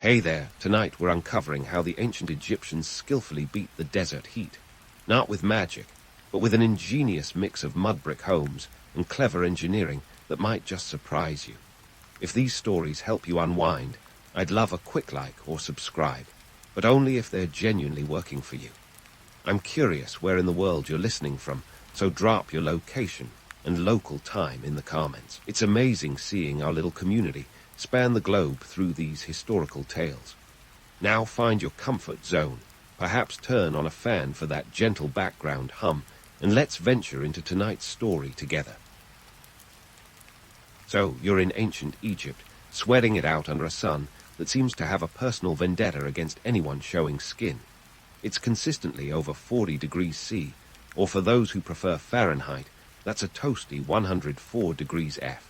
Hey there, tonight we're uncovering how the ancient Egyptians skillfully beat the desert heat. Not with magic, but with an ingenious mix of mud brick homes and clever engineering that might just surprise you. If these stories help you unwind, I'd love a quick like or subscribe, but only if they're genuinely working for you. I'm curious where in the world you're listening from, so drop your location and local time in the comments. It's amazing seeing our little community span the globe through these historical tales. Now find your comfort zone, perhaps turn on a fan for that gentle background hum, and let's venture into tonight's story together. So, you're in ancient Egypt, sweating it out under a sun that seems to have a personal vendetta against anyone showing skin. It's consistently over 40 degrees C, or for those who prefer Fahrenheit, that's a toasty 104 degrees F.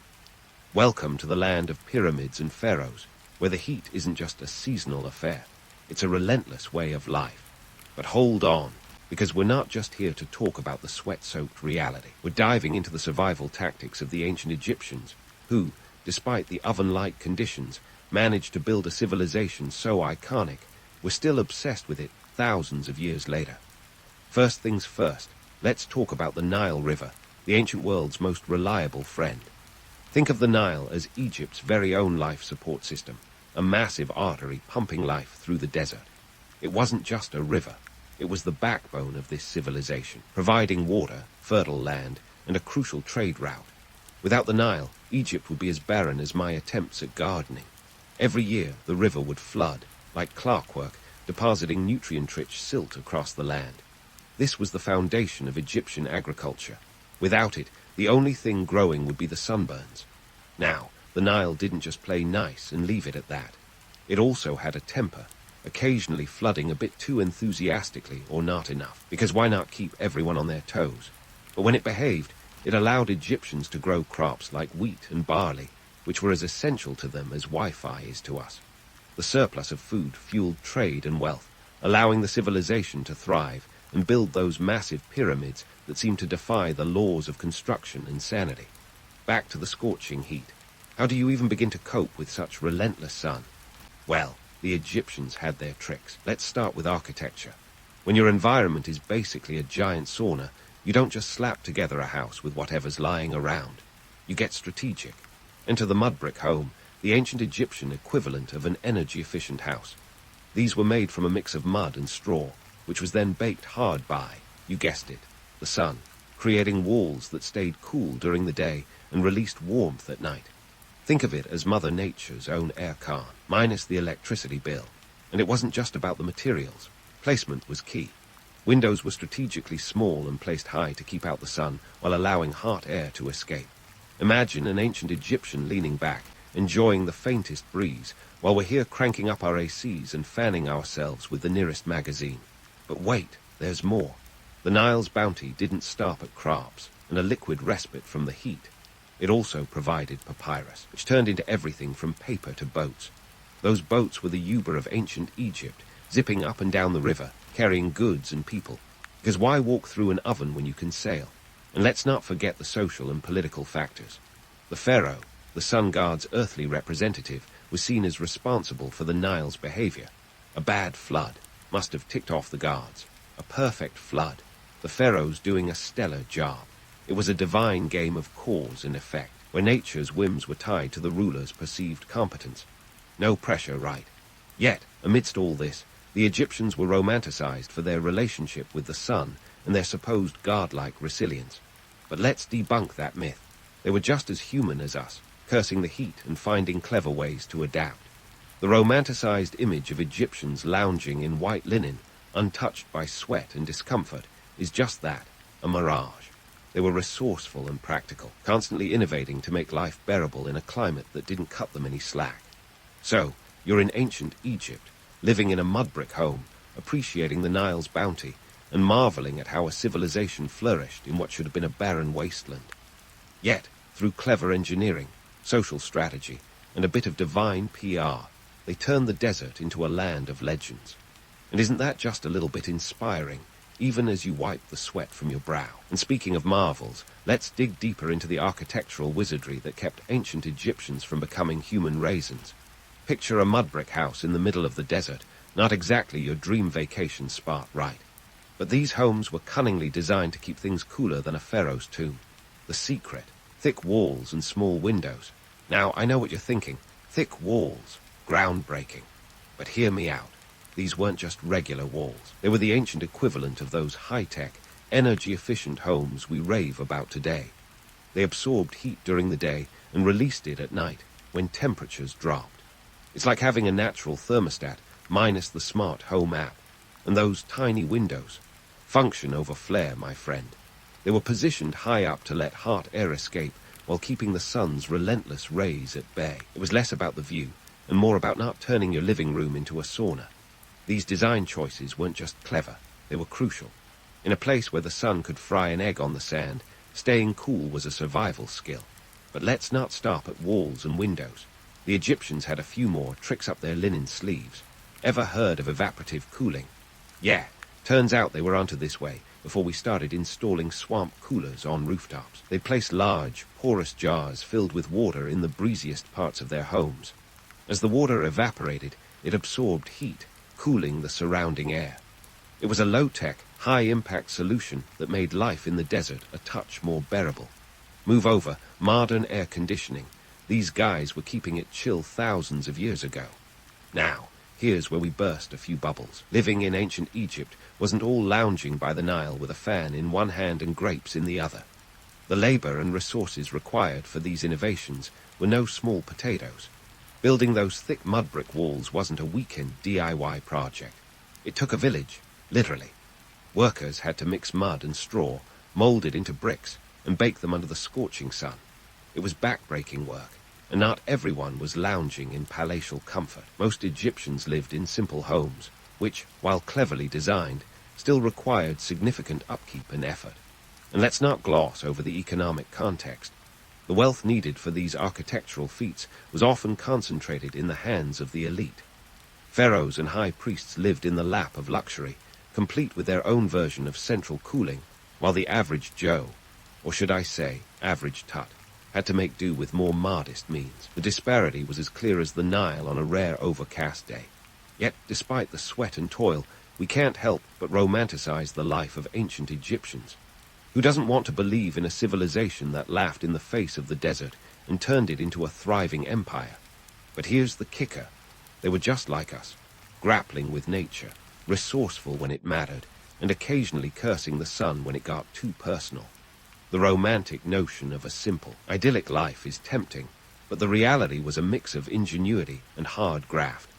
Welcome to the land of pyramids and pharaohs, where the heat isn't just a seasonal affair. It's a relentless way of life. But hold on, because we're not just here to talk about the sweat-soaked reality. We're diving into the survival tactics of the ancient Egyptians, who, despite the oven-like conditions, managed to build a civilization so iconic, we're still obsessed with it thousands of years later. First things first, let's talk about the Nile River, the ancient world's most reliable friend. Think of the Nile as Egypt's very own life support system, a massive artery pumping life through the desert. It wasn't just a river, it was the backbone of this civilization, providing water, fertile land, and a crucial trade route. Without the Nile, Egypt would be as barren as my attempts at gardening. Every year, the river would flood, like clockwork, depositing nutrient-rich silt across the land. This was the foundation of Egyptian agriculture. Without it, the only thing growing would be the sunburns. Now, the Nile didn't just play nice and leave it at that. It also had a temper, occasionally flooding a bit too enthusiastically or not enough, because why not keep everyone on their toes? But when it behaved, it allowed Egyptians to grow crops like wheat and barley, which were as essential to them as Wi-Fi is to us. The surplus of food fueled trade and wealth, allowing the civilization to thrive and build those massive pyramids that seem to defy the laws of construction and sanity. Back to the scorching heat. How do you even begin to cope with such relentless sun? Well, the Egyptians had their tricks. Let's start with architecture. When your environment is basically a giant sauna, you don't just slap together a house with whatever's lying around. You get strategic. Enter the mud brick home, the ancient Egyptian equivalent of an energy-efficient house. These were made from a mix of mud and straw, which was then baked hard by, you guessed it, the sun, creating walls that stayed cool during the day and released warmth at night. Think of it as Mother Nature's own aircon, minus the electricity bill. And it wasn't just about the materials. Placement was key. Windows were strategically small and placed high to keep out the sun while allowing hot air to escape. Imagine an ancient Egyptian leaning back, enjoying the faintest breeze, while we're here cranking up our ACs and fanning ourselves with the nearest magazine. But wait, there's more. The Nile's bounty didn't stop at crops and a liquid respite from the heat. It also provided papyrus, which turned into everything from paper to boats. Those boats were the Uber of ancient Egypt, zipping up and down the river, carrying goods and people. Because why walk through an oven when you can sail? And let's not forget the social and political factors. The pharaoh, the sun god's earthly representative, was seen as responsible for the Nile's behavior. A bad flood must have ticked off the guards. A perfect flood. The pharaoh's doing a stellar job. It was a divine game of cause and effect, where nature's whims were tied to the ruler's perceived competence. No pressure, right? Yet, amidst all this, the Egyptians were romanticized for their relationship with the sun and their supposed godlike resilience. But let's debunk that myth. They were just as human as us, cursing the heat and finding clever ways to adapt. The romanticized image of Egyptians lounging in white linen, untouched by sweat and discomfort, is just that, a mirage. They were resourceful and practical, constantly innovating to make life bearable in a climate that didn't cut them any slack. So, you're in ancient Egypt, living in a mud brick home, appreciating the Nile's bounty, and marveling at how a civilization flourished in what should have been a barren wasteland. Yet, through clever engineering, social strategy, and a bit of divine PR, they turned the desert into a land of legends. And isn't that just a little bit inspiring, even as you wipe the sweat from your brow? And speaking of marvels, let's dig deeper into the architectural wizardry that kept ancient Egyptians from becoming human raisins. Picture a mud brick house in the middle of the desert, not exactly your dream vacation spot, right? But these homes were cunningly designed to keep things cooler than a pharaoh's tomb. The secret: thick walls and small windows. Now, I know what you're thinking. Thick walls. Groundbreaking. But hear me out. These weren't just regular walls. They were the ancient equivalent of those high-tech, energy-efficient homes we rave about today. They absorbed heat during the day and released it at night, when temperatures dropped. It's like having a natural thermostat, minus the smart home app. And those tiny windows. Function over flare, my friend. They were positioned high up to let hot air escape while keeping the sun's relentless rays at bay. It was less about the view, and more about not turning your living room into a sauna. These design choices weren't just clever, they were crucial. In a place where the sun could fry an egg on the sand, staying cool was a survival skill. But let's not stop at walls and windows. The Egyptians had a few more tricks up their linen sleeves. Ever heard of evaporative cooling? Yeah, turns out they were onto this way before we started installing swamp coolers on rooftops. They placed large, porous jars filled with water in the breeziest parts of their homes. As the water evaporated, it absorbed heat, cooling the surrounding air. It was a low-tech, high-impact solution that made life in the desert a touch more bearable. Move over, modern air conditioning. These guys were keeping it chill thousands of years ago. Now, here's where we burst a few bubbles. Living in ancient Egypt wasn't all lounging by the Nile with a fan in one hand and grapes in the other. The labor and resources required for these innovations were no small potatoes. Building those thick mud brick walls wasn't a weekend DIY project. It took a village, literally. Workers had to mix mud and straw, mold it into bricks, and bake them under the scorching sun. It was backbreaking work, and not everyone was lounging in palatial comfort. Most Egyptians lived in simple homes, which, while cleverly designed, still required significant upkeep and effort. And let's not gloss over the economic context. The wealth needed for these architectural feats was often concentrated in the hands of the elite. Pharaohs and high priests lived in the lap of luxury, complete with their own version of central cooling, while the average Joe, or should I say, average Tut, had to make do with more modest means. The disparity was as clear as the Nile on a rare overcast day. Yet, despite the sweat and toil, we can't help but romanticize the life of ancient Egyptians. Who doesn't want to believe in a civilization that laughed in the face of the desert and turned it into a thriving empire? But here's the kicker. They were just like us, grappling with nature, resourceful when it mattered, and occasionally cursing the sun when it got too personal. The romantic notion of a simple, idyllic life is tempting, but the reality was a mix of ingenuity and hard graft.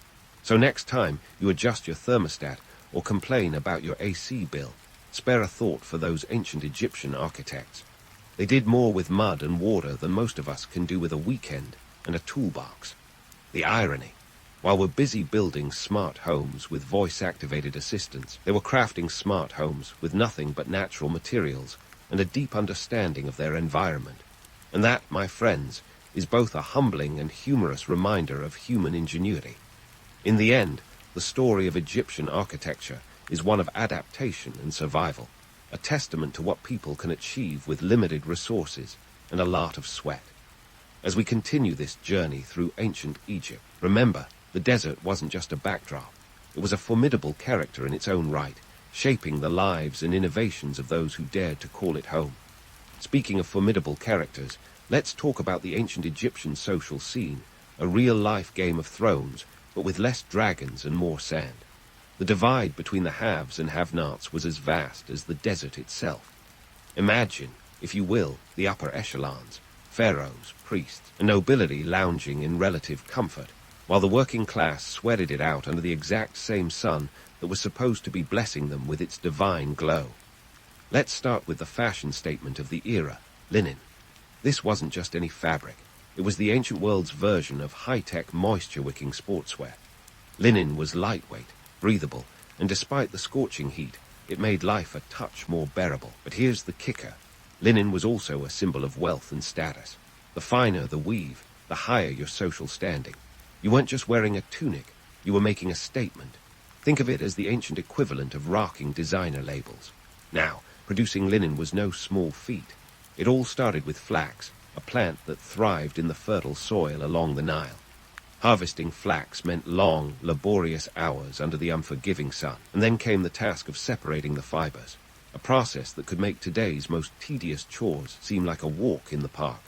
So next time you adjust your thermostat or complain about your AC bill, spare a thought for those ancient Egyptian architects. They did more with mud and water than most of us can do with a weekend and a toolbox. The irony. While we're busy building smart homes with voice-activated assistants, they were crafting smart homes with nothing but natural materials and a deep understanding of their environment. And that, my friends, is both a humbling and humorous reminder of human ingenuity. In the end, the story of Egyptian architecture is one of adaptation and survival, a testament to what people can achieve with limited resources and a lot of sweat. As we continue this journey through ancient Egypt, remember, the desert wasn't just a backdrop. It was a formidable character in its own right, shaping the lives and innovations of those who dared to call it home. Speaking of formidable characters, let's talk about the ancient Egyptian social scene, a real-life Game of Thrones, but with less dragons and more sand. The divide between the haves and have-nots was as vast as the desert itself. Imagine, if you will, the upper echelons, pharaohs, priests, and nobility lounging in relative comfort, while the working class sweated it out under the exact same sun that was supposed to be blessing them with its divine glow. Let's start with the fashion statement of the era, linen. This wasn't just any fabric. It was the ancient world's version of high-tech moisture-wicking sportswear. Linen was lightweight, breathable, and despite the scorching heat, it made life a touch more bearable. But here's the kicker. Linen was also a symbol of wealth and status. The finer the weave, the higher your social standing. You weren't just wearing a tunic, you were making a statement. Think of it as the ancient equivalent of rocking designer labels. Now, producing linen was no small feat. It all started with flax, a plant that thrived in the fertile soil along the Nile. Harvesting flax meant long, laborious hours under the unforgiving sun, and then came the task of separating the fibers, a process that could make today's most tedious chores seem like a walk in the park.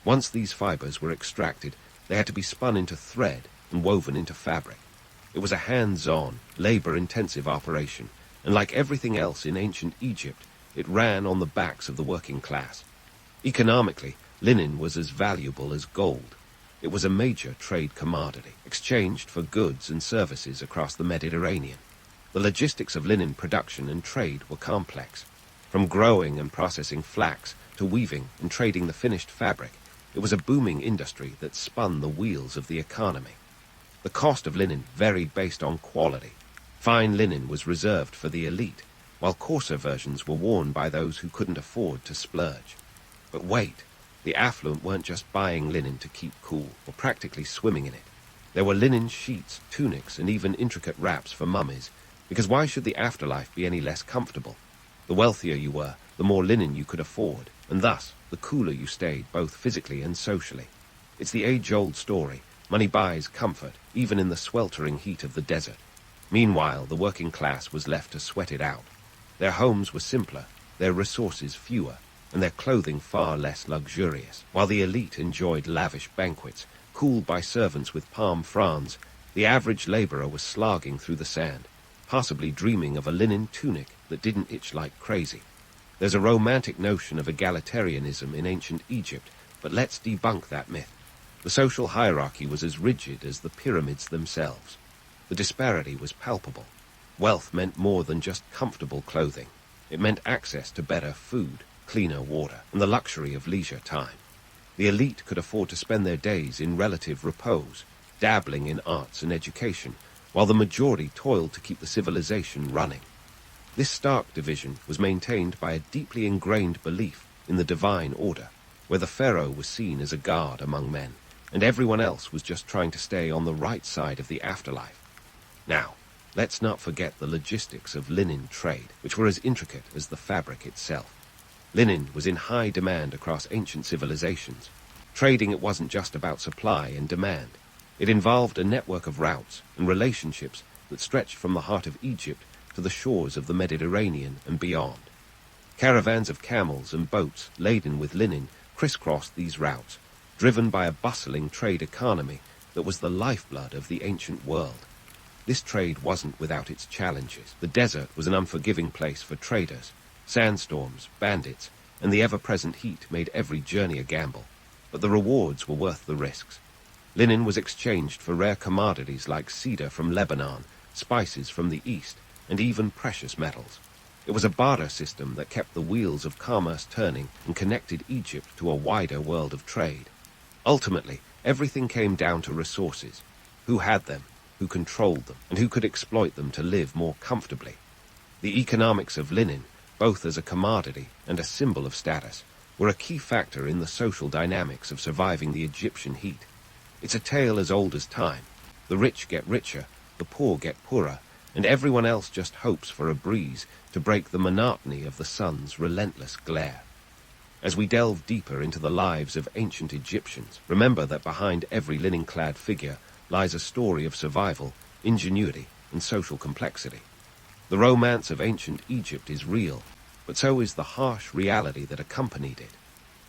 Once these fibers were extracted, they had to be spun into thread and woven into fabric. It was a hands-on, labor-intensive operation, and like everything else in ancient Egypt, it ran on the backs of the working class. Economically, linen was as valuable as gold. It was a major trade commodity, exchanged for goods and services across the Mediterranean. The logistics of linen production and trade were complex. From growing and processing flax to weaving and trading the finished fabric, it was a booming industry that spun the wheels of the economy. The cost of linen varied based on quality. Fine linen was reserved for the elite, while coarser versions were worn by those who couldn't afford to splurge. But wait, the affluent weren't just buying linen to keep cool, or practically swimming in it. There were linen sheets, tunics, and even intricate wraps for mummies, because why should the afterlife be any less comfortable? The wealthier you were, the more linen you could afford, and thus the cooler you stayed, both physically and socially. It's the age-old story. Money buys comfort, even in the sweltering heat of the desert. Meanwhile, the working class was left to sweat it out. Their homes were simpler, their resources fewer, and their clothing far less luxurious. While the elite enjoyed lavish banquets, cooled by servants with palm fronds, the average laborer was slogging through the sand, possibly dreaming of a linen tunic that didn't itch like crazy. There's a romantic notion of egalitarianism in ancient Egypt, but let's debunk that myth. The social hierarchy was as rigid as the pyramids themselves. The disparity was palpable. Wealth meant more than just comfortable clothing. It meant access to better food, cleaner water, and the luxury of leisure time. The elite could afford to spend their days in relative repose, dabbling in arts and education, while the majority toiled to keep the civilization running. This stark division was maintained by a deeply ingrained belief in the divine order, where the pharaoh was seen as a god among men, and everyone else was just trying to stay on the right side of the afterlife. Now, let's not forget the logistics of linen trade, which were as intricate as the fabric itself. Linen was in high demand across ancient civilizations. Trading it wasn't just about supply and demand. It involved a network of routes and relationships that stretched from the heart of Egypt to the shores of the Mediterranean and beyond. Caravans of camels and boats laden with linen crisscrossed these routes, driven by a bustling trade economy that was the lifeblood of the ancient world. This trade wasn't without its challenges. The desert was an unforgiving place for traders. Sandstorms, bandits, and the ever-present heat made every journey a gamble, but the rewards were worth the risks. Linen was exchanged for rare commodities like cedar from Lebanon, spices from the east, and even precious metals. It was a barter system that kept the wheels of commerce turning and connected Egypt to a wider world of trade. Ultimately, everything came down to resources. Who had them, who controlled them, and who could exploit them to live more comfortably. The economics of linen, both as a commodity and a symbol of status, were a key factor in the social dynamics of surviving the Egyptian heat. It's a tale as old as time. The rich get richer, the poor get poorer, and everyone else just hopes for a breeze to break the monotony of the sun's relentless glare. As we delve deeper into the lives of ancient Egyptians, remember that behind every linen-clad figure lies a story of survival, ingenuity, and social complexity. The romance of ancient Egypt is real, but so is the harsh reality that accompanied it.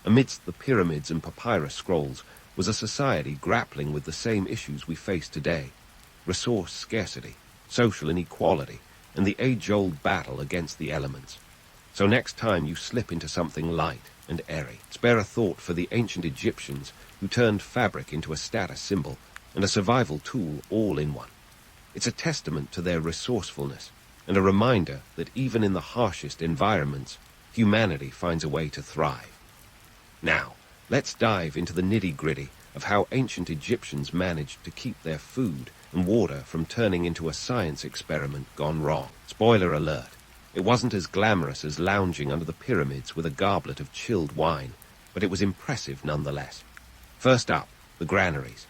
Amidst the pyramids and papyrus scrolls was a society grappling with the same issues we face today: resource scarcity, social inequality, and the age-old battle against the elements. So next time you slip into something light and airy, spare a thought for the ancient Egyptians who turned fabric into a status symbol and a survival tool all in one. It's a testament to their resourcefulness, and a reminder that even in the harshest environments, humanity finds a way to thrive. Now, let's dive into the nitty-gritty of how ancient Egyptians managed to keep their food and water from turning into a science experiment gone wrong. Spoiler alert, it wasn't as glamorous as lounging under the pyramids with a goblet of chilled wine, but it was impressive nonetheless. First up, the granaries.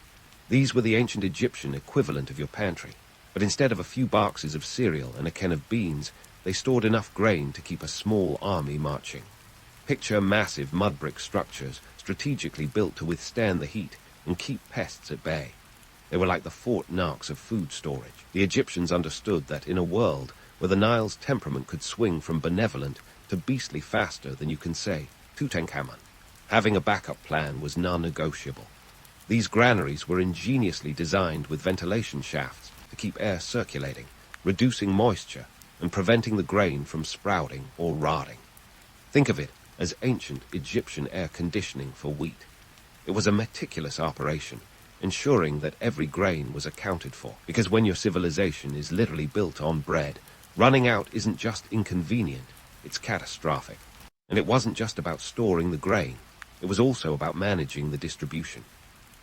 These were the ancient Egyptian equivalent of your pantry. But instead of a few boxes of cereal and a can of beans, they stored enough grain to keep a small army marching. Picture massive mud brick structures strategically built to withstand the heat and keep pests at bay. They were like the Fort Knox of food storage. The Egyptians understood that in a world where the Nile's temperament could swing from benevolent to beastly faster than you can say, Tutankhamun, having a backup plan was non-negotiable. These granaries were ingeniously designed with ventilation shafts to keep air circulating, reducing moisture and preventing the grain from sprouting or rotting. Think of it as ancient Egyptian air conditioning for wheat. It was a meticulous operation, ensuring that every grain was accounted for, because when your civilization is literally built on bread, running out isn't just inconvenient, it's catastrophic. And it wasn't just about storing the grain, it was also about managing the distribution.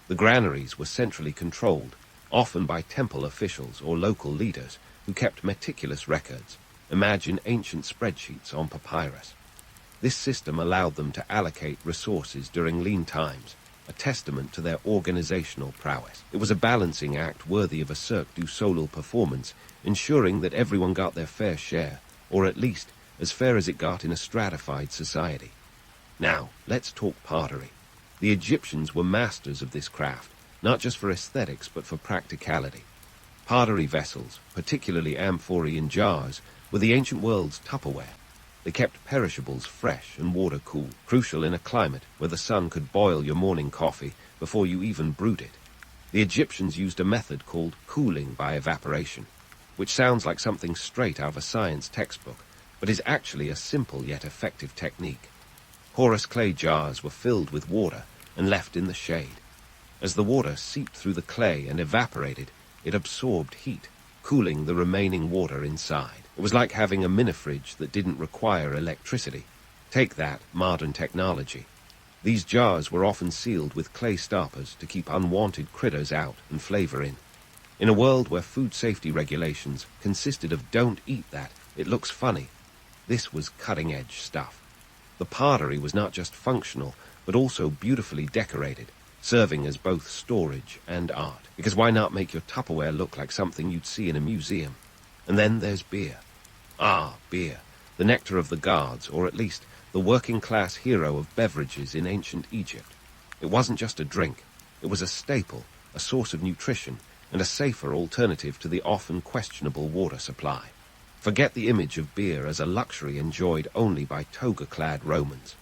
The granaries were centrally controlled, often by temple officials or local leaders who kept meticulous records. Imagine ancient spreadsheets on papyrus. This system allowed them to allocate resources during lean times, a testament to their organizational prowess. It was a balancing act worthy of a Cirque du Soleil performance, ensuring that everyone got their fair share, or at least as fair as it got in a stratified society. Now, let's talk pottery. The Egyptians were masters of this craft, not just for aesthetics but for practicality. Pottery vessels, particularly amphorae and jars, were the ancient world's Tupperware. They kept perishables fresh and water cool, crucial in a climate where the sun could boil your morning coffee before you even brewed it. The Egyptians used a method called cooling by evaporation, which sounds like something straight out of a science textbook, but is actually a simple yet effective technique. Porous clay jars were filled with water and left in the shade. As the water seeped through the clay and evaporated, it absorbed heat, cooling the remaining water inside. It was like having a mini-fridge that didn't require electricity. Take that, modern technology. These jars were often sealed with clay stoppers to keep unwanted critters out and flavor in. In a world where food safety regulations consisted of "don't eat that, it looks funny," this was cutting-edge stuff. The pottery was not just functional, but also beautifully decorated, serving as both storage and art. Because why not make your Tupperware look like something you'd see in a museum? And then there's beer. Ah, beer, the nectar of the gods, or at least the working-class hero of beverages in ancient Egypt. It wasn't just a drink. It was a staple, a source of nutrition, and a safer alternative to the often questionable water supply. Forget the image of beer as a luxury enjoyed only by toga-clad Romans.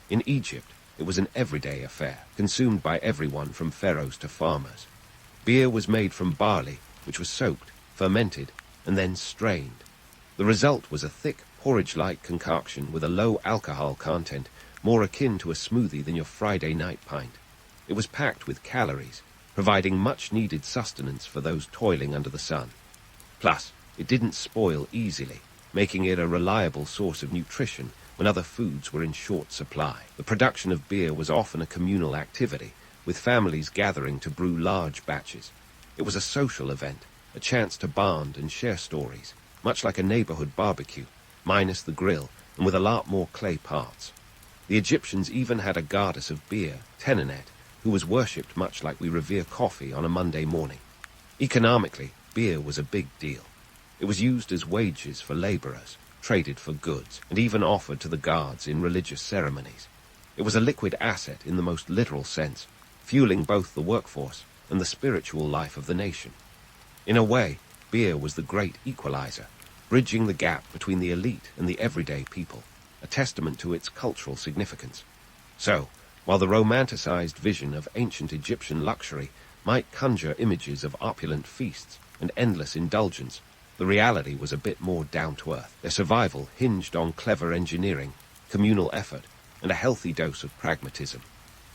In Egypt, it was an everyday affair, consumed by everyone from pharaohs to farmers. Beer was made from barley, which was soaked, fermented, and then strained. The result was a thick, porridge-like concoction with a low alcohol content, more akin to a smoothie than your Friday night pint. It was packed with calories, providing much-needed sustenance for those toiling under the sun. Plus, it didn't spoil easily, making it a reliable source of nutrition when other foods were in short supply. The production of beer was often a communal activity, with families gathering to brew large batches. It was a social event, a chance to bond and share stories, much like a neighborhood barbecue, minus the grill and with a lot more clay parts. The Egyptians even had a goddess of beer, Tenenet, who was worshipped much like we revere coffee on a Monday morning. Economically, beer was a big deal. It was used as wages for laborers, traded for goods, and even offered to the gods in religious ceremonies. It was a liquid asset in the most literal sense, fueling both the workforce and the spiritual life of the nation. In a way, beer was the great equalizer, bridging the gap between the elite and the everyday people, a testament to its cultural significance. So, while the romanticized vision of ancient Egyptian luxury might conjure images of opulent feasts and endless indulgence, the reality was a bit more down-to-earth. Their survival hinged on clever engineering, communal effort, and a healthy dose of pragmatism.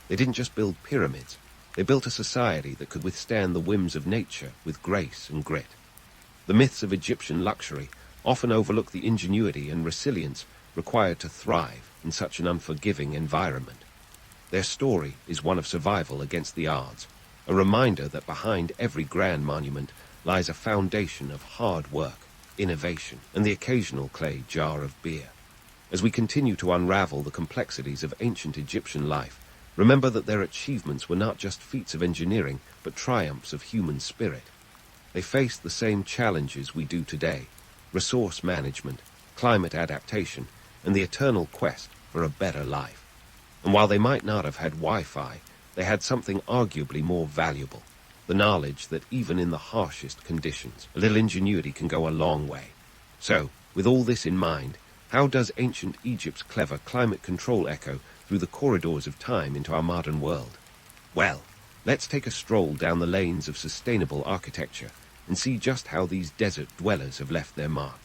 They didn't just build pyramids, they built a society that could withstand the whims of nature with grace and grit. The myths of Egyptian luxury often overlook the ingenuity and resilience required to thrive in such an unforgiving environment. Their story is one of survival against the odds, a reminder that behind every grand monument lies a foundation of hard work, innovation, and the occasional clay jar of beer. As we continue to unravel the complexities of ancient Egyptian life, remember that their achievements were not just feats of engineering, but triumphs of human spirit. They faced the same challenges we do today: resource management, climate adaptation, and the eternal quest for a better life. And while they might not have had Wi-Fi, they had something arguably more valuable: the knowledge that even in the harshest conditions, a little ingenuity can go a long way. So, with all this in mind, how does ancient Egypt's clever climate control echo through the corridors of time into our modern world? Well, let's take a stroll down the lanes of sustainable architecture and see just how these desert dwellers have left their mark.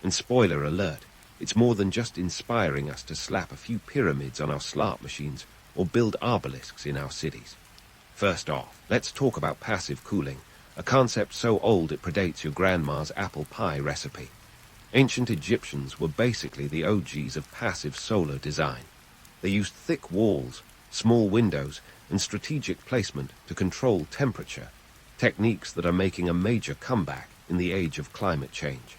And spoiler alert, it's more than just inspiring us to slap a few pyramids on our slot machines or build obelisks in our cities. First off, let's talk about passive cooling, a concept so old it predates your grandma's apple pie recipe. Ancient Egyptians were basically the OGs of passive solar design. They used thick walls, small windows, and strategic placement to control temperature, techniques that are making a major comeback in the age of climate change.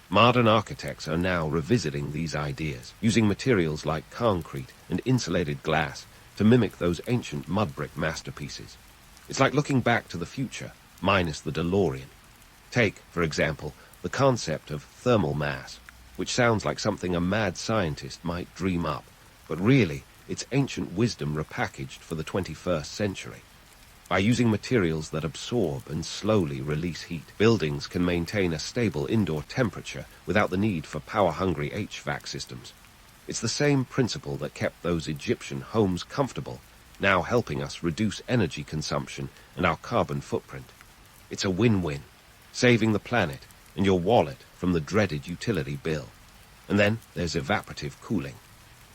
Modern architects are now revisiting these ideas, using materials like concrete and insulated glass to mimic those ancient mud brick masterpieces. It's like looking back to the future, minus the DeLorean. Take, for example, the concept of thermal mass, which sounds like something a mad scientist might dream up, but really, it's ancient wisdom repackaged for the 21st century. By using materials that absorb and slowly release heat, buildings can maintain a stable indoor temperature without the need for power-hungry HVAC systems. It's the same principle that kept those Egyptian homes comfortable, now helping us reduce energy consumption and our carbon footprint. It's a win-win, saving the planet and your wallet from the dreaded utility bill. And then there's evaporative cooling.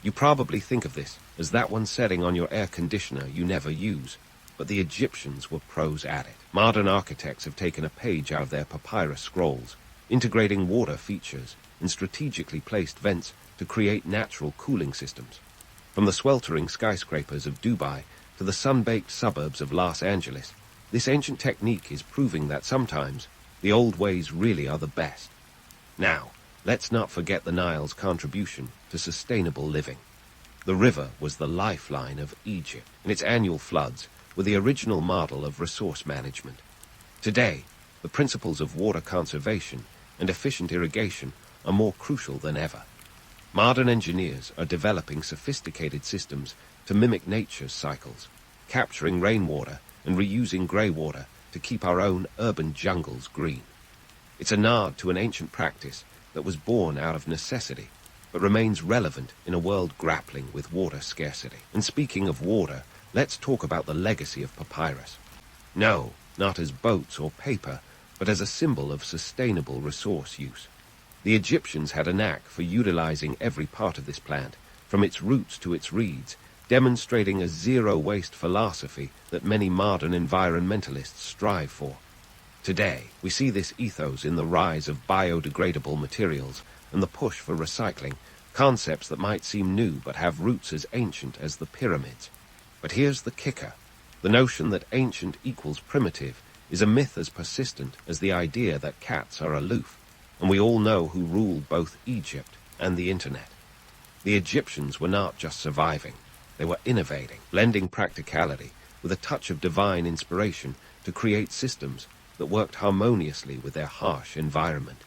You probably think of this as that one setting on your air conditioner you never use, but the Egyptians were pros at it. Modern architects have taken a page out of their papyrus scrolls, integrating water features and strategically placed vents to create natural cooling systems. From the sweltering skyscrapers of Dubai to the sun-baked suburbs of Los Angeles, this ancient technique is proving that sometimes the old ways really are the best. Now, let's not forget the Nile's contribution to sustainable living. The river was the lifeline of Egypt, and its annual floods were the original model of resource management. Today, the principles of water conservation and efficient irrigation are more crucial than ever. Modern engineers are developing sophisticated systems to mimic nature's cycles, capturing rainwater and reusing grey water to keep our own urban jungles green. It's a nod to an ancient practice that was born out of necessity, but remains relevant in a world grappling with water scarcity. And speaking of water, let's talk about the legacy of papyrus. No, not as boats or paper, but as a symbol of sustainable resource use. The Egyptians had a knack for utilizing every part of this plant, from its roots to its reeds, demonstrating a zero-waste philosophy that many modern environmentalists strive for. Today, we see this ethos in the rise of biodegradable materials and the push for recycling, concepts that might seem new but have roots as ancient as the pyramids. But here's the kicker. The notion that ancient equals primitive is a myth as persistent as the idea that cats are aloof, and we all know who ruled both Egypt and the internet. The Egyptians were not just surviving, they were innovating, blending practicality with a touch of divine inspiration to create systems that worked harmoniously with their harsh environment.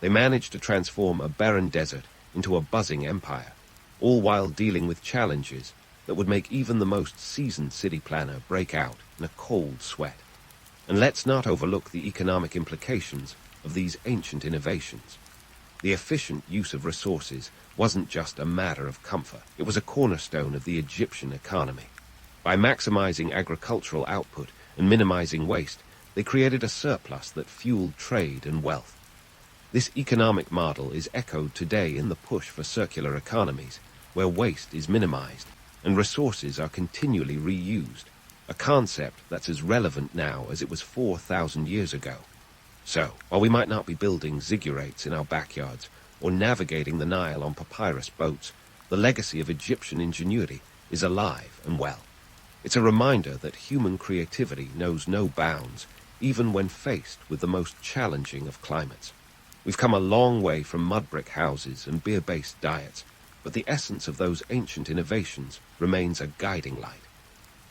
They managed to transform a barren desert into a buzzing empire, all while dealing with challenges that would make even the most seasoned city planner break out in a cold sweat. And let's not overlook the economic implications of these ancient innovations. The efficient use of resources wasn't just a matter of comfort, it was a cornerstone of the Egyptian economy. By maximizing agricultural output and minimizing waste, they created a surplus that fueled trade and wealth. This economic model is echoed today in the push for circular economies, where waste is minimized and resources are continually reused, a concept that's as relevant now as it was 4,000 years ago. So, while we might not be building ziggurats in our backyards or navigating the Nile on papyrus boats, the legacy of Egyptian ingenuity is alive and well. It's a reminder that human creativity knows no bounds, even when faced with the most challenging of climates. We've come a long way from mud brick houses and beer-based diets, but the essence of those ancient innovations remains a guiding light.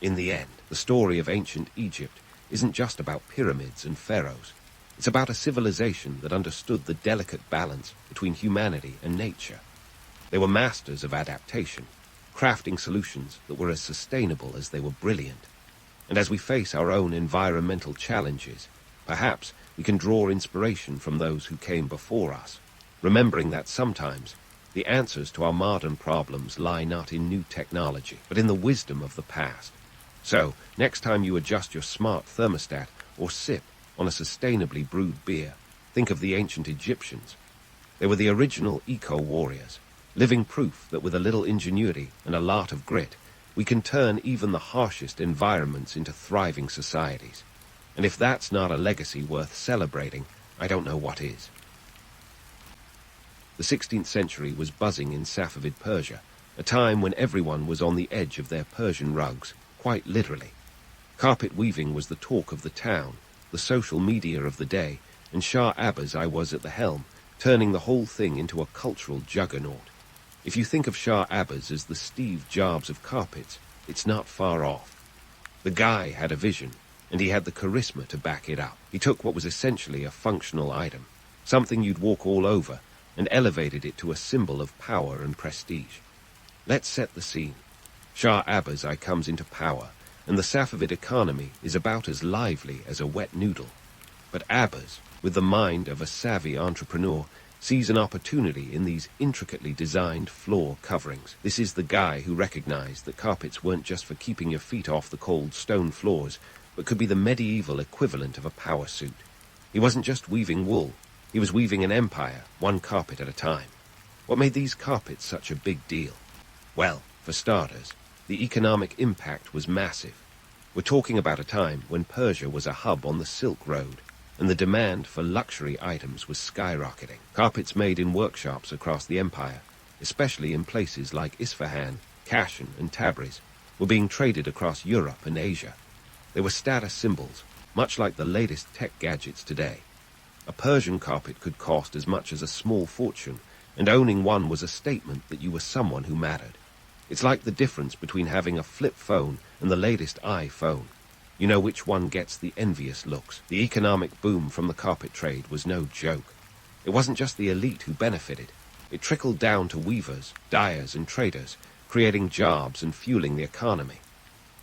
In the end, the story of ancient Egypt isn't just about pyramids and pharaohs. It's about a civilization that understood the delicate balance between humanity and nature. They were masters of adaptation, crafting solutions that were as sustainable as they were brilliant. And as we face our own environmental challenges, perhaps we can draw inspiration from those who came before us, remembering that sometimes the answers to our modern problems lie not in new technology, but in the wisdom of the past. So, next time you adjust your smart thermostat or sip on a sustainably brewed beer, think of the ancient Egyptians. They were the original eco-warriors, living proof that with a little ingenuity and a lot of grit, we can turn even the harshest environments into thriving societies. And if that's not a legacy worth celebrating, I don't know what is. The 16th century was buzzing in Safavid Persia, a time when everyone was on the edge of their Persian rugs, quite literally. Carpet weaving was the talk of the town, the social media of the day, and Shah Abbas I was at the helm, turning the whole thing into a cultural juggernaut. If you think of Shah Abbas as the Steve Jobs of carpets, it's not far off. The guy had a vision, and he had the charisma to back it up. He took what was essentially a functional item, something you'd walk all over, and elevated it to a symbol of power and prestige. Let's set the scene. Shah Abbas I comes into power, and the Safavid economy is about as lively as a wet noodle. But Abbas, with the mind of a savvy entrepreneur, sees an opportunity in these intricately designed floor coverings. This is the guy who recognized that carpets weren't just for keeping your feet off the cold stone floors, but could be the medieval equivalent of a power suit. He wasn't just weaving wool, he was weaving an empire, one carpet at a time. What made these carpets such a big deal? Well, for starters, the economic impact was massive. We're talking about a time when Persia was a hub on the Silk Road, and the demand for luxury items was skyrocketing. Carpets made in workshops across the empire, especially in places like Isfahan, Kashan, and Tabriz, were being traded across Europe and Asia. They were status symbols, much like the latest tech gadgets today. A Persian carpet could cost as much as a small fortune, and owning one was a statement that you were someone who mattered. It's like the difference between having a flip phone and the latest iPhone. You know which one gets the envious looks. The economic boom from the carpet trade was no joke. It wasn't just the elite who benefited. It trickled down to weavers, dyers, and traders, creating jobs and fueling the economy.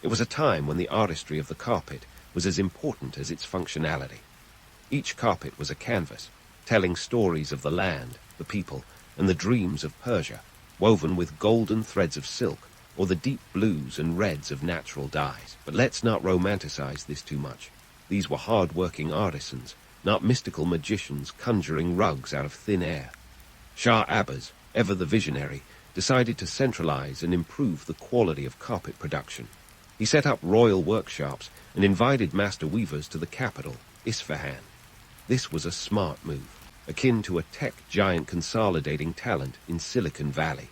It was a time when the artistry of the carpet was as important as its functionality. Each carpet was a canvas, telling stories of the land, the people, and the dreams of Persia, woven with golden threads of silk, or the deep blues and reds of natural dyes. But let's not romanticize this too much. These were hard-working artisans, not mystical magicians conjuring rugs out of thin air. Shah Abbas, ever the visionary, decided to centralize and improve the quality of carpet production. He set up royal workshops and invited master weavers to the capital, Isfahan. This was a smart move, akin to a tech giant consolidating talent in Silicon Valley.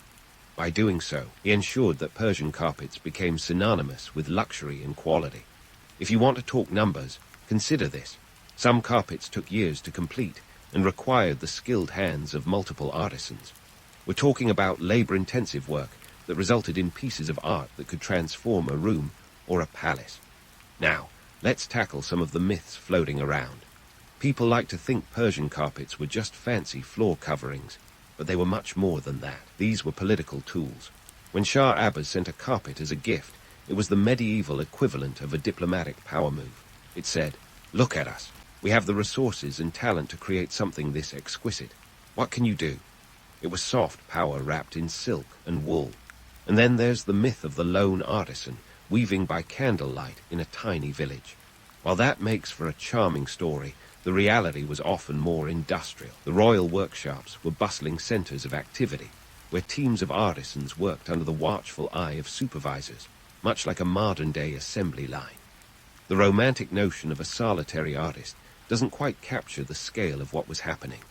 By doing so, he ensured that Persian carpets became synonymous with luxury and quality. If you want to talk numbers, consider this. Some carpets took years to complete and required the skilled hands of multiple artisans. We're talking about labor-intensive work that resulted in pieces of art that could transform a room or a palace. Now, let's tackle some of the myths floating around. People like to think Persian carpets were just fancy floor coverings, but they were much more than that. These were political tools. When Shah Abbas sent a carpet as a gift, it was the medieval equivalent of a diplomatic power move. It said, "Look at us. We have the resources and talent to create something this exquisite. What can you do?" It was soft power wrapped in silk and wool. And then there's the myth of the lone artisan, weaving by candlelight in a tiny village. While that makes for a charming story, the reality was often more industrial. The royal workshops were bustling centers of activity, where teams of artisans worked under the watchful eye of supervisors, much like a modern-day assembly line. The romantic notion of a solitary artist doesn't quite capture the scale of what was happening.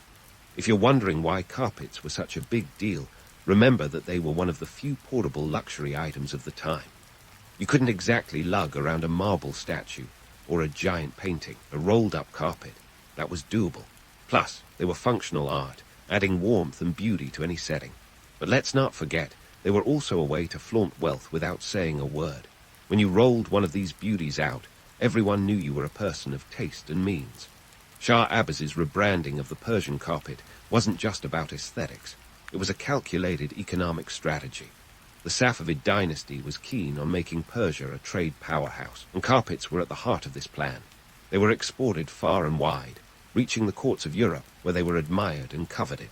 If you're wondering why carpets were such a big deal, remember that they were one of the few portable luxury items of the time. You couldn't exactly lug around a marble statue or a giant painting, a rolled-up carpet. That was doable. Plus, they were functional art, adding warmth and beauty to any setting. But let's not forget, they were also a way to flaunt wealth without saying a word. When you rolled one of these beauties out, everyone knew you were a person of taste and means. Shah Abbas's rebranding of the Persian carpet wasn't just about aesthetics. It was a calculated economic strategy. The Safavid dynasty was keen on making Persia a trade powerhouse, and carpets were at the heart of this plan. They were exported far and wide, reaching the courts of Europe, where they were admired and coveted.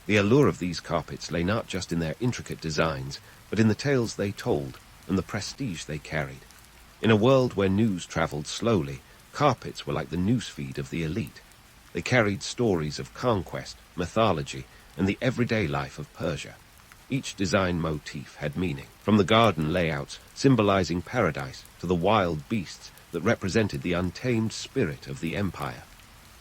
The allure of these carpets lay not just in their intricate designs, but in the tales they told and the prestige they carried. In a world where news traveled slowly, carpets were like the newsfeed of the elite. They carried stories of conquest, mythology, and the everyday life of Persia. Each design motif had meaning, from the garden layouts symbolizing paradise to the wild beasts that represented the untamed spirit of the empire.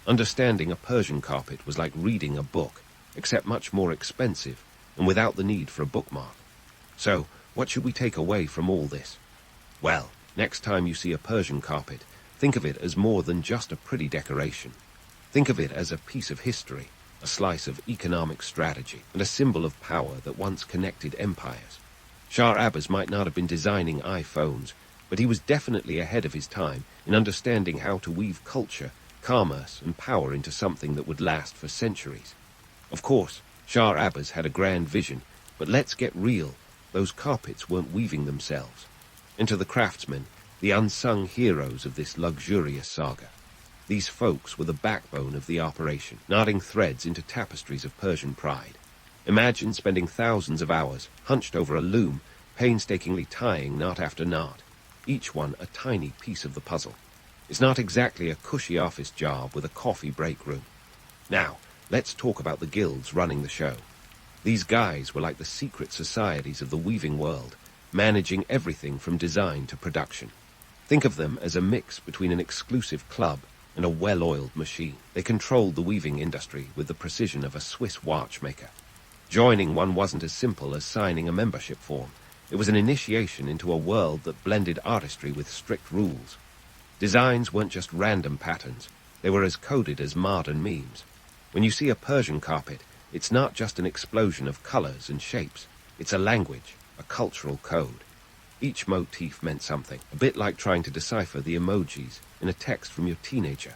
Understanding a Persian carpet was like reading a book, except much more expensive and without the need for a bookmark. So, what should we take away from all this? Well, next time you see a Persian carpet, think of it as more than just a pretty decoration. Think of it as a piece of history, a slice of economic strategy, and a symbol of power that once connected empires. Shah Abbas might not have been designing iPhones, but he was definitely ahead of his time in understanding how to weave culture, commerce, and power into something that would last for centuries. Of course, Shah Abbas had a grand vision, but let's get real, those carpets weren't weaving themselves. Enter the craftsmen, the unsung heroes of this luxurious saga. These folks were the backbone of the operation, knotting threads into tapestries of Persian pride. Imagine spending thousands of hours hunched over a loom, painstakingly tying knot after knot, each one a tiny piece of the puzzle. It's not exactly a cushy office job with a coffee break room. Now, let's talk about the guilds running the show. These guys were like the secret societies of the weaving world, managing everything from design to production. Think of them as a mix between an exclusive club and a well-oiled machine. They controlled the weaving industry with the precision of a Swiss watchmaker. Joining one wasn't as simple as signing a membership form. It was an initiation into a world that blended artistry with strict rules. Designs weren't just random patterns. They were as coded as modern memes. When you see a Persian carpet, it's not just an explosion of colors and shapes. It's a language, a cultural code. Each motif meant something, a bit like trying to decipher the emojis in a text from your teenager.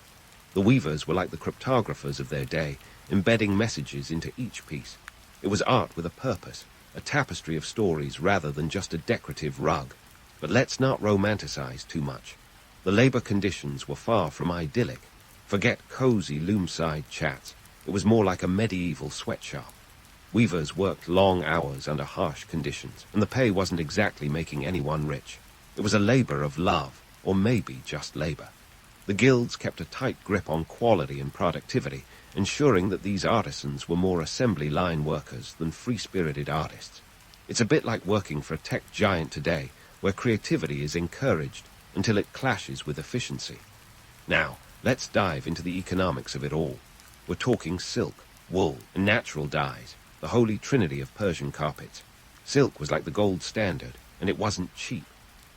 The weavers were like the cryptographers of their day, embedding messages into each piece. It was art with a purpose, a tapestry of stories rather than just a decorative rug. But let's not romanticize too much. The labor conditions were far from idyllic. Forget cozy loom-side chats. It was more like a medieval sweatshop. Weavers worked long hours under harsh conditions, and the pay wasn't exactly making anyone rich. It was a labor of love, or maybe just labor. The guilds kept a tight grip on quality and productivity, ensuring that these artisans were more assembly line workers than free-spirited artists. It's a bit like working for a tech giant today, where creativity is encouraged until it clashes with efficiency. Now, let's dive into the economics of it all. We're talking silk, wool, and natural dyes, the holy trinity of Persian carpets. Silk was like the gold standard, and it wasn't cheap.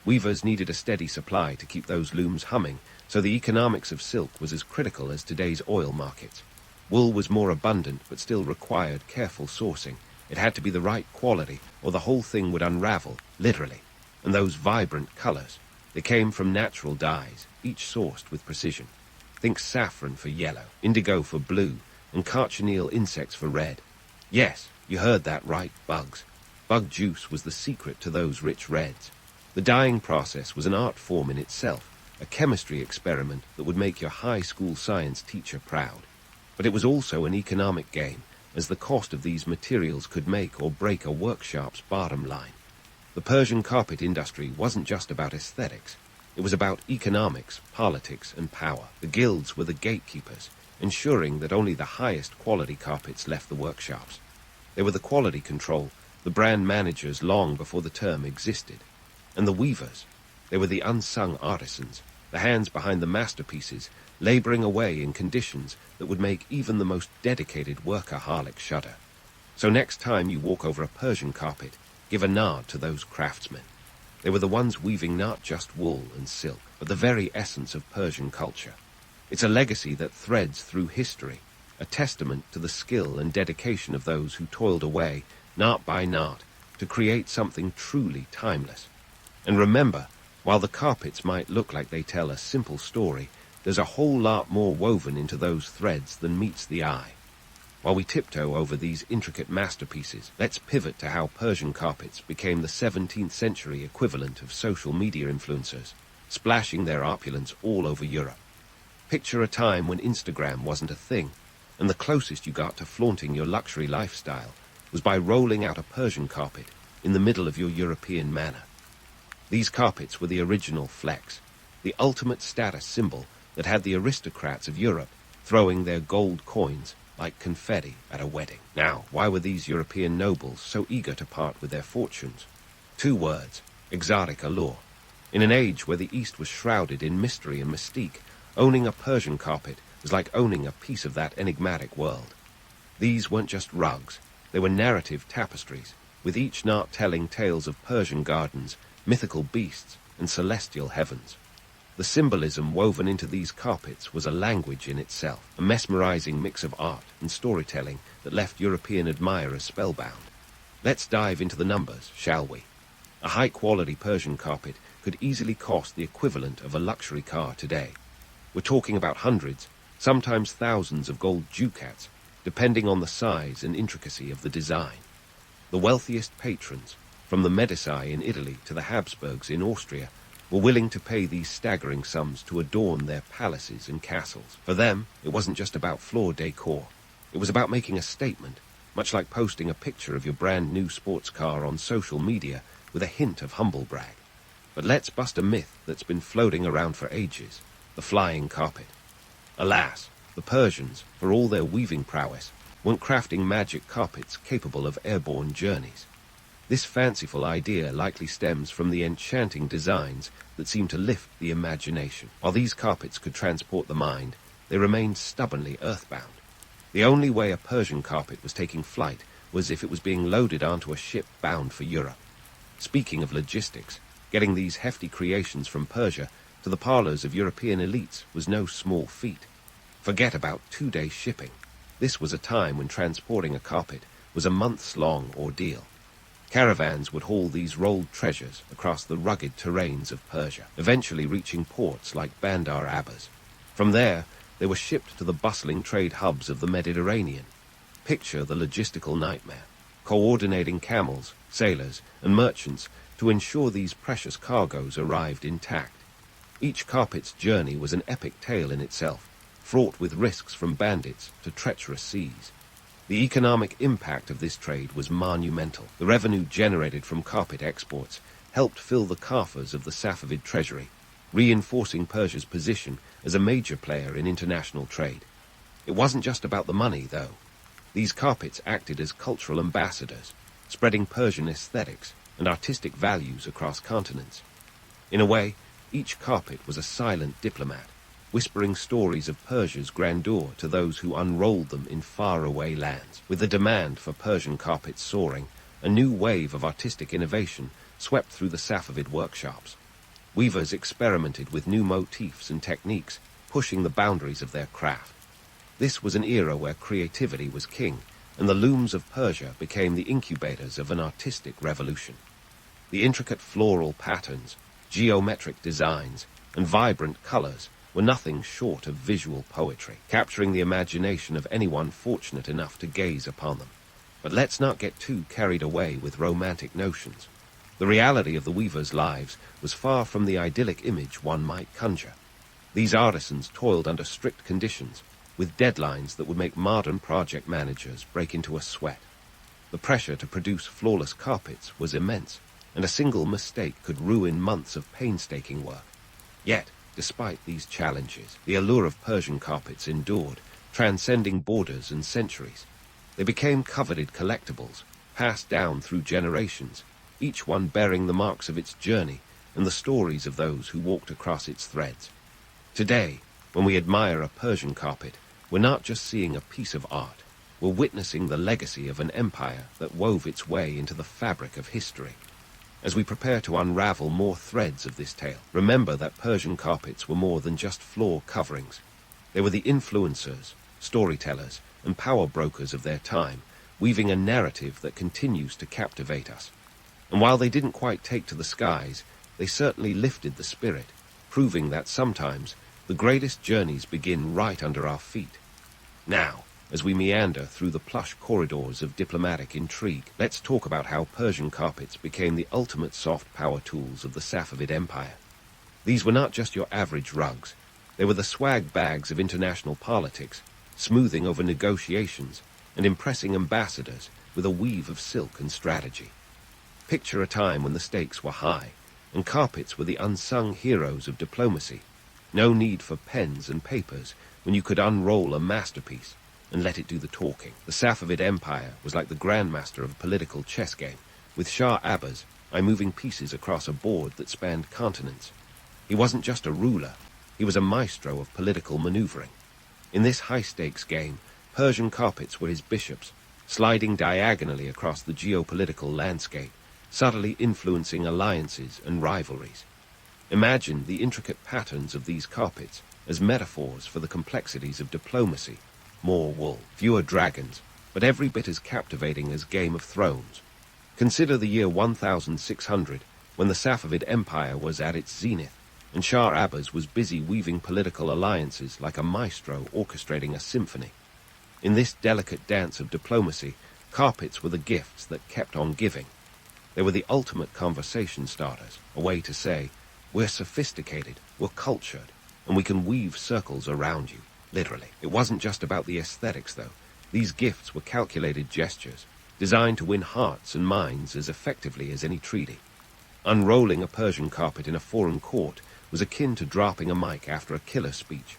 Weavers needed a steady supply to keep those looms humming, so the economics of silk was as critical as today's oil markets. Wool was more abundant, but still required careful sourcing. It had to be the right quality, or the whole thing would unravel, literally. And those vibrant colors, they came from natural dyes, each sourced with precision. Think saffron for yellow, indigo for blue, and cochineal insects for red. Yes, you heard that right, bugs. Bug juice was the secret to those rich reds. The dyeing process was an art form in itself, a chemistry experiment that would make your high school science teacher proud. But it was also an economic game, as the cost of these materials could make or break a workshop's bottom line. The Persian carpet industry wasn't just about aesthetics. It was about economics, politics, and power. The guilds were the gatekeepers, ensuring that only the highest quality carpets left the workshops. They were the quality control, the brand managers long before the term existed. And the weavers, they were the unsung artisans, the hands behind the masterpieces, laboring away in conditions that would make even the most dedicated workaholic shudder. So next time you walk over a Persian carpet, give a nod to those craftsmen. They were the ones weaving not just wool and silk, but the very essence of Persian culture. It's a legacy that threads through history, a testament to the skill and dedication of those who toiled away, knot by knot, to create something truly timeless. And remember, while the carpets might look like they tell a simple story, there's a whole lot more woven into those threads than meets the eye. While we tiptoe over these intricate masterpieces, let's pivot to how Persian carpets became the 17th century equivalent of social media influencers, splashing their opulence all over Europe. Picture a time when Instagram wasn't a thing, and the closest you got to flaunting your luxury lifestyle was by rolling out a Persian carpet in the middle of your European manor. These carpets were the original flex, the ultimate status symbol that had the aristocrats of Europe throwing their gold coins like confetti at a wedding. Now, why were these European nobles so eager to part with their fortunes? 2 words: exotic allure. In an age where the East was shrouded in mystery and mystique, owning a Persian carpet was like owning a piece of that enigmatic world. These weren't just rugs, they were narrative tapestries, with each knot telling tales of Persian gardens, mythical beasts, and celestial heavens. The symbolism woven into these carpets was a language in itself, a mesmerizing mix of art and storytelling that left European admirers spellbound. Let's dive into the numbers, shall we? A high-quality Persian carpet could easily cost the equivalent of a luxury car today. We're talking about hundreds, sometimes thousands of gold ducats, depending on the size and intricacy of the design. The wealthiest patrons, from the Medici in Italy to the Habsburgs in Austria, were willing to pay these staggering sums to adorn their palaces and castles. For them, it wasn't just about floor decor. It was about making a statement, much like posting a picture of your brand new sports car on social media with a hint of humble brag. But let's bust a myth that's been floating around for ages: the flying carpet. Alas, the Persians, for all their weaving prowess, weren't crafting magic carpets capable of airborne journeys. This fanciful idea likely stems from the enchanting designs that seem to lift the imagination. While these carpets could transport the mind, they remained stubbornly earthbound. The only way a Persian carpet was taking flight was if it was being loaded onto a ship bound for Europe. Speaking of logistics, getting these hefty creations from Persia to the parlors of European elites was no small feat. Forget about 2-day shipping. This was a time when transporting a carpet was a months-long ordeal. Caravans would haul these rolled treasures across the rugged terrains of Persia, eventually reaching ports like Bandar Abbas. From there, they were shipped to the bustling trade hubs of the Mediterranean. Picture the logistical nightmare: coordinating camels, sailors, and merchants to ensure these precious cargoes arrived intact. Each carpet's journey was an epic tale in itself, fraught with risks from bandits to treacherous seas. The economic impact of this trade was monumental. The revenue generated from carpet exports helped fill the coffers of the Safavid treasury, reinforcing Persia's position as a major player in international trade. It wasn't just about the money, though. These carpets acted as cultural ambassadors, spreading Persian aesthetics and artistic values across continents. In a way, each carpet was a silent diplomat, whispering stories of Persia's grandeur to those who unrolled them in faraway lands. With the demand for Persian carpets soaring, a new wave of artistic innovation swept through the Safavid workshops. Weavers experimented with new motifs and techniques, pushing the boundaries of their craft. This was an era where creativity was king, and the looms of Persia became the incubators of an artistic revolution. The intricate floral patterns, geometric designs, and vibrant colors were nothing short of visual poetry, capturing the imagination of anyone fortunate enough to gaze upon them. But let's not get too carried away with romantic notions. The reality of the weavers' lives was far from the idyllic image one might conjure. These artisans toiled under strict conditions, with deadlines that would make modern project managers break into a sweat. The pressure to produce flawless carpets was immense, and a single mistake could ruin months of painstaking work. Yet, despite these challenges, the allure of Persian carpets endured, transcending borders and centuries. They became coveted collectibles, passed down through generations, each one bearing the marks of its journey and the stories of those who walked across its threads. Today, when we admire a Persian carpet, we're not just seeing a piece of art, we're witnessing the legacy of an empire that wove its way into the fabric of history. As we prepare to unravel more threads of this tale, remember that Persian carpets were more than just floor coverings. They were the influencers, storytellers, and power brokers of their time, weaving a narrative that continues to captivate us. And while they didn't quite take to the skies, they certainly lifted the spirit, proving that sometimes the greatest journeys begin right under our feet. Now, as we meander through the plush corridors of diplomatic intrigue. Let's talk about how Persian carpets became the ultimate soft power tools of the Safavid Empire. These were not just your average rugs. They were the swag bags of international politics, smoothing over negotiations and impressing ambassadors with a weave of silk and strategy. Picture a time when the stakes were high, and carpets were the unsung heroes of diplomacy. No need for pens and papers when you could unroll a masterpiece and let it do the talking. The Safavid Empire was like the grandmaster of a political chess game, with Shah Abbas moving pieces across a board that spanned continents. He wasn't just a ruler, he was a maestro of political maneuvering. In this high-stakes game, Persian carpets were his bishops, sliding diagonally across the geopolitical landscape, subtly influencing alliances and rivalries. Imagine the intricate patterns of these carpets as metaphors for the complexities of diplomacy. More wool, fewer dragons, but every bit as captivating as Game of Thrones. Consider the year 1600, when the Safavid Empire was at its zenith, and Shah Abbas was busy weaving political alliances like a maestro orchestrating a symphony. In this delicate dance of diplomacy, carpets were the gifts that kept on giving. They were the ultimate conversation starters, a way to say, we're sophisticated, we're cultured, and we can weave circles around you. Literally. It wasn't just about the aesthetics, though. These gifts were calculated gestures, designed to win hearts and minds as effectively as any treaty. Unrolling a Persian carpet in a foreign court was akin to dropping a mic after a killer speech.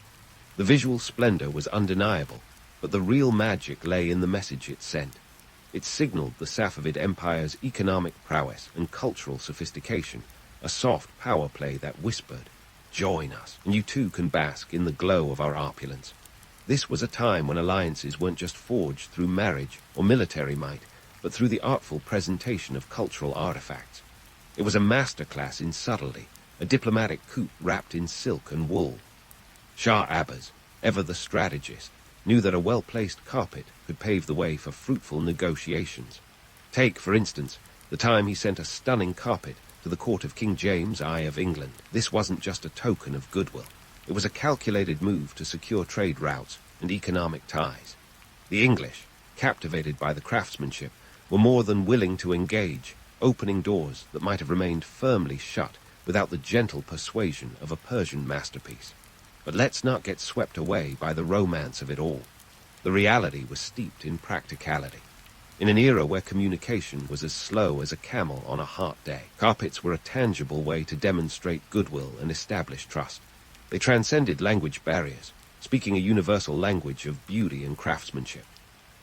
The visual splendor was undeniable, but the real magic lay in the message it sent. It signaled the Safavid Empire's economic prowess and cultural sophistication, a soft power play that whispered, "Join us, and you too can bask in the glow of our opulence." This was a time when alliances weren't just forged through marriage or military might, but through the artful presentation of cultural artifacts. It was a masterclass in subtlety, a diplomatic coup wrapped in silk and wool. Shah Abbas, ever the strategist, knew that a well-placed carpet could pave the way for fruitful negotiations. Take, for instance, the time he sent a stunning carpet to the court of King James I of England. This wasn't just a token of goodwill. It was a calculated move to secure trade routes and economic ties. The English, captivated by the craftsmanship, were more than willing to engage, opening doors that might have remained firmly shut without the gentle persuasion of a Persian masterpiece. But let's not get swept away by the romance of it all. The reality was steeped in practicality. In an era where communication was as slow as a camel on a hot day, carpets were a tangible way to demonstrate goodwill and establish trust. They transcended language barriers, speaking a universal language of beauty and craftsmanship.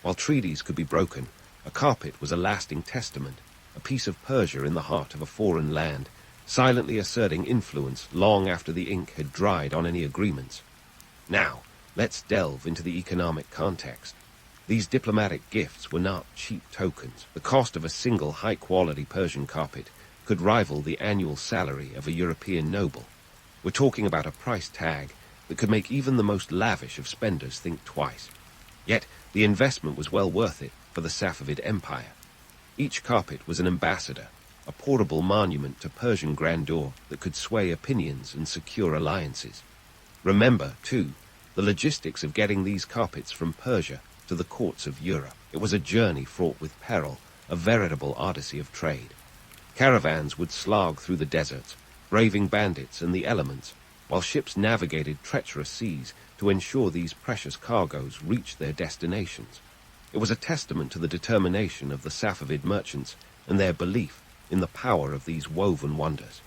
While treaties could be broken, a carpet was a lasting testament, a piece of Persia in the heart of a foreign land, silently asserting influence long after the ink had dried on any agreements. Now, let's delve into the economic context. These diplomatic gifts were not cheap tokens. The cost of a single high-quality Persian carpet could rival the annual salary of a European noble. We're talking about a price tag that could make even the most lavish of spenders think twice. Yet, the investment was well worth it for the Safavid Empire. Each carpet was an ambassador, a portable monument to Persian grandeur that could sway opinions and secure alliances. Remember, too, the logistics of getting these carpets from Persia to the courts of Europe. It was a journey fraught with peril, a veritable odyssey of trade. Caravans would slog through the deserts, braving bandits and the elements, while ships navigated treacherous seas to ensure these precious cargoes reached their destinations. It was a testament to the determination of the Safavid merchants and their belief in the power of these woven wonders.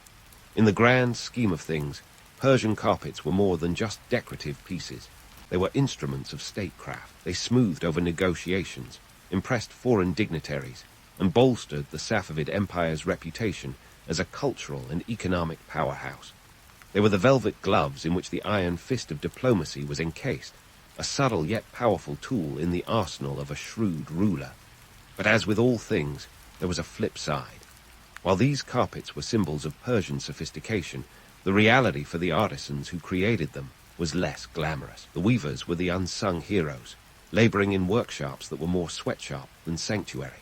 In the grand scheme of things, Persian carpets were more than just decorative pieces. They were instruments of statecraft. They smoothed over negotiations, impressed foreign dignitaries, and bolstered the Safavid Empire's reputation as a cultural and economic powerhouse. They were the velvet gloves in which the iron fist of diplomacy was encased, a subtle yet powerful tool in the arsenal of a shrewd ruler. But as with all things, there was a flip side. While these carpets were symbols of Persian sophistication, the reality for the artisans who created them was less glamorous. The weavers were the unsung heroes, laboring in workshops that were more sweatshop than sanctuary.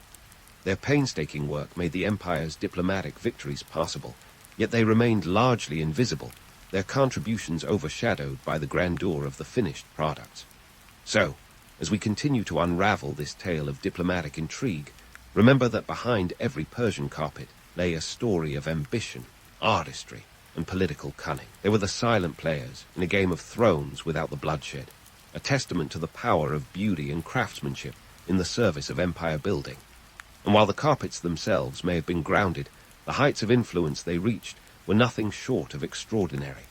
Their painstaking work made the empire's diplomatic victories possible, yet they remained largely invisible, their contributions overshadowed by the grandeur of the finished products. So, As we continue to unravel this tale of diplomatic intrigue, remember that behind every Persian carpet lay a story of ambition, artistry, and political cunning. They were the silent players in a game of thrones without the bloodshed, a testament to the power of beauty and craftsmanship in the service of empire building. And while the carpets themselves may have been grounded, the heights of influence they reached were nothing short of extraordinary.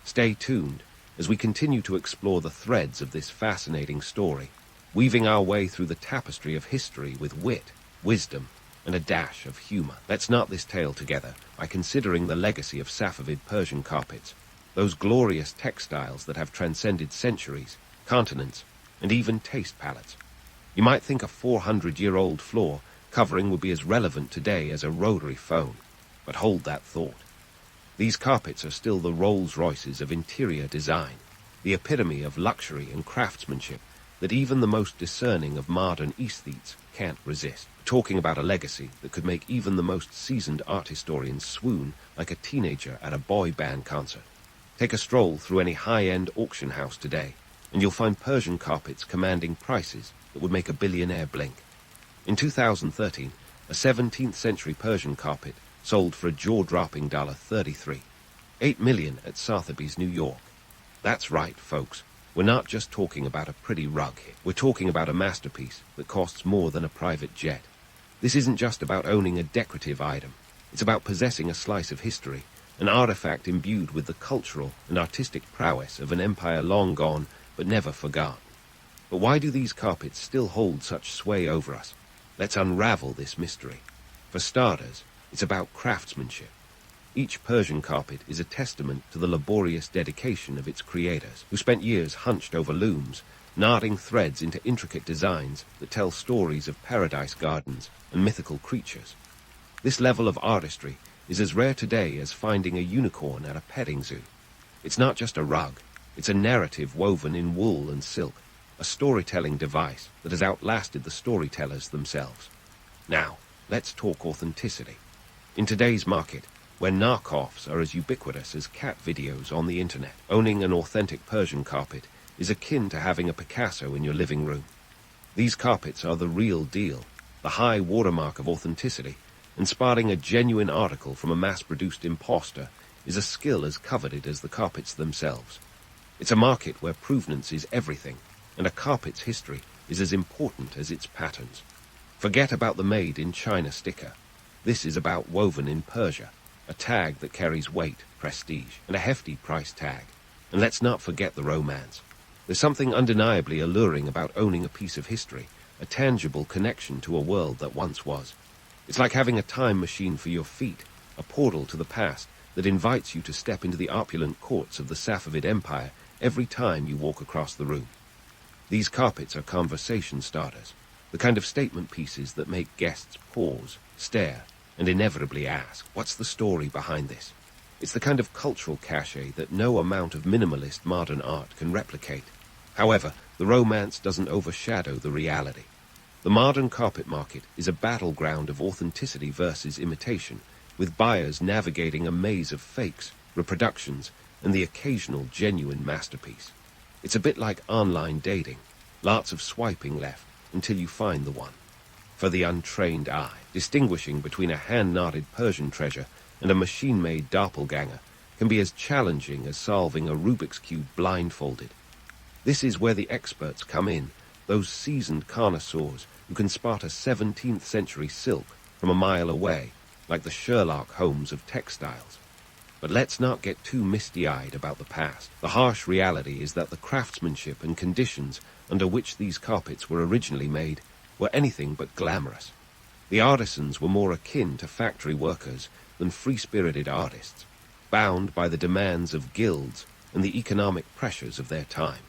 Stay tuned as we continue to explore the threads of this fascinating story, weaving our way through the tapestry of history with wit, wisdom, and a dash of humor. Let's knot this tale together by considering the legacy of Safavid Persian carpets, those glorious textiles that have transcended centuries, continents, and even taste palettes. You might think a 400-year-old floor covering would be as relevant today as a rotary phone, but hold that thought. These carpets are still the Rolls-Royces of interior design, the epitome of luxury and craftsmanship that even the most discerning of modern aesthetes can't resist. We're talking about a legacy that could make even the most seasoned art historians swoon like a teenager at a boy band concert. Take a stroll through any high-end auction house today, and you'll find Persian carpets commanding prices that would make a billionaire blink. In 2013, a 17th century Persian carpet sold for a jaw-dropping $33. $8 million at Sotheby's, New York. That's right, folks. We're not just talking about a pretty rug here. We're talking about a masterpiece that costs more than a private jet. This isn't just about owning a decorative item. It's about possessing a slice of history, an artifact imbued with the cultural and artistic prowess of an empire long gone but never forgotten. But why do these carpets still hold such sway over us? Let's unravel this mystery. For starters, it's about craftsmanship. Each Persian carpet is a testament to the laborious dedication of its creators, who spent years hunched over looms, knotting threads into intricate designs that tell stories of paradise gardens and mythical creatures. This level of artistry is as rare today as finding a unicorn at a petting zoo. It's not just a rug, it's a narrative woven in wool and silk, a storytelling device that has outlasted the storytellers themselves. Now, let's talk authenticity. In today's market, where knockoffs are as ubiquitous as cat videos on the internet, owning an authentic Persian carpet is akin to having a Picasso in your living room. These carpets are the real deal, the high watermark of authenticity, and spotting a genuine article from a mass-produced imposter is a skill as coveted as the carpets themselves. It's a market where provenance is everything, and a carpet's history is as important as its patterns. Forget about the made in China sticker. This is about woven in Persia, a tag that carries weight, prestige, and a hefty price tag. And let's not forget the romance. There's something undeniably alluring about owning a piece of history, a tangible connection to a world that once was. It's like having a time machine for your feet, a portal to the past that invites you to step into the opulent courts of the Safavid Empire every time you walk across the room. These carpets are conversation starters, the kind of statement pieces that make guests pause, stare, and inevitably ask, what's the story behind this? It's the kind of cultural cachet that no amount of minimalist modern art can replicate. However, the romance doesn't overshadow the reality. The modern carpet market is a battleground of authenticity versus imitation, with buyers navigating a maze of fakes, reproductions, and the occasional genuine masterpiece. It's a bit like online dating, lots of swiping left until you find the one. For the untrained eye, distinguishing between a hand-knotted Persian treasure and a machine-made doppelganger can be as challenging as solving a Rubik's Cube blindfolded. This is where the experts come in, those seasoned connoisseurs who can spot a 17th century silk from a mile away, like the Sherlock Holmes of textiles. But let's not get too misty-eyed about the past. The harsh reality is that the craftsmanship and conditions under which these carpets were originally made were anything but glamorous. The artisans were more akin to factory workers than free-spirited artists, bound by the demands of guilds and the economic pressures of their time.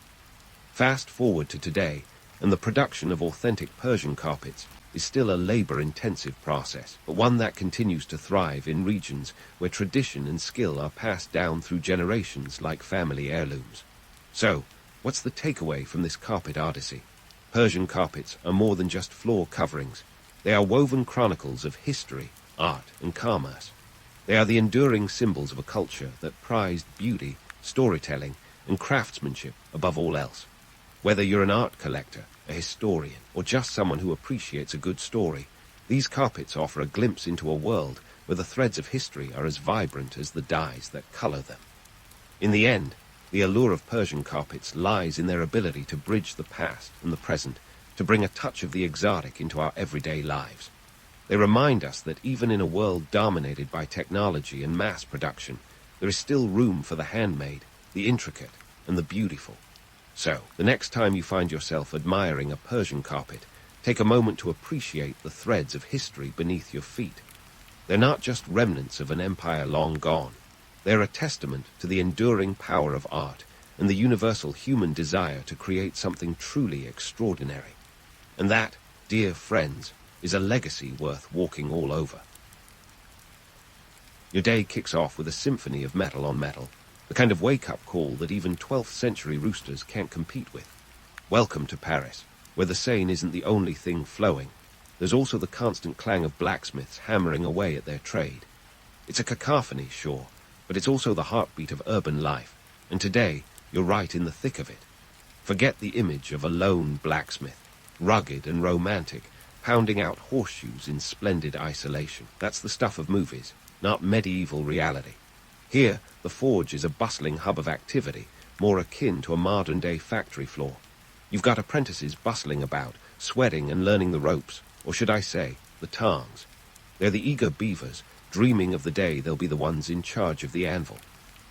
Fast forward to today, and the production of authentic Persian carpets is still a labor-intensive process, but one that continues to thrive in regions where tradition and skill are passed down through generations like family heirlooms. So, what's the takeaway from this carpet odyssey? Persian carpets are more than just floor coverings. They are woven chronicles of history, art, and commerce. They are the enduring symbols of a culture that prized beauty, storytelling, and craftsmanship above all else. Whether you're an art collector, a historian, or just someone who appreciates a good story, these carpets offer a glimpse into a world where the threads of history are as vibrant as the dyes that color them. In the end, the allure of Persian carpets lies in their ability to bridge the past and the present, to bring a touch of the exotic into our everyday lives. They remind us that even in a world dominated by technology and mass production, there is still room for the handmade, the intricate, and the beautiful. So, the next time you find yourself admiring a Persian carpet, take a moment to appreciate the threads of history beneath your feet. They're not just remnants of an empire long gone. They're a testament to the enduring power of art and the universal human desire to create something truly extraordinary. And that, dear friends, is a legacy worth walking all over. Your day kicks off with a symphony of metal on metal, the kind of wake-up call that even 12th century roosters can't compete with. Welcome to Paris, where the Seine isn't the only thing flowing. There's also the constant clang of blacksmiths hammering away at their trade. It's a cacophony, sure, but it's also the heartbeat of urban life, and today you're right in the thick of it. Forget the image of a lone blacksmith, rugged and romantic, pounding out horseshoes in splendid isolation. That's the stuff of movies, not medieval reality. Here, the forge is a bustling hub of activity, more akin to a modern-day factory floor. You've got apprentices bustling about, sweating and learning the ropes, or should I say, the tongs. They're the eager beavers, dreaming of the day they'll be the ones in charge of the anvil.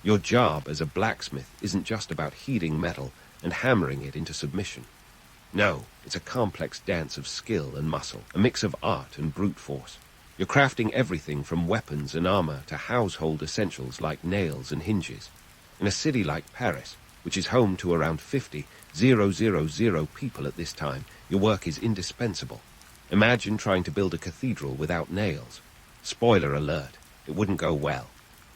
Your job as a blacksmith isn't just about heating metal and hammering it into submission. No, it's a complex dance of skill and muscle, a mix of art and brute force. You're crafting everything from weapons and armor to household essentials like nails and hinges. In a city like Paris, which is home to around 50,000 people at this time, your work is indispensable. Imagine trying to build a cathedral without nails. Spoiler alert, it wouldn't go well.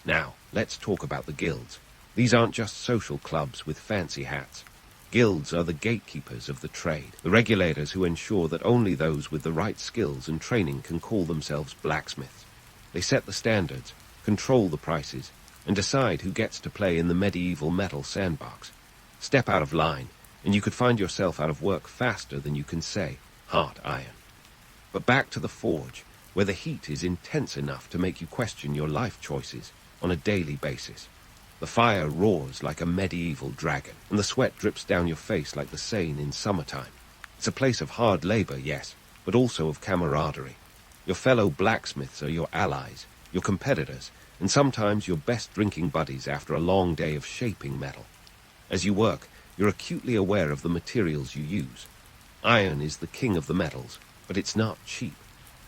Now, let's talk about the guilds. These aren't just social clubs with fancy hats. Guilds are the gatekeepers of the trade, the regulators who ensure that only those with the right skills and training can call themselves blacksmiths. They set the standards, control the prices, and decide who gets to play in the medieval metal sandbox. Step out of line, and you could find yourself out of work faster than you can say, "Hard iron." But back to the forge, where the heat is intense enough to make you question your life choices on a daily basis. The fire roars like a medieval dragon, and the sweat drips down your face like the Seine in summertime. It's a place of hard labor, yes, but also of camaraderie. Your fellow blacksmiths are your allies, your competitors, and sometimes your best drinking buddies after a long day of shaping metal. As you work, you're acutely aware of the materials you use. Iron is the king of the metals, but it's not cheap.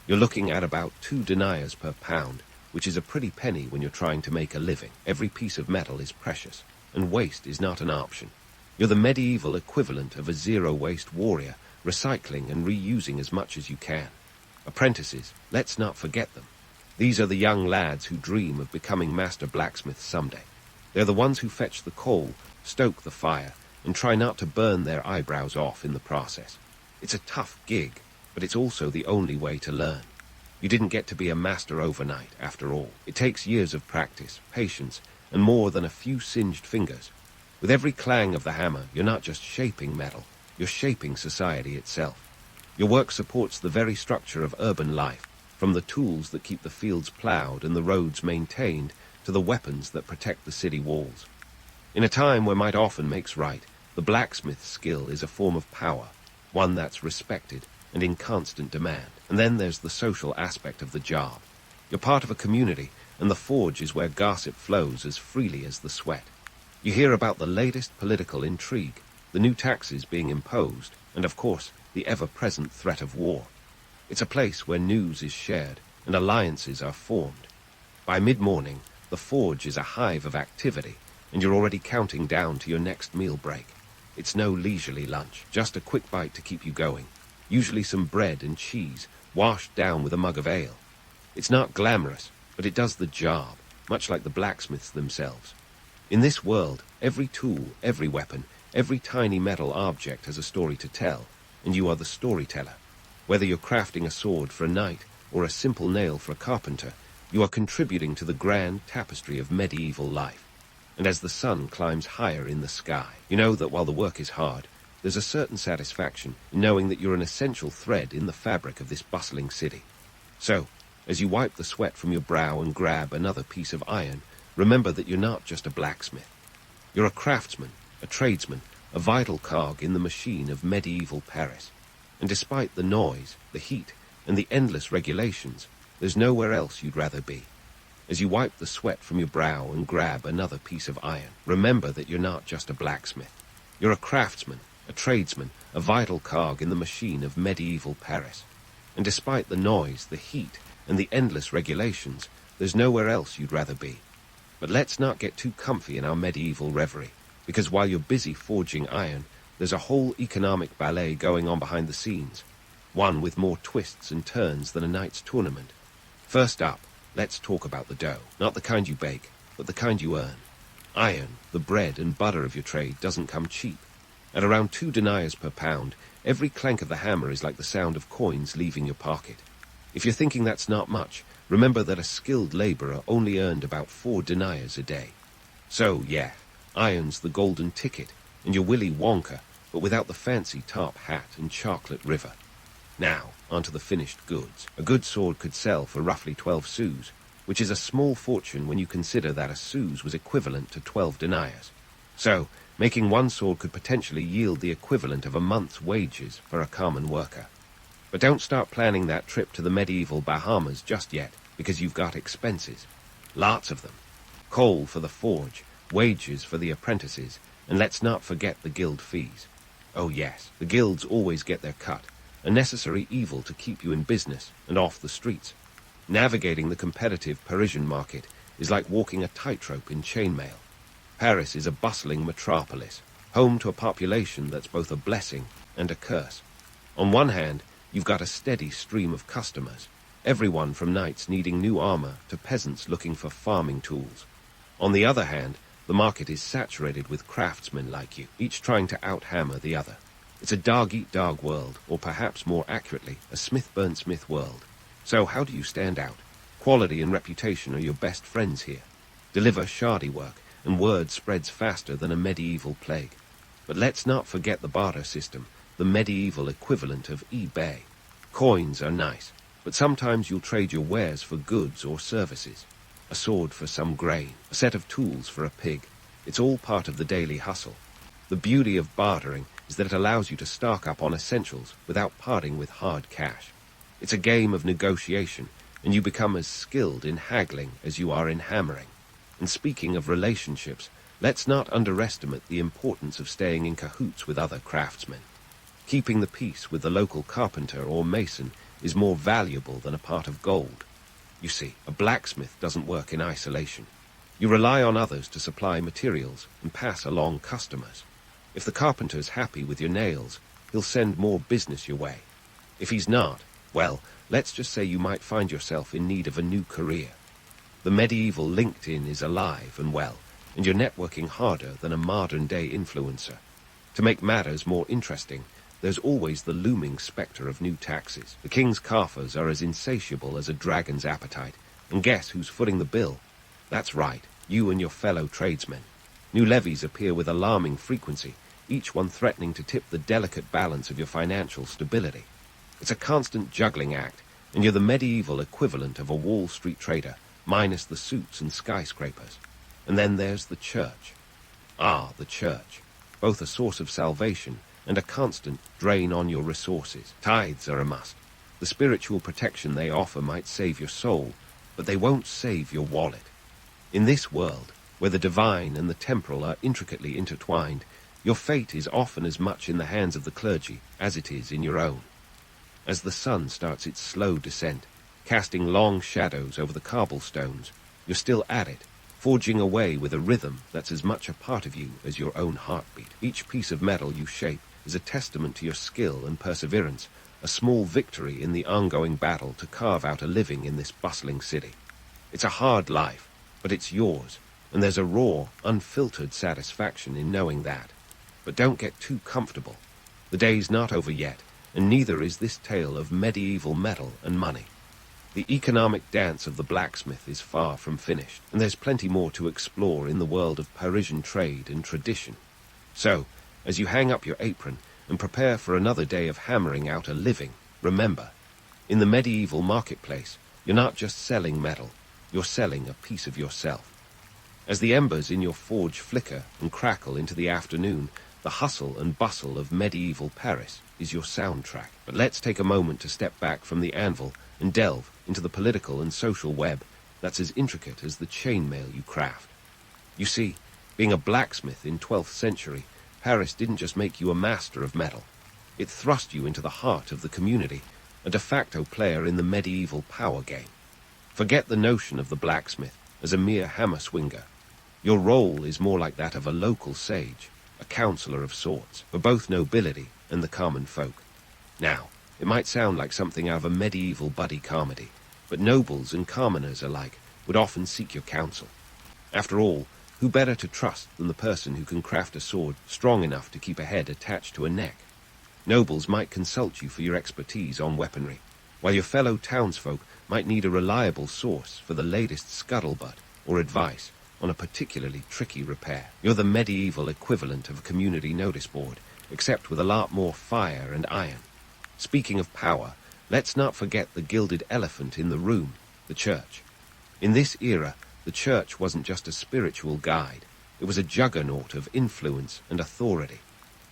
You're looking at about 2 deniers per pound, which is a pretty penny when you're trying to make a living. Every piece of metal is precious, and waste is not an option. You're the medieval equivalent of a zero-waste warrior, recycling and reusing as much as you can. Apprentices, let's not forget them. These are the young lads who dream of becoming master blacksmiths someday. They're the ones who fetch the coal, stoke the fire, and try not to burn their eyebrows off in the process. It's a tough gig, but it's also the only way to learn. You didn't get to be a master overnight, after all. It takes years of practice, patience, and more than a few singed fingers. With every clang of the hammer, you're not just shaping metal, you're shaping society itself. Your work supports the very structure of urban life, from the tools that keep the fields plowed and the roads maintained to the weapons that protect the city walls. In a time where might often makes right, the blacksmith's skill is a form of power, one that's respected and in constant demand. And then there's the social aspect of the job. You're part of a community, and the forge is where gossip flows as freely as the sweat. You hear about the latest political intrigue, the new taxes being imposed, and of course, the ever-present threat of war. It's a place where news is shared and alliances are formed. By mid-morning, the forge is a hive of activity, and you're already counting down to your next meal break. It's no leisurely lunch, just a quick bite to keep you going. Usually some bread and cheese, washed down with a mug of ale. It's not glamorous, but it does the job, much like the blacksmiths themselves. In this world, every tool, every weapon, every tiny metal object has a story to tell, and you are the storyteller. Whether you're crafting a sword for a knight or a simple nail for a carpenter, you are contributing to the grand tapestry of medieval life. And as the sun climbs higher in the sky, you know that while the work is hard, there's a certain satisfaction in knowing that you're an essential thread in the fabric of this bustling city. So, as you wipe the sweat from your brow and grab another piece of iron, remember that you're not just a blacksmith. You're a craftsman, a tradesman, a vital cog in the machine of medieval Paris. And despite the noise, the heat, and the endless regulations, there's nowhere else you'd rather be. As you wipe the sweat from your brow and grab another piece of iron, remember that you're not just a blacksmith. You're a craftsman, a tradesman, a vital cog in the machine of medieval Paris. And despite the noise, the heat, and the endless regulations, there's nowhere else you'd rather be. But let's not get too comfy in our medieval reverie, because while you're busy forging iron, there's a whole economic ballet going on behind the scenes, one with more twists and turns than a knight's tournament. First up, let's talk about the dough. Not the kind you bake, but the kind you earn. Iron, the bread and butter of your trade, doesn't come cheap. At around 2 deniers per pound, every clank of the hammer is like the sound of coins leaving your pocket. If you're thinking that's not much, remember that a skilled laborer only earned about 4 deniers a day. So, yeah, iron's the golden ticket, and you're Willy Wonka, but without the fancy top hat and chocolate river. Now, onto the finished goods. A good sword could sell for roughly 12 sous, which is a small fortune when you consider that a sous was equivalent to 12 deniers. So, making one sword could potentially yield the equivalent of a month's wages for a common worker. But don't start planning that trip to the medieval Bahamas just yet, because you've got expenses. Lots of them. Coal for the forge, wages for the apprentices, and let's not forget the guild fees. Oh yes, the guilds always get their cut, a necessary evil to keep you in business and off the streets. Navigating the competitive Persian market is like walking a tightrope in chainmail. Paris is a bustling metropolis, home to a population that's both a blessing and a curse. On one hand, you've got a steady stream of customers, everyone from knights needing new armor to peasants looking for farming tools. On the other hand, the market is saturated with craftsmen like you, each trying to out-hammer the other. It's a dog-eat-dog world, or perhaps more accurately, a Smith-burn-Smith world. So how do you stand out? Quality and reputation are your best friends here. Deliver shardy work, and word spreads faster than a medieval plague. But let's not forget the barter system, the medieval equivalent of eBay. Coins are nice, but sometimes you'll trade your wares for goods or services. A sword for some grain, a set of tools for a pig. It's all part of the daily hustle. The beauty of bartering is that it allows you to stock up on essentials without parting with hard cash. It's a game of negotiation, and you become as skilled in haggling as you are in hammering. And speaking of relationships, let's not underestimate the importance of staying in cahoots with other craftsmen. Keeping the peace with the local carpenter or mason is more valuable than a pot of gold. You see, a blacksmith doesn't work in isolation. You rely on others to supply materials and pass along customers. If the carpenter's happy with your nails, he'll send more business your way. If he's not, well, let's just say you might find yourself in need of a new career. The medieval LinkedIn is alive and well, and you're networking harder than a modern-day influencer. To make matters more interesting, there's always the looming spectre of new taxes. The king's coffers are as insatiable as a dragon's appetite, and guess who's footing the bill? That's right, you and your fellow tradesmen. New levies appear with alarming frequency, each one threatening to tip the delicate balance of your financial stability. It's a constant juggling act, and you're the medieval equivalent of a Wall Street trader, minus the suits and skyscrapers. And then there's the church. Ah, the church. Both a source of salvation and a constant drain on your resources. Tithes are a must. The spiritual protection they offer might save your soul, but they won't save your wallet. In this world, where the divine and the temporal are intricately intertwined, your fate is often as much in the hands of the clergy as it is in your own. As the sun starts its slow descent, casting long shadows over the cobblestones, you're still at it, forging away with a rhythm that's as much a part of you as your own heartbeat. Each piece of metal you shape is a testament to your skill and perseverance, a small victory in the ongoing battle to carve out a living in this bustling city. It's a hard life, but it's yours, and there's a raw, unfiltered satisfaction in knowing that. But don't get too comfortable. The day's not over yet, and neither is this tale of medieval metal and money. The economic dance of the blacksmith is far from finished, and there's plenty more to explore in the world of Parisian trade and tradition. So, as you hang up your apron, and prepare for another day of hammering out a living. Remember, in the medieval marketplace, you're not just selling metal, you're selling a piece of yourself. As the embers in your forge flicker and crackle into the afternoon, the hustle and bustle of medieval Paris is your soundtrack. But let's take a moment to step back from the anvil and delve into the political and social web that's as intricate as the chainmail you craft. You see, being a blacksmith in 12th century, Paris didn't just make you a master of metal. It thrust you into the heart of the community, a de facto player in the medieval power game. Forget the notion of the blacksmith as a mere hammer swinger. Your role is more like that of a local sage, a counselor of sorts, for both nobility and the common folk. Now, it might sound like something out of a medieval buddy comedy, but nobles and commoners alike would often seek your counsel. After all, who better to trust than the person who can craft a sword strong enough to keep a head attached to a neck? Nobles might consult you for your expertise on weaponry, while your fellow townsfolk might need a reliable source for the latest scuttlebutt or advice on a particularly tricky repair. You're the medieval equivalent of a community notice board, except with a lot more fire and iron. Speaking of power, let's not forget the gilded elephant in the room, the church. In this era, the church wasn't just a spiritual guide. It was a juggernaut of influence and authority.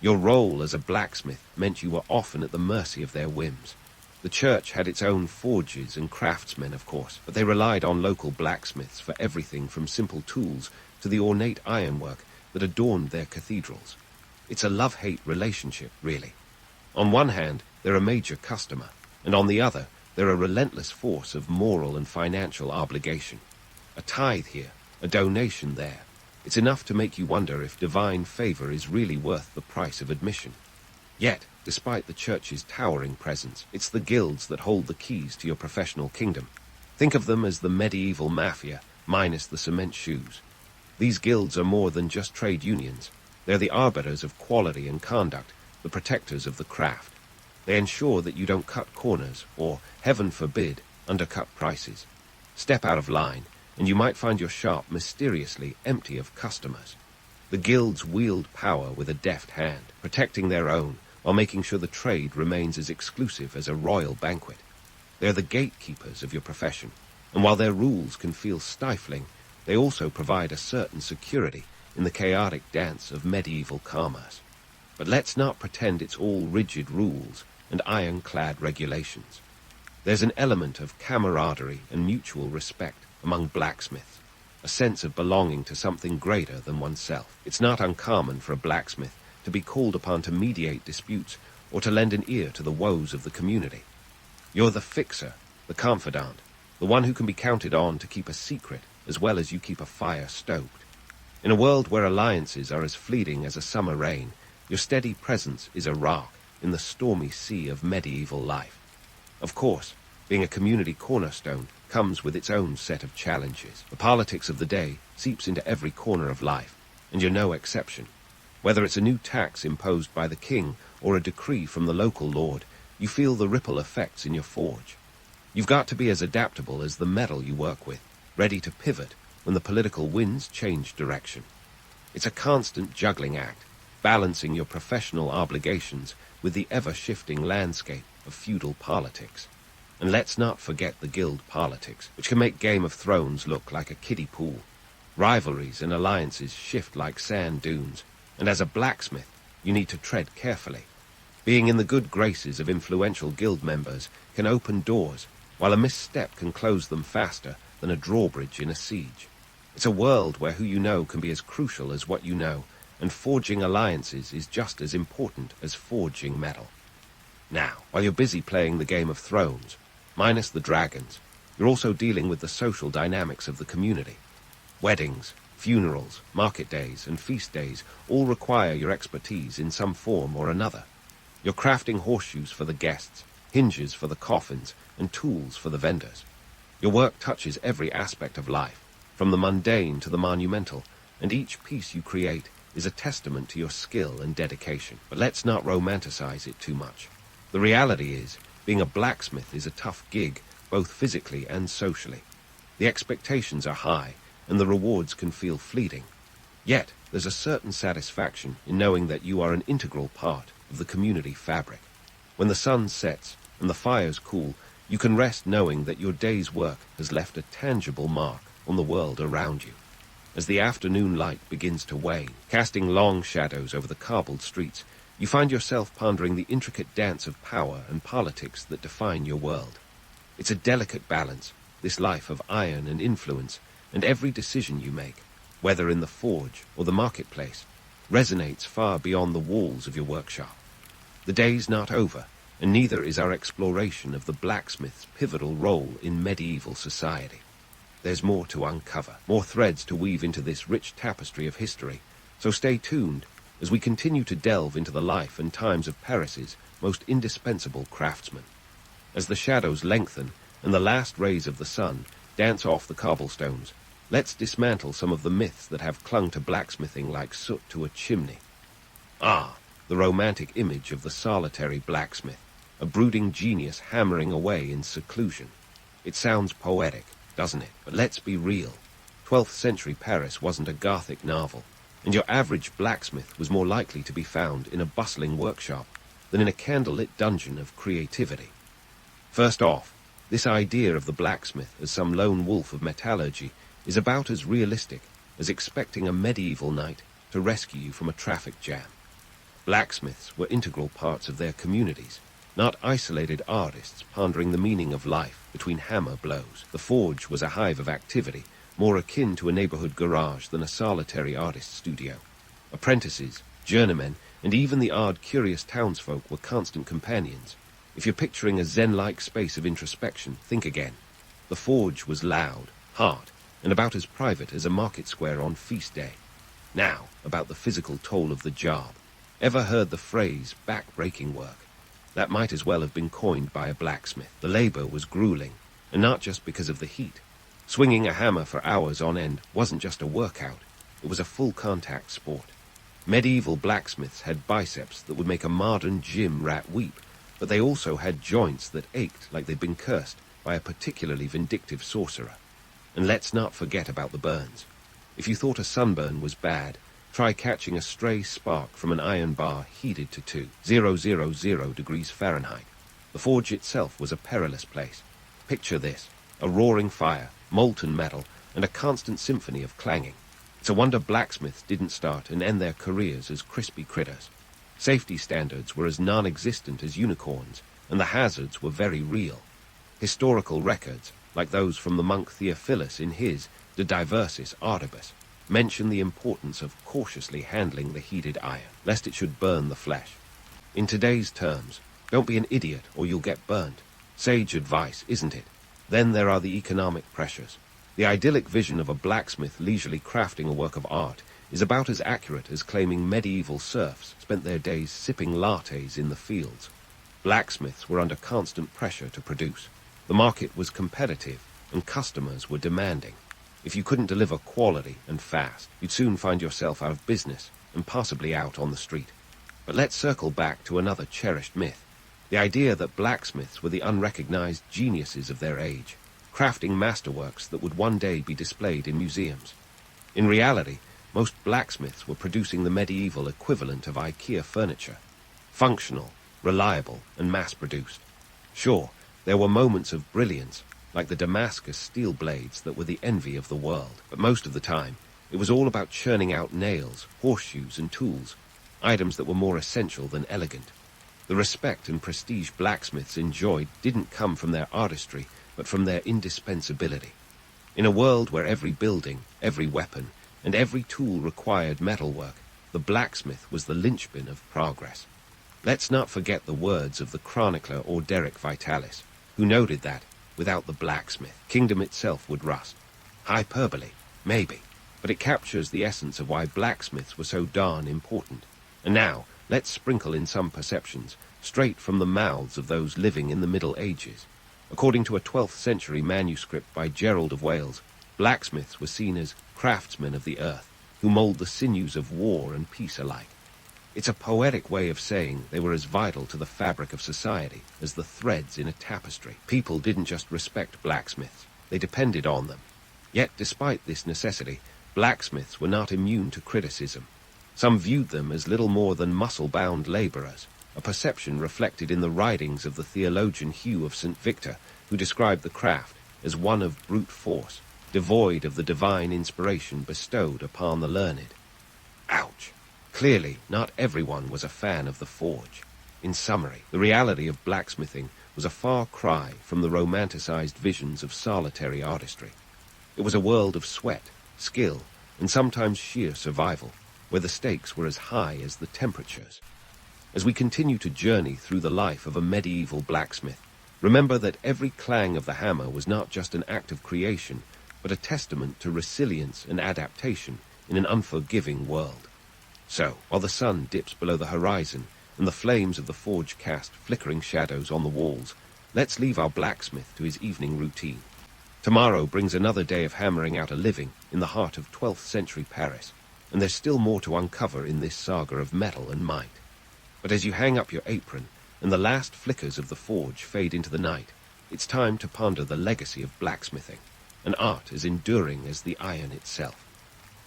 Your role as a blacksmith meant you were often at the mercy of their whims. The church had its own forges and craftsmen, of course, but they relied on local blacksmiths for everything from simple tools to the ornate ironwork that adorned their cathedrals. It's a love-hate relationship, really. On one hand, they're a major customer, and on the other, they're a relentless force of moral and financial obligation. A tithe here, a donation there. It's enough to make you wonder if divine favor is really worth the price of admission. Yet, despite the church's towering presence, it's the guilds that hold the keys to your professional kingdom. Think of them as the medieval mafia, minus the cement shoes. These guilds are more than just trade unions. They're the arbiters of quality and conduct, the protectors of the craft. They ensure that you don't cut corners or, heaven forbid, undercut prices. Step out of line, and you might find your shop mysteriously empty of customers. The guilds wield power with a deft hand, protecting their own, while making sure the trade remains as exclusive as a royal banquet. They're the gatekeepers of your profession, and while their rules can feel stifling, they also provide a certain security in the chaotic dance of medieval commerce. But let's not pretend it's all rigid rules and ironclad regulations. There's an element of camaraderie and mutual respect among blacksmiths, a sense of belonging to something greater than oneself. It's not uncommon for a blacksmith to be called upon to mediate disputes or to lend an ear to the woes of the community. You're the fixer, the confidant, the one who can be counted on to keep a secret as well as you keep a fire stoked. In a world where alliances are as fleeting as a summer rain, your steady presence is a rock in the stormy sea of medieval life. Of course, being a community cornerstone comes with its own set of challenges. The politics of the day seeps into every corner of life, and you're no exception. Whether it's a new tax imposed by the king or a decree from the local lord, you feel the ripple effects in your forge. You've got to be as adaptable as the metal you work with, ready to pivot when the political winds change direction. It's a constant juggling act, balancing your professional obligations with the ever-shifting landscape of feudal politics. And let's not forget the guild politics, which can make Game of Thrones look like a kiddie pool. Rivalries and alliances shift like sand dunes, and as a blacksmith, you need to tread carefully. Being in the good graces of influential guild members can open doors, while a misstep can close them faster than a drawbridge in a siege. It's a world where who you know can be as crucial as what you know, and forging alliances is just as important as forging metal. Now, while you're busy playing the Game of Thrones, minus the dragons, you're also dealing with the social dynamics of the community. Weddings, funerals, market days, and feast days all require your expertise in some form or another. You're crafting horseshoes for the guests, hinges for the coffins, and tools for the vendors. Your work touches every aspect of life, from the mundane to the monumental, and each piece you create is a testament to your skill and dedication. But let's not romanticize it too much. The reality is, being a blacksmith is a tough gig, both physically and socially. The expectations are high, and the rewards can feel fleeting. Yet, there's a certain satisfaction in knowing that you are an integral part of of the community fabric. When the sun sets and the fires cool, you can rest knowing that your day's work has left a tangible mark on the world around you. As the afternoon light begins to wane, casting long shadows over the cobbled streets, you find yourself pondering the intricate dance of power and politics that define your world. It's a delicate balance, this life of iron and influence, and every decision you make, whether in the forge or the marketplace, resonates far beyond the walls of your workshop. The day's not over, and neither is our exploration of the blacksmith's pivotal role in medieval society. There's more to uncover, more threads to weave into this rich tapestry of history, so stay tuned as we continue to delve into the life and times of Paris's most indispensable craftsmen. As the shadows lengthen and the last rays of the sun dance off the cobblestones, let's dismantle some of the myths that have clung to blacksmithing like soot to a chimney. Ah, the romantic image of the solitary blacksmith, a brooding genius hammering away in seclusion. It sounds poetic, doesn't it? But let's be real. 12th century Paris wasn't a Gothic novel, and your average blacksmith was more likely to be found in a bustling workshop than in a candlelit dungeon of creativity. First off, this idea of the blacksmith as some lone wolf of metallurgy is about as realistic as expecting a medieval knight to rescue you from a traffic jam. Blacksmiths were integral parts of their communities, not isolated artists pondering the meaning of life between hammer blows. The forge was a hive of activity, more akin to a neighborhood garage than a solitary artist's studio. Apprentices, journeymen, and even the odd curious townsfolk were constant companions. If you're picturing a zen-like space of introspection, think again. The forge was loud, hard, and about as private as a market square on feast day. Now, about the physical toll of the job. Ever heard the phrase back-breaking work? That might as well have been coined by a blacksmith. The labor was grueling, and not just because of the heat. Swinging a hammer for hours on end wasn't just a workout, it was a full-contact sport. Medieval blacksmiths had biceps that would make a modern gym rat weep, but they also had joints that ached like they'd been cursed by a particularly vindictive sorcerer. And let's not forget about the burns. If you thought a sunburn was bad, try catching a stray spark from an iron bar heated to 2,000 degrees Fahrenheit. The forge itself was a perilous place. Picture this, a roaring fire, molten metal, and a constant symphony of clanging. It's a wonder blacksmiths didn't start and end their careers as crispy critters. Safety standards were as non-existent as unicorns, and the hazards were very real. Historical records, like those from the monk Theophilus in his De Diversis Artibus, mention the importance of cautiously handling the heated iron, lest it should burn the flesh. In today's terms, don't be an idiot or you'll get burnt. Sage advice, isn't it? Then there are the economic pressures. The idyllic vision of a blacksmith leisurely crafting a work of art is about as accurate as claiming medieval serfs spent their days sipping lattes in the fields. Blacksmiths were under constant pressure to produce. The market was competitive, and customers were demanding. If you couldn't deliver quality and fast, you'd soon find yourself out of business and possibly out on the street. But let's circle back to another cherished myth, the idea that blacksmiths were the unrecognized geniuses of their age, crafting masterworks that would one day be displayed in museums. In reality, most blacksmiths were producing the medieval equivalent of IKEA furniture, functional, reliable, and mass-produced. Sure, there were moments of brilliance, like the Damascus steel blades that were the envy of the world, but most of the time, it was all about churning out nails, horseshoes, and tools, items that were more essential than elegant. The respect and prestige blacksmiths enjoyed didn't come from their artistry, but from their indispensability. In a world where every building, every weapon, and every tool required metalwork, the blacksmith was the linchpin of progress. Let's not forget the words of the chronicler Orderic Vitalis, who noted that, without the blacksmith, kingdom itself would rust. Hyperbole, maybe, but it captures the essence of why blacksmiths were so darn important. And now, let's sprinkle in some perceptions, straight from the mouths of those living in the Middle Ages. According to a 12th century manuscript by Gerald of Wales, blacksmiths were seen as craftsmen of the earth, who mold the sinews of war and peace alike. It's a poetic way of saying they were as vital to the fabric of society as the threads in a tapestry. People didn't just respect blacksmiths, they depended on them. Yet, despite this necessity, blacksmiths were not immune to criticism. Some viewed them as little more than muscle-bound laborers, a perception reflected in the writings of the theologian Hugh of St. Victor, who described the craft as one of brute force, devoid of the divine inspiration bestowed upon the learned. Ouch! Clearly, not everyone was a fan of the forge. In summary, the reality of blacksmithing was a far cry from the romanticized visions of solitary artistry. It was a world of sweat, skill, and sometimes sheer survival, where the stakes were as high as the temperatures. As we continue to journey through the life of a medieval blacksmith, remember that every clang of the hammer was not just an act of creation, but a testament to resilience and adaptation in an unforgiving world. So, while the sun dips below the horizon and the flames of the forge cast flickering shadows on the walls, let's leave our blacksmith to his evening routine. Tomorrow brings another day of hammering out a living in the heart of 12th century Paris, and there's still more to uncover in this saga of metal and might. But as you hang up your apron and the last flickers of the forge fade into the night, it's time to ponder the legacy of blacksmithing, an art as enduring as the iron itself.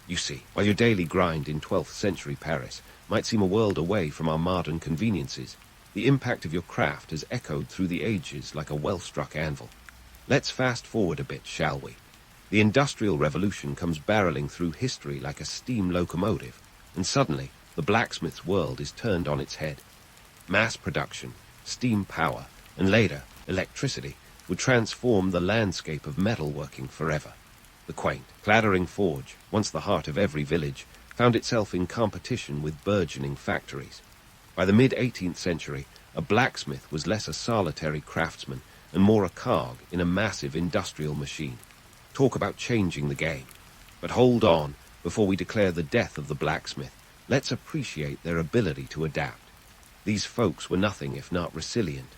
You see, while your daily grind in 12th century Paris might seem a world away from our modern conveniences, the impact of your craft has echoed through the ages like a well-struck anvil. Let's fast forward a bit, shall we? The Industrial Revolution comes barreling through history like a steam locomotive, and suddenly the blacksmith's world is turned on its head. Mass production, steam power, and later electricity would transform the landscape of metalworking forever. The quaint, clattering forge, once the heart of every village, found itself in competition with burgeoning factories. By the mid-18th century, a blacksmith was less a solitary craftsman and more a cog in a massive industrial machine. Talk about changing the game. But hold on, before we declare the death of the blacksmith, let's appreciate their ability to adapt. These folks were nothing if not resilient.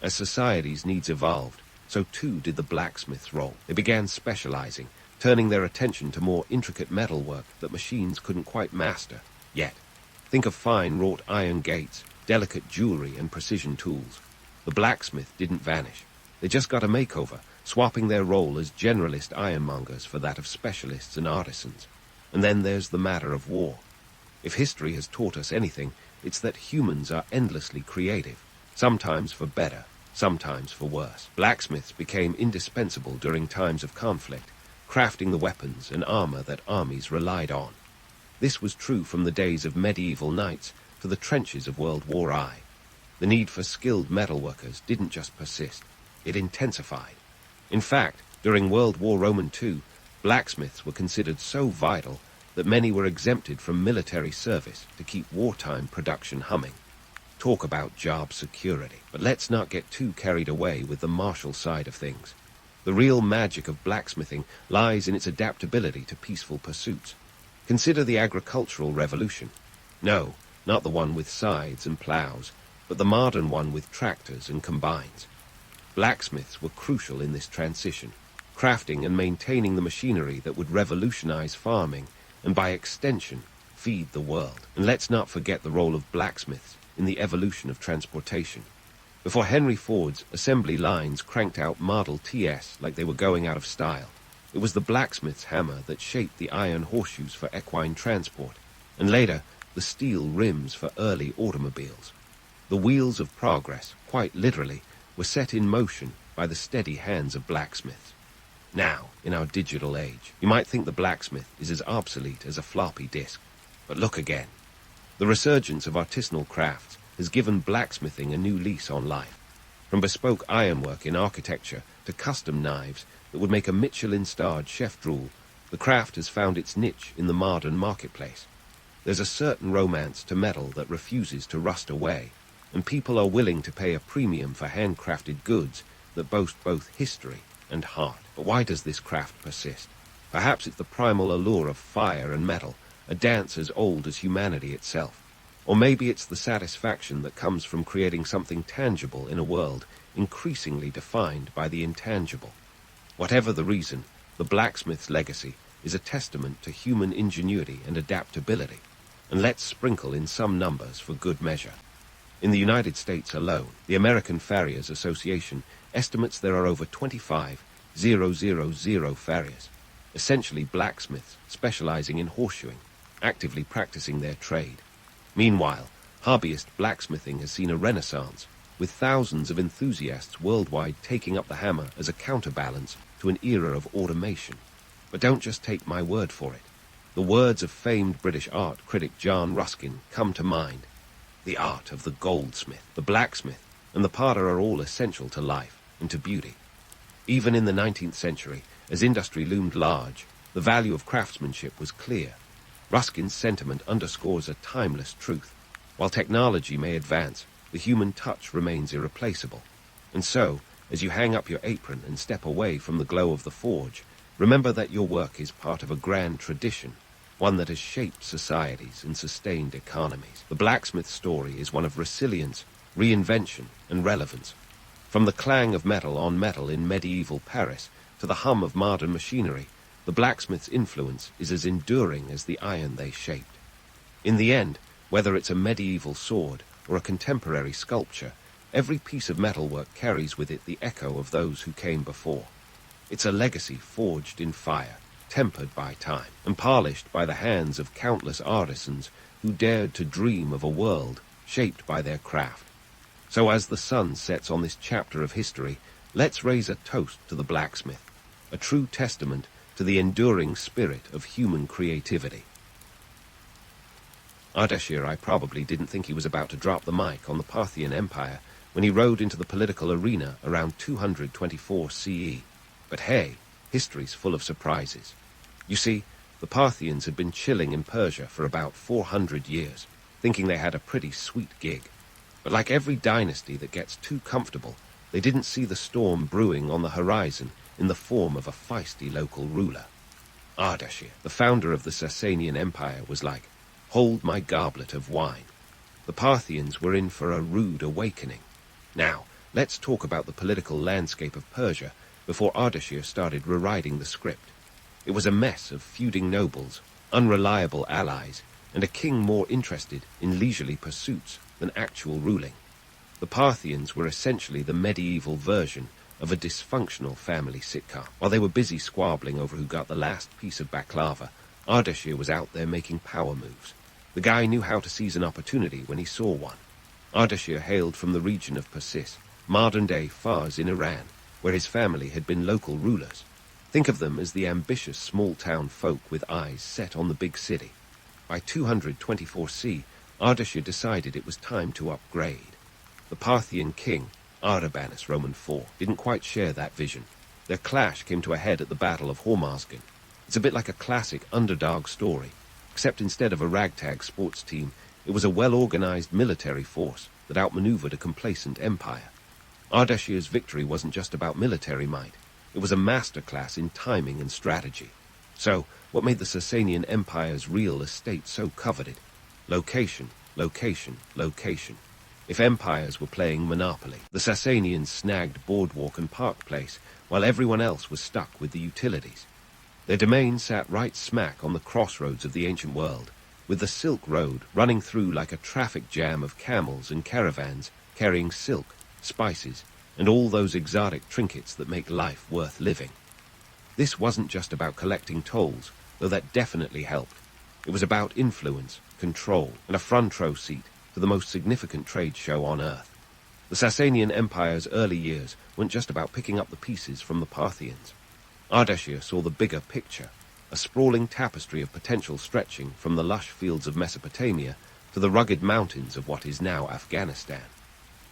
As society's needs evolved, so too did the blacksmith's role. They began specializing, turning their attention to more intricate metalwork that machines couldn't quite master yet. Think of fine wrought iron gates, delicate jewelry, and precision tools. The blacksmith didn't vanish. They just got a makeover, swapping their role as generalist ironmongers for that of specialists and artisans. And then there's the matter of war. If history has taught us anything, it's that humans are endlessly creative, sometimes for better, sometimes for worse. Blacksmiths became indispensable during times of conflict, crafting the weapons and armor that armies relied on. This was true from the days of medieval knights to the trenches of World War I. The need for skilled metalworkers didn't just persist, it intensified. In fact, during World War II, blacksmiths were considered so vital that many were exempted from military service to keep wartime production humming. Talk about job security. But let's not get too carried away with the martial side of things. The real magic of blacksmithing lies in its adaptability to peaceful pursuits. Consider the agricultural revolution. No, not the one with scythes and plows, but the modern one with tractors and combines. Blacksmiths were crucial in this transition, crafting and maintaining the machinery that would revolutionize farming and, by extension, feed the world. And let's not forget the role of blacksmiths in the evolution of transportation. Before Henry Ford's assembly lines cranked out Model TS like they were going out of style, it was the blacksmith's hammer that shaped the iron horseshoes for equine transport, and later the steel rims for early automobiles. The wheels of progress, quite literally, were set in motion by the steady hands of blacksmiths. Now, in our digital age, you might think the blacksmith is as obsolete as a floppy disk. But look again. The resurgence of artisanal crafts has given blacksmithing a new lease on life. From bespoke ironwork in architecture to custom knives that would make a Michelin-starred chef drool, the craft has found its niche in the modern marketplace. There's a certain romance to metal that refuses to rust away, and people are willing to pay a premium for handcrafted goods that boast both history and heart. But why does this craft persist? Perhaps it's the primal allure of fire and metal, a dance as old as humanity itself. Or maybe it's the satisfaction that comes from creating something tangible in a world increasingly defined by the intangible. Whatever the reason, the blacksmith's legacy is a testament to human ingenuity and adaptability. And let's sprinkle in some numbers for good measure. In the United States alone, the American Farriers Association estimates there are over 25,000 farriers, essentially blacksmiths specializing in horseshoeing, actively practicing their trade. Meanwhile, Hobbyist blacksmithing has seen a renaissance, with thousands of enthusiasts worldwide taking up the hammer as a counterbalance to an era of automation. But don't just take my word for it. The words of famed British art critic John Ruskin come to mind. The art of the goldsmith, the blacksmith, and the potter are all essential to life and to beauty. Even in the 19th century, as industry loomed large, the value of craftsmanship was clear. Ruskin's sentiment underscores a timeless truth. While technology may advance, the human touch remains irreplaceable. And so, as you hang up your apron and step away from the glow of the forge, remember that your work is part of a grand tradition, one that has shaped societies and sustained economies. The blacksmith story is one of resilience, reinvention, and relevance. From the clang of metal on metal in medieval Paris to the hum of modern machinery, the blacksmith's influence is as enduring as the iron they shaped. In the end, whether it's a medieval sword or a contemporary sculpture, every piece of metalwork carries with it the echo of those who came before. It's a legacy forged in fire, tempered by time, and polished by the hands of countless artisans who dared to dream of a world shaped by their craft. So as the sun sets on this chapter of history, let's raise a toast to the blacksmith, a true testament to the enduring spirit of human creativity. Ardashir, I probably didn't think he was about to drop the mic on the Parthian Empire when he rode into the political arena around 224 CE. But hey, history's full of surprises. You see, the Parthians had been chilling in Persia for about 400 years, thinking they had a pretty sweet gig. But like every dynasty that gets too comfortable, they didn't see the storm brewing on the horizon in the form of a feisty local ruler. Ardashir, the founder of the Sasanian Empire, was like, "Hold my goblet of wine." The Parthians were in for a rude awakening. Now, let's talk about the political landscape of Persia before Ardashir started rewriting the script. It was a mess of feuding nobles, unreliable allies, and a king more interested in leisurely pursuits than actual ruling. The Parthians were essentially the medieval version of a dysfunctional family sitcom. While they were busy squabbling over who got the last piece of baklava, Ardashir was out there making power moves. The guy knew how to seize an opportunity when he saw one. Ardashir hailed from the region of Persis, modern-day Fars in Iran, where his family had been local rulers. Think of them as the ambitious small-town folk with eyes set on the big city. By 224 C, Ardashir decided it was time to upgrade. The Parthian king, Artabanus Roman IV, didn't quite share that vision. Their clash came to a head at the Battle of Hormozgan. It's a bit like a classic underdog story, except instead of a ragtag sports team, it was a well-organized military force that outmaneuvered a complacent empire. Ardashir's victory wasn't just about military might. It was a masterclass in timing and strategy. So, what made the Sasanian Empire's real estate so coveted? Location, location, location. If empires were playing Monopoly, the Sasanians snagged Boardwalk and Parkplace, while everyone else was stuck with the utilities. Their domain sat right smack on the crossroads of the ancient world, with the Silk Road running through like a traffic jam of camels and caravans carrying silk, spices, and all those exotic trinkets that make life worth living. This wasn't just about collecting tolls, though that definitely helped. It was about influence, control, and a front row seat to the most significant trade show on Earth. The Sasanian Empire's early years weren't just about picking up the pieces from the Parthians. Ardashir saw the bigger picture, a sprawling tapestry of potential stretching from the lush fields of Mesopotamia to the rugged mountains of what is now Afghanistan.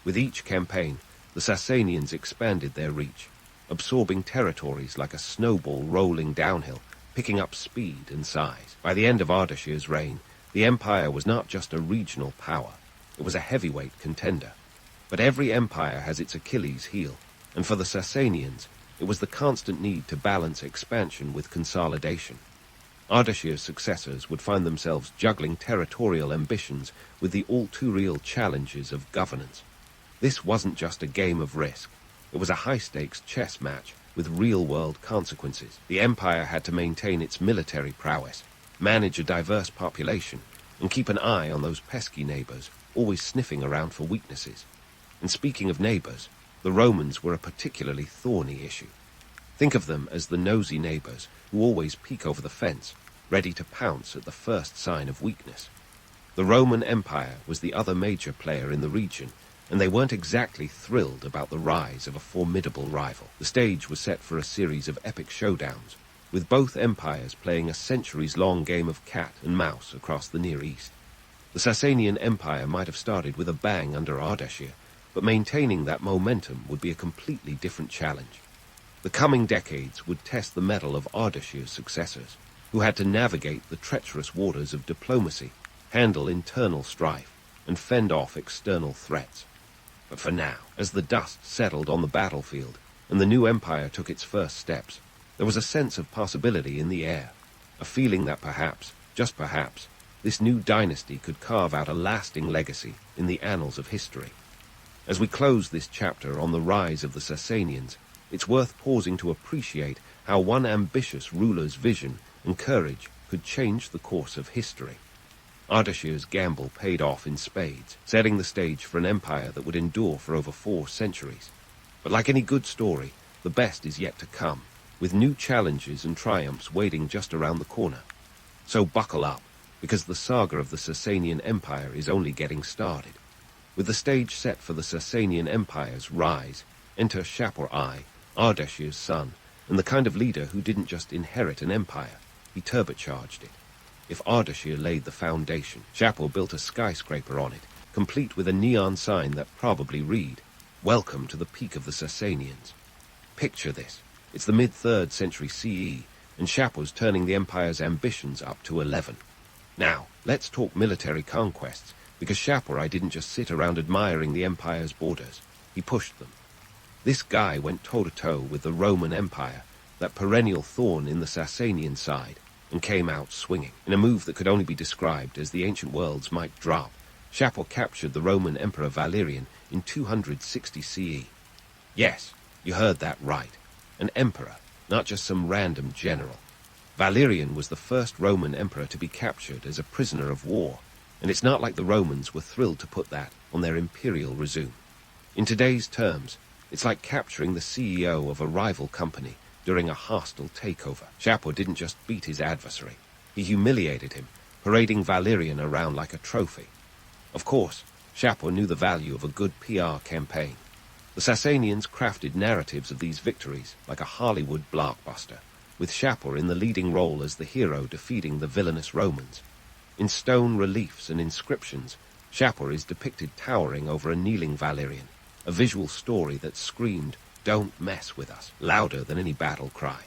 With each campaign, the Sasanians expanded their reach, absorbing territories like a snowball rolling downhill, picking up speed and size. By the end of Ardashir's reign, the empire was not just a regional power, it was a heavyweight contender. But every empire has its Achilles heel, and for the Sasanians, it was the constant need to balance expansion with consolidation. Ardashir's successors would find themselves juggling territorial ambitions with the all-too-real challenges of governance. This wasn't just a game of risk. It was a high-stakes chess match with real-world consequences. The empire had to maintain its military prowess, manage a diverse population, and keep an eye on those pesky neighbors, always sniffing around for weaknesses. And speaking of neighbors, the Romans were a particularly thorny issue. Think of them as the nosy neighbors who always peek over the fence, ready to pounce at the first sign of weakness. The Roman Empire was the other major player in the region, and they weren't exactly thrilled about the rise of a formidable rival. The stage was set for a series of epic showdowns, with both empires playing a centuries-long game of cat and mouse across the Near East. The Sasanian Empire might have started with a bang under Ardashir, but maintaining that momentum would be a completely different challenge. The coming decades would test the mettle of Ardashir's successors, who had to navigate the treacherous waters of diplomacy, handle internal strife, and fend off external threats. But for now, as the dust settled on the battlefield and the new empire took its first steps, there was a sense of possibility in the air, a feeling that perhaps, just perhaps, this new dynasty could carve out a lasting legacy in the annals of history. As we close this chapter on the rise of the Sasanians, it's worth pausing to appreciate how one ambitious ruler's vision and courage could change the course of history. Ardashir's gamble paid off in spades, setting the stage for an empire that would endure for over 4 centuries. But like any good story, the best is yet to come, with new challenges and triumphs waiting just around the corner. So buckle up, because the saga of the Sasanian Empire is only getting started. With the stage set for the Sasanian Empire's rise, enter Shapur I, Ardashir's son, and the kind of leader who didn't just inherit an empire, he turbocharged it. If Ardashir laid the foundation, Shapur built a skyscraper on it, complete with a neon sign that probably read, "Welcome to the peak of the Sasanians." Picture this. It's the mid-3rd century CE, and Shapur's turning the empire's ambitions up to 11. Now, let's talk military conquests, because Shapur I didn't just sit around admiring the empire's borders. He pushed them. This guy went toe-to-toe with the Roman Empire, that perennial thorn in the Sasanian side, and came out swinging. In a move that could only be described as the ancient world's might drop, Shapur captured the Roman Emperor Valerian in 260 CE. Yes, you heard that right. An emperor, not just some random general. Valerian was the first Roman emperor to be captured as a prisoner of war, and it's not like the Romans were thrilled to put that on their imperial resume. In today's terms, it's like capturing the CEO of a rival company during a hostile takeover. Shapur didn't just beat his adversary. He humiliated him, parading Valerian around like a trophy. Of course, Shapur knew the value of a good PR campaign. The Sasanians crafted narratives of these victories like a Hollywood blockbuster, with Shapur in the leading role as the hero defeating the villainous Romans. In stone reliefs and inscriptions, Shapur is depicted towering over a kneeling Valerian, a visual story that screamed, "Don't mess with us," louder than any battle cry.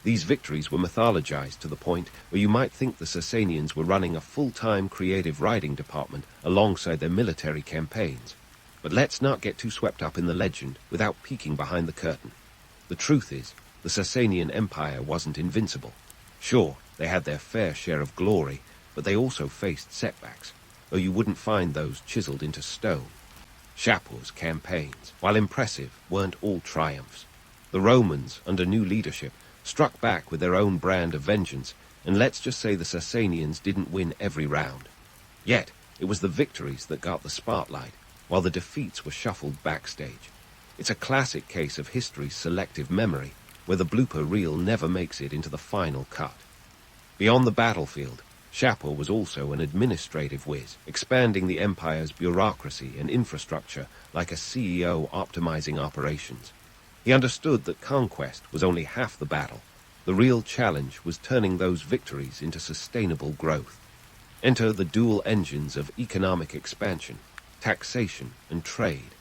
These victories were mythologized to the point where you might think the Sasanians were running a full-time creative writing department alongside their military campaigns. But let's not get too swept up in the legend without peeking behind the curtain. The truth is, the Sasanian Empire wasn't invincible. Sure, they had their fair share of glory, but they also faced setbacks, though you wouldn't find those chiseled into stone. Shapur's campaigns, while impressive, weren't all triumphs. The Romans, under new leadership, struck back with their own brand of vengeance, and let's just say the Sasanians didn't win every round. Yet, it was the victories that got the spotlight, while the defeats were shuffled backstage. It's a classic case of history's selective memory, where the blooper reel never makes it into the final cut. Beyond the battlefield, Shapur was also an administrative whiz, expanding the empire's bureaucracy and infrastructure like a CEO optimizing operations. He understood that conquest was only half the battle. The real challenge was turning those victories into sustainable growth. Enter the dual engines of economic expansion, taxation and trade.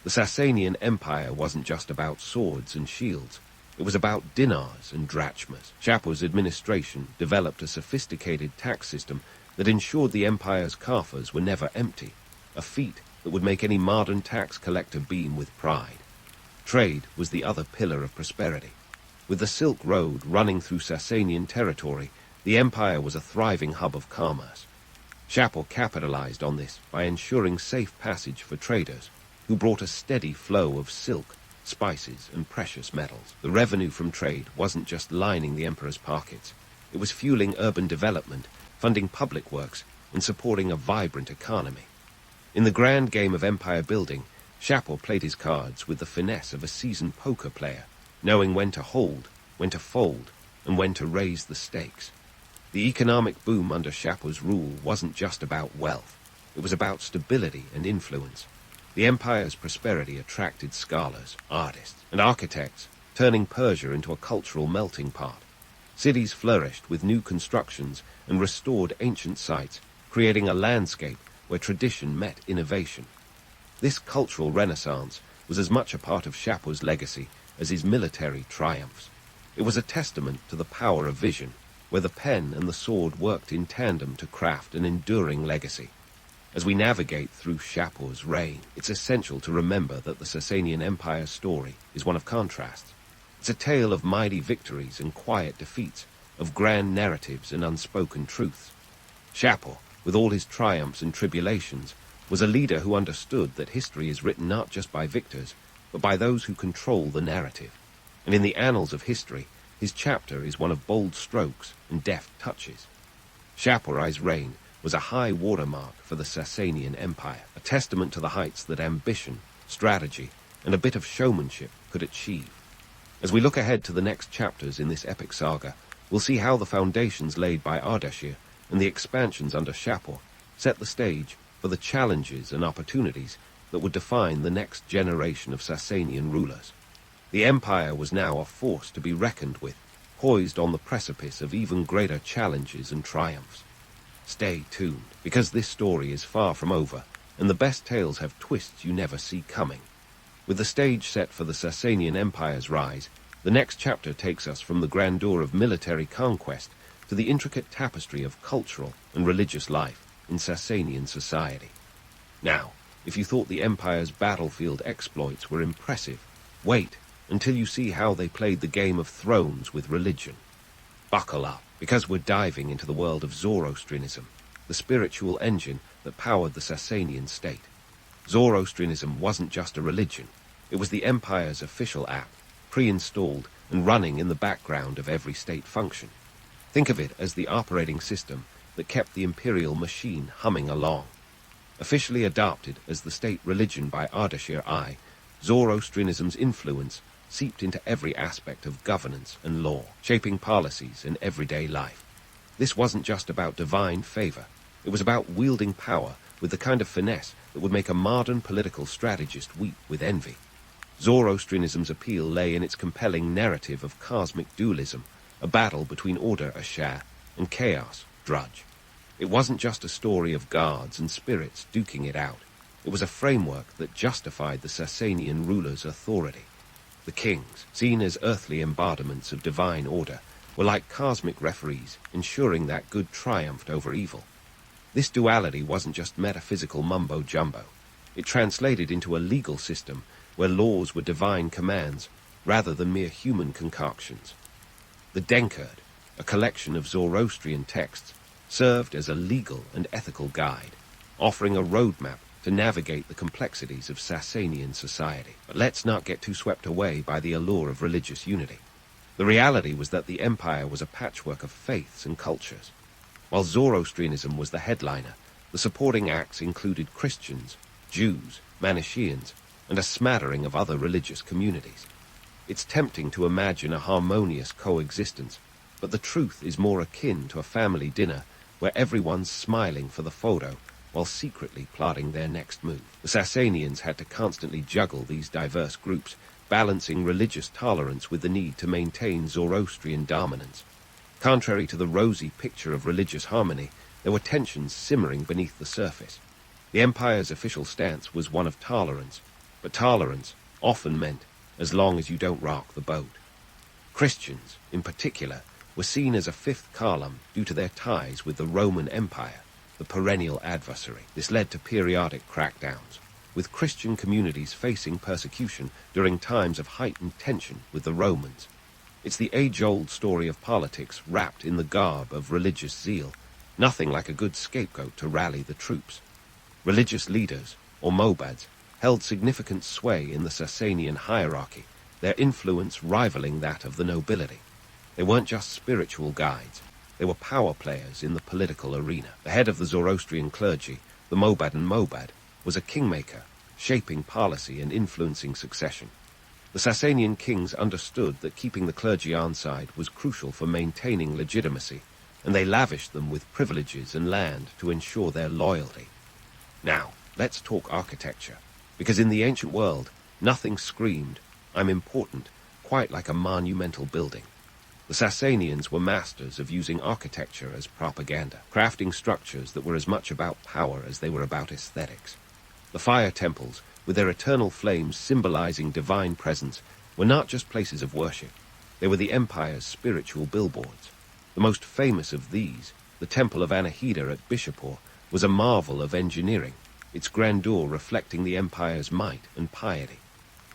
The Sasanian Empire wasn't just about swords and shields. It was about dinars and drachmas. Shapur's administration developed a sophisticated tax system that ensured the empire's coffers were never empty, a feat that would make any modern tax collector beam with pride. Trade was the other pillar of prosperity. With the Silk Road running through Sasanian territory, the empire was a thriving hub of commerce. Shapur capitalized on this by ensuring safe passage for traders, who brought a steady flow of silk, spices, and precious metals. The revenue from trade wasn't just lining the emperor's pockets. It was fueling urban development, funding public works, and supporting a vibrant economy. In the grand game of empire building, Shapur played his cards with the finesse of a seasoned poker player, knowing when to hold, when to fold, and when to raise the stakes. The economic boom under Shapo's rule wasn't just about wealth. It was about stability and influence. The empire's prosperity attracted scholars, artists, and architects, turning Persia into a cultural melting pot. Cities flourished with new constructions and restored ancient sites, creating a landscape where tradition met innovation. This cultural renaissance was as much a part of Shapo's legacy as his military triumphs. It was a testament to the power of vision, where the pen and the sword worked in tandem to craft an enduring legacy. As we navigate through Shapo's reign, it's essential to remember that the Sasanian Empire's story is one of contrasts. It's a tale of mighty victories and quiet defeats, of grand narratives and unspoken truths. Shapo, with all his triumphs and tribulations, was a leader who understood that history is written not just by victors, but by those who control the narrative. And in the annals of history, his chapter is one of bold strokes and deft touches. Shapo's reign was a high watermark for the Sasanian Empire, a testament to the heights that ambition, strategy, and a bit of showmanship could achieve. As we look ahead to the next chapters in this epic saga, we'll see how the foundations laid by Ardashir and the expansions under Shapo set the stage for the challenges and opportunities that would define the next generation of Sasanian rulers. The empire was now a force to be reckoned with, poised on the precipice of even greater challenges and triumphs. Stay tuned, because this story is far from over, and the best tales have twists you never see coming. With the stage set for the Sasanian Empire's rise, the next chapter takes us from the grandeur of military conquest to the intricate tapestry of cultural and religious life in Sasanian society. Now, if you thought the Empire's battlefield exploits were impressive, wait until you see how they played the Game of Thrones with religion. Buckle up, because we're diving into the world of Zoroastrianism, the spiritual engine that powered the Sasanian state. Zoroastrianism wasn't just a religion. It was the empire's official app, pre-installed and running in the background of every state function. Think of it as the operating system that kept the imperial machine humming along. Officially adopted as the state religion by Ardashir I, Zoroastrianism's influence seeped into every aspect of governance and law, shaping policies and everyday life. This wasn't just about divine favor. It was about wielding power with the kind of finesse that would make a modern political strategist weep with envy. Zoroastrianism's appeal lay in its compelling narrative of cosmic dualism, a battle between order Ashar and chaos Drudge. It wasn't just a story of gods and spirits duking it out. It was a framework that justified the Sasanian ruler's authority. The kings, seen as earthly embodiments of divine order, were like cosmic referees, ensuring that good triumphed over evil. This duality wasn't just metaphysical mumbo-jumbo. It translated into a legal system where laws were divine commands rather than mere human concoctions. The Denkard, a collection of Zoroastrian texts, served as a legal and ethical guide, offering a roadmap to navigate the complexities of Sasanian society. But let's not get too swept away by the allure of religious unity. The reality was that the empire was a patchwork of faiths and cultures. While Zoroastrianism was the headliner, the supporting acts included Christians, Jews, Manichaeans, and a smattering of other religious communities. It's tempting to imagine a harmonious coexistence, but the truth is more akin to a family dinner where everyone's smiling for the photo while secretly plotting their next move. The Sasanians had to constantly juggle these diverse groups, balancing religious tolerance with the need to maintain Zoroastrian dominance. Contrary to the rosy picture of religious harmony, there were tensions simmering beneath the surface. The empire's official stance was one of tolerance, but tolerance often meant as long as you don't rock the boat. Christians, in particular, were seen as a fifth column due to their ties with the Roman Empire, the perennial adversary. This led to periodic crackdowns, with Christian communities facing persecution during times of heightened tension with the Romans. It's the age-old story of politics wrapped in the garb of religious zeal, nothing like a good scapegoat to rally the troops. Religious leaders, or mobads, held significant sway in the Sasanian hierarchy, their influence rivaling that of the nobility. They weren't just spiritual guides, they were power players in the political arena. The head of the Zoroastrian clergy, the Mobad, was a kingmaker, shaping policy and influencing succession. The Sasanian kings understood that keeping the clergy on side was crucial for maintaining legitimacy, and they lavished them with privileges and land to ensure their loyalty. Now, let's talk architecture, because in the ancient world, nothing screamed, "I'm important," quite like a monumental building. The Sasanians were masters of using architecture as propaganda, crafting structures that were as much about power as they were about aesthetics. The fire temples, with their eternal flames symbolizing divine presence, were not just places of worship. They were the empire's spiritual billboards. The most famous of these, the Temple of Anahita at Bishapur, was a marvel of engineering, its grandeur reflecting the empire's might and piety.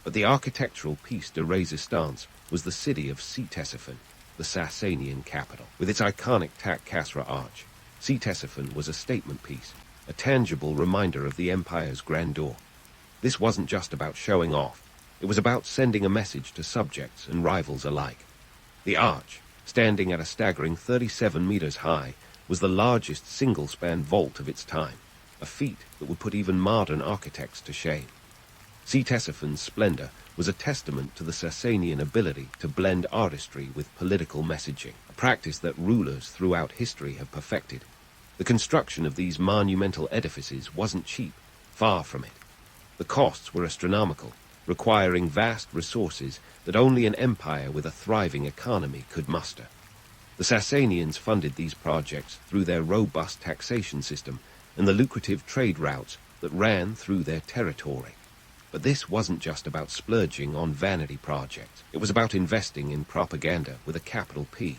But the architectural piece de resistance was the city of Ctesiphon, the Sasanian capital. With its iconic Tak Kasra arch, Ctesiphon was a statement piece, a tangible reminder of the empire's grandeur. This wasn't just about showing off. It was about sending a message to subjects and rivals alike. The arch, standing at a staggering 37 meters high, was the largest single-span vault of its time, a feat that would put even modern architects to shame. Ctesiphon's splendor was a testament to the Sasanian ability to blend artistry with political messaging, a practice that rulers throughout history have perfected. The construction of these monumental edifices wasn't cheap, far from it. The costs were astronomical, requiring vast resources that only an empire with a thriving economy could muster. The Sasanians funded these projects through their robust taxation system and the lucrative trade routes that ran through their territory. But this wasn't just about splurging on vanity projects. It was about investing in propaganda with a capital P.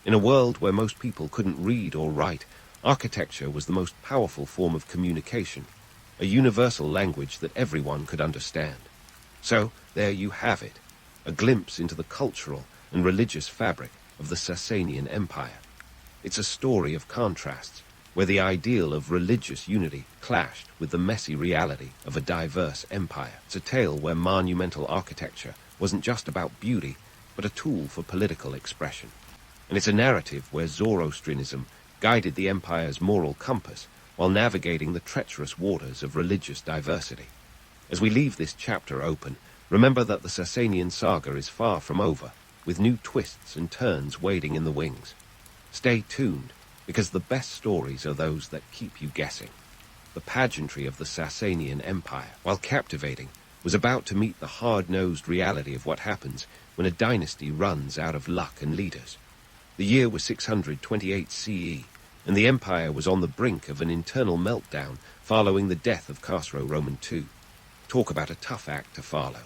In a world where most people couldn't read or write, architecture was the most powerful form of communication, a universal language that everyone could understand. So, there you have it, a glimpse into the cultural and religious fabric of the Sasanian Empire. It's a story of contrasts, where the ideal of religious unity clashed with the messy reality of a diverse empire. It's a tale where monumental architecture wasn't just about beauty, but a tool for political expression. And it's a narrative where Zoroastrianism guided the empire's moral compass while navigating the treacherous waters of religious diversity. As we leave this chapter open, remember that the Sasanian saga is far from over, with new twists and turns waiting in the wings. Stay tuned, because the best stories are those that keep you guessing. The pageantry of the Sasanian Empire, while captivating, was about to meet the hard-nosed reality of what happens when a dynasty runs out of luck and leaders. The year was 628 CE, and the empire was on the brink of an internal meltdown following the death of Khosrow Roman II. Talk about a tough act to follow.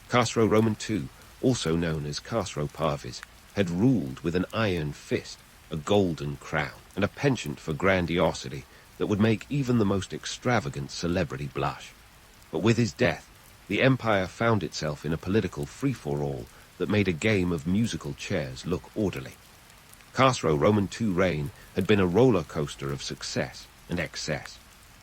Khosrow Roman II, also known as Khosrow Parviz, had ruled with an iron fist, a golden crown, and a penchant for grandiosity that would make even the most extravagant celebrity blush. But with his death, the empire found itself in a political free-for-all that made a game of musical chairs look orderly. Khosrow Roman II reign had been a roller coaster of success and excess.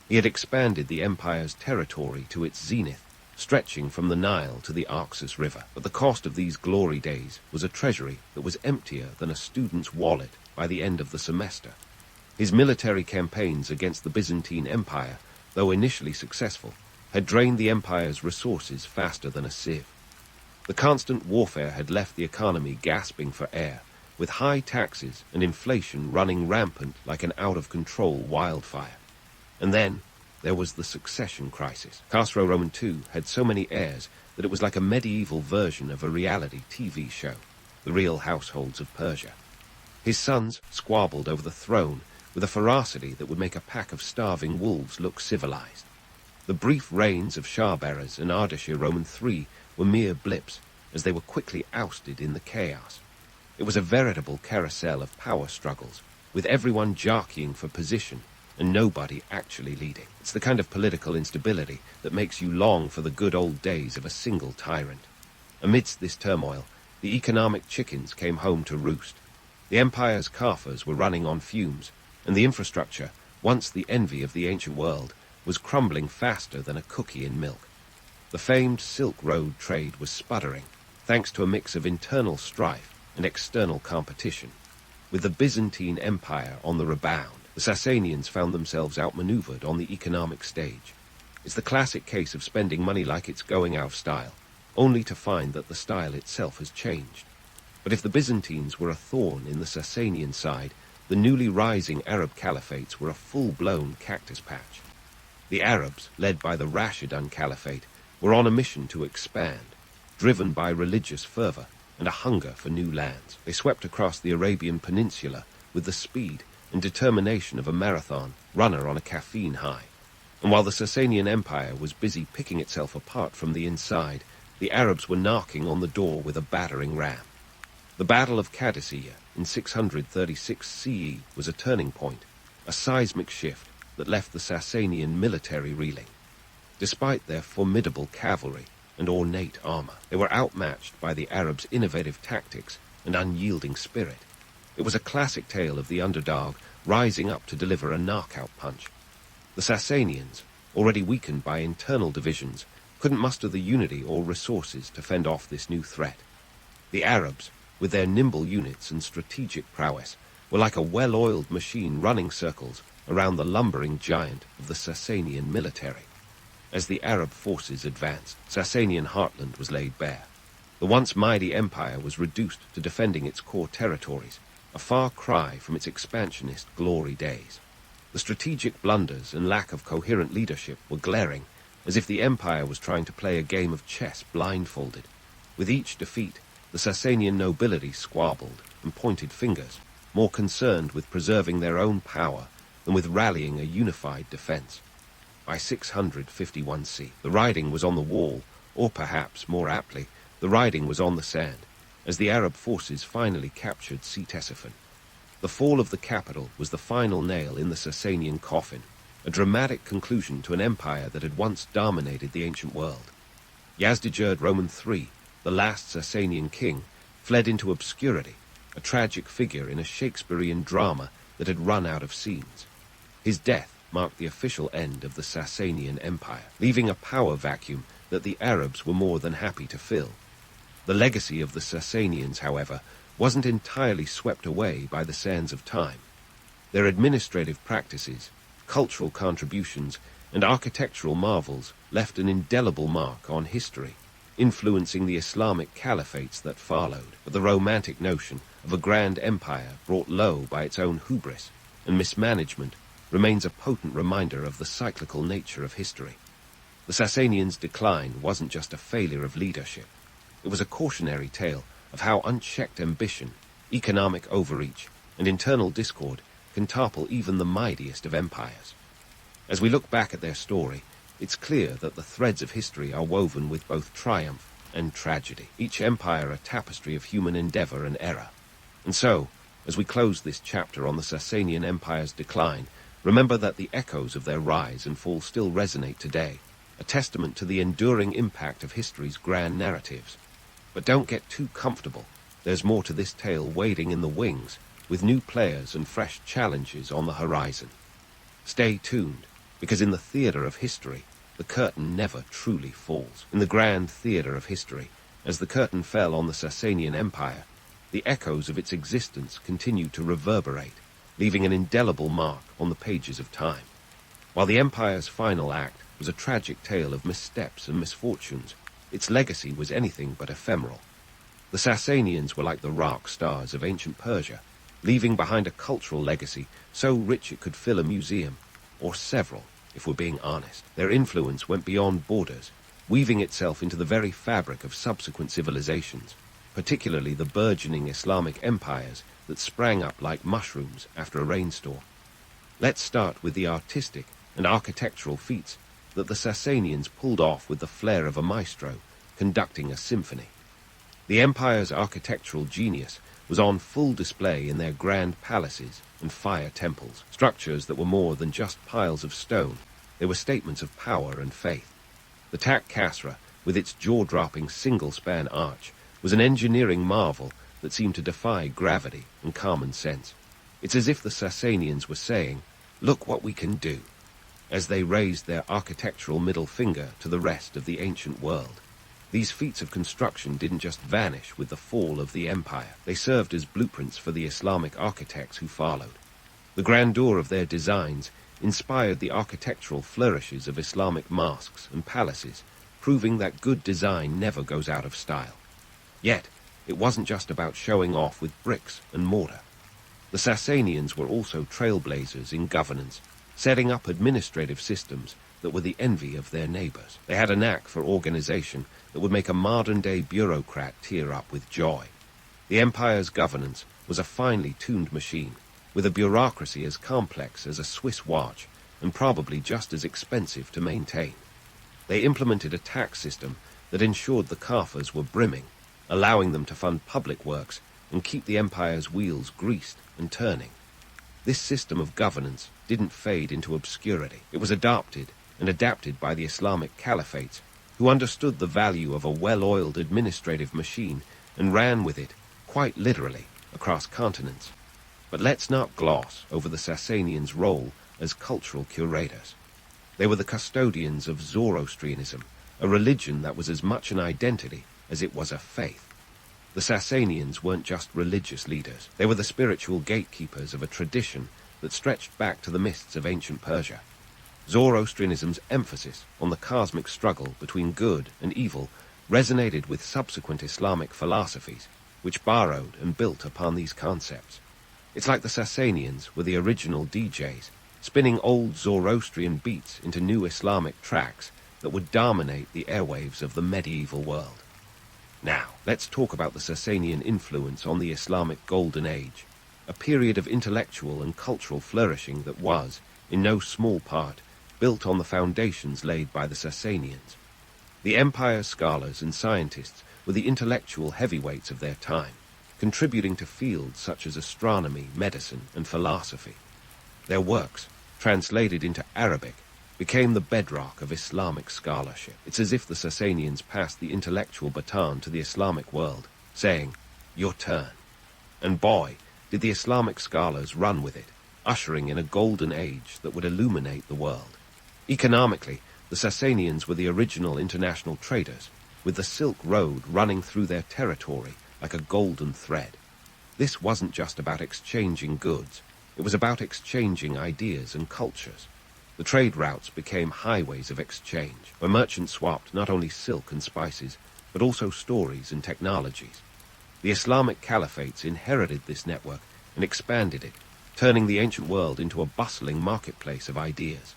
He had expanded the empire's territory to its zenith, stretching from the Nile to the Oxus River. But the cost of these glory days was a treasury that was emptier than a student's wallet by the end of the semester. His military campaigns against the Byzantine Empire, though initially successful, had drained the empire's resources faster than a sieve. The constant warfare had left the economy gasping for air, with high taxes and inflation running rampant like an out-of-control wildfire. And then there was the succession crisis. Khosrow Roman II had so many heirs that it was like a medieval version of a reality TV show, The Real Households of Persia. His sons squabbled over the throne with a ferocity that would make a pack of starving wolves look civilized. The brief reigns of Shah-bearers and Ardashir Roman III were mere blips, as they were quickly ousted in the chaos. It was a veritable carousel of power struggles, with everyone jockeying for position and nobody actually leading. It's the kind of political instability that makes you long for the good old days of a single tyrant. Amidst this turmoil, the economic chickens came home to roost. The empire's coffers were running on fumes, and the infrastructure, once the envy of the ancient world, was crumbling faster than a cookie in milk. The famed Silk Road trade was sputtering, thanks to a mix of internal strife and external competition. With the Byzantine Empire on the rebound, the Sasanians found themselves outmaneuvered on the economic stage. It's the classic case of spending money like it's going out of style, only to find that the style itself has changed. But if the Byzantines were a thorn in the Sasanian side, the newly rising Arab caliphates were a full-blown cactus patch. The Arabs, led by the Rashidun Caliphate, were on a mission to expand, driven by religious fervor and a hunger for new lands. They swept across the Arabian Peninsula with the speed and determination of a marathon runner on a caffeine high. And while the Sasanian Empire was busy picking itself apart from the inside, the Arabs were knocking on the door with a battering ram. The Battle of Qadisiyah in 636 CE was a turning point, a seismic shift that left the Sasanian military reeling. Despite their formidable cavalry and ornate armor, they were outmatched by the Arabs' innovative tactics and unyielding spirit. It was a classic tale of the underdog rising up to deliver a knockout punch. The Sasanians, already weakened by internal divisions, couldn't muster the unity or resources to fend off this new threat. The Arabs, with their nimble units and strategic prowess, were like a well-oiled machine running circles around the lumbering giant of the Sasanian military. As the Arab forces advanced, Sasanian heartland was laid bare. The once mighty empire was reduced to defending its core territories, a far cry from its expansionist glory days. The strategic blunders and lack of coherent leadership were glaring, as if the empire was trying to play a game of chess blindfolded. With each defeat, the Sasanian nobility squabbled and pointed fingers, more concerned with preserving their own power than with rallying a unified defense. By 651 C, the writing was on the wall, or perhaps, more aptly, the writing was on the sand, as the Arab forces finally captured Ctesiphon. The fall of the capital was the final nail in the Sasanian coffin, a dramatic conclusion to an empire that had once dominated the ancient world. Yazdijerd Roman III, the last Sasanian king, fled into obscurity, a tragic figure in a Shakespearean drama that had run out of scenes. His death marked the official end of the Sasanian Empire, leaving a power vacuum that the Arabs were more than happy to fill. The legacy of the Sasanians, however, wasn't entirely swept away by the sands of time. Their administrative practices, cultural contributions, and architectural marvels left an indelible mark on history, influencing the Islamic caliphates that followed. But the romantic notion of a grand empire brought low by its own hubris and mismanagement remains a potent reminder of the cyclical nature of history. The Sasanians' decline wasn't just a failure of leadership. It was a cautionary tale of how unchecked ambition, economic overreach, and internal discord can topple even the mightiest of empires. As we look back at their story, it's clear that the threads of history are woven with both triumph and tragedy, each empire a tapestry of human endeavor and error. And so, as we close this chapter on the Sasanian Empire's decline, remember that the echoes of their rise and fall still resonate today, a testament to the enduring impact of history's grand narratives. But don't get too comfortable. There's more to this tale waiting in the wings, with new players and fresh challenges on the horizon. Stay tuned, because in the theater of history, the curtain never truly falls. In the grand theater of history, as the curtain fell on the Sasanian Empire, the echoes of its existence continued to reverberate, leaving an indelible mark on the pages of time. While the empire's final act was a tragic tale of missteps and misfortunes, its legacy was anything but ephemeral. The Sasanians were like the rock stars of ancient Persia, leaving behind a cultural legacy so rich it could fill a museum, or several, if we're being honest. Their influence went beyond borders, weaving itself into the very fabric of subsequent civilizations, particularly the burgeoning Islamic empires that sprang up like mushrooms after a rainstorm. Let's start with the artistic and architectural feats that the Sasanians pulled off with the flair of a maestro conducting a symphony. The empire's architectural genius was on full display in their grand palaces and fire temples, structures that were more than just piles of stone. They were statements of power and faith. The Tak Kasra, with its jaw-dropping single-span arch, was an engineering marvel that seemed to defy gravity and common sense. It's as if the Sasanians were saying, "Look what we can do," as they raised their architectural middle finger to the rest of the ancient world. These feats of construction didn't just vanish with the fall of the empire. They served as blueprints for the Islamic architects who followed. The grandeur of their designs inspired the architectural flourishes of Islamic mosques and palaces, proving that good design never goes out of style. Yet, it wasn't just about showing off with bricks and mortar. The Sasanians were also trailblazers in governance, setting up administrative systems that were the envy of their neighbors. They had a knack for organization that would make a modern-day bureaucrat tear up with joy. The empire's governance was a finely tuned machine, with a bureaucracy as complex as a Swiss watch and probably just as expensive to maintain. They implemented a tax system that ensured the coffers were brimming, allowing them to fund public works and keep the empire's wheels greased and turning. This system of governance didn't fade into obscurity. It was adopted and adapted by the Islamic caliphates, who understood the value of a well-oiled administrative machine and ran with it, quite literally, across continents. But let's not gloss over the Sasanians' role as cultural curators. They were the custodians of Zoroastrianism, a religion that was as much an identity as it was a faith. The Sasanians weren't just religious leaders. They were the spiritual gatekeepers of a tradition that stretched back to the mists of ancient Persia. Zoroastrianism's emphasis on the cosmic struggle between good and evil resonated with subsequent Islamic philosophies, which borrowed and built upon these concepts. It's like the Sasanians were the original DJs, spinning old Zoroastrian beats into new Islamic tracks that would dominate the airwaves of the medieval world. Now, let's talk about the Sasanian influence on the Islamic Golden Age, a period of intellectual and cultural flourishing that was, in no small part, built on the foundations laid by the Sasanians. The empire's scholars and scientists were the intellectual heavyweights of their time, contributing to fields such as astronomy, medicine, and philosophy. Their works, translated into Arabic, became the bedrock of Islamic scholarship. It's as if the Sasanians passed the intellectual baton to the Islamic world, saying, "Your turn." And boy, did the Islamic scholars run with it, ushering in a golden age that would illuminate the world. Economically, the Sasanians were the original international traders, with the Silk Road running through their territory like a golden thread. This wasn't just about exchanging goods, it was about exchanging ideas and cultures. The trade routes became highways of exchange, where merchants swapped not only silk and spices, but also stories and technologies. The Islamic caliphates inherited this network and expanded it, turning the ancient world into a bustling marketplace of ideas.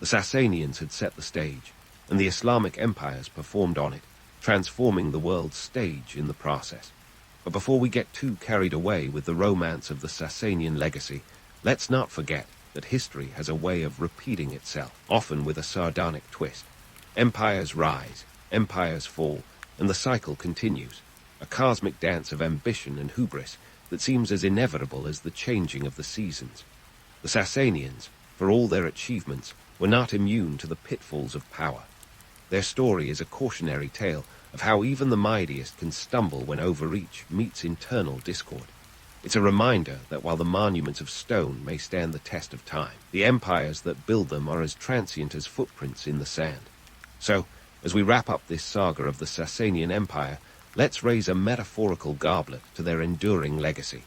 The Sasanians had set the stage, and the Islamic empires performed on it, transforming the world's stage in the process. But before we get too carried away with the romance of the Sasanian legacy, let's not forget that history has a way of repeating itself, often with a sardonic twist. Empires rise, empires fall, and the cycle continues, a cosmic dance of ambition and hubris that seems as inevitable as the changing of the seasons. The Sasanians, for all their achievements, were not immune to the pitfalls of power. Their story is a cautionary tale of how even the mightiest can stumble when overreach meets internal discord. It's a reminder that while the monuments of stone may stand the test of time, the empires that build them are as transient as footprints in the sand. So, as we wrap up this saga of the Sasanian Empire, let's raise a metaphorical goblet to their enduring legacy.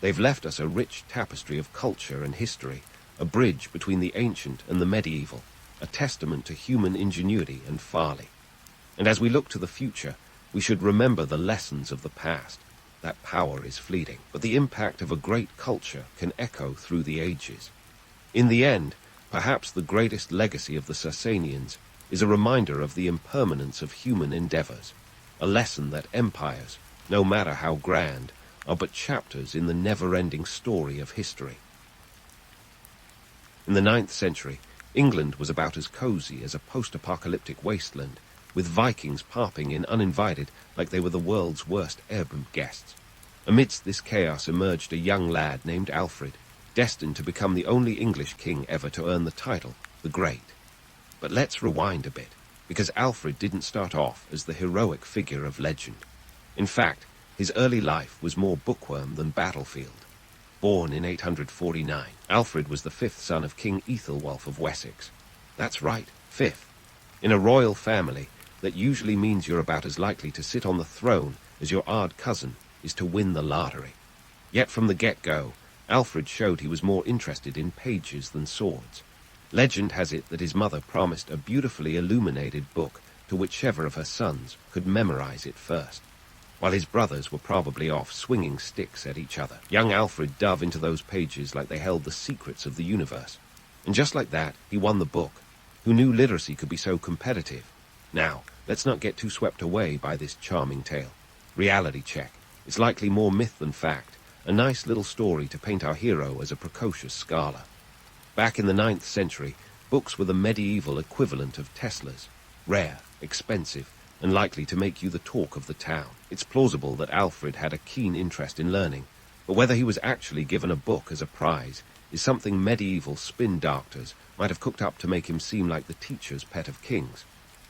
They've left us a rich tapestry of culture and history, a bridge between the ancient and the medieval, a testament to human ingenuity and folly. And as we look to the future, we should remember the lessons of the past. That power is fleeting, but the impact of a great culture can echo through the ages. In the end, perhaps the greatest legacy of the Sasanians is a reminder of the impermanence of human endeavors, a lesson that empires, no matter how grand, are but chapters in the never-ending story of history. In the 9th century, England was about as cozy as a post-apocalyptic wasteland, with Vikings popping in uninvited like they were the world's worst airboot guests. Amidst this chaos emerged a young lad named Alfred, destined to become the only English king ever to earn the title, the Great. But let's rewind a bit, because Alfred didn't start off as the heroic figure of legend. In fact, his early life was more bookworm than battlefield. Born in 849, Alfred was the 5th son of King Ethelwulf of Wessex. That's right, 5th. In a royal family, that usually means you're about as likely to sit on the throne as your odd cousin is to win the lottery. Yet from the get-go, Alfred showed he was more interested in pages than swords. Legend has it that his mother promised a beautifully illuminated book to whichever of her sons could memorize it first. while his brothers were probably off swinging sticks at each other. Young Alfred dove into those pages like they held the secrets of the universe. And just like that, he won the book. Who knew literacy could be so competitive? Now, let's not get too swept away by this charming tale. Reality check. It's likely more myth than fact. A nice little story to paint our hero as a precocious scholar. Back in the 9th century, books were the medieval equivalent of Teslas. Rare, expensive, and likely to make you the talk of the town. It's plausible that Alfred had a keen interest in learning, but whether he was actually given a book as a prize is something medieval spin doctors might have cooked up to make him seem like the teacher's pet of kings.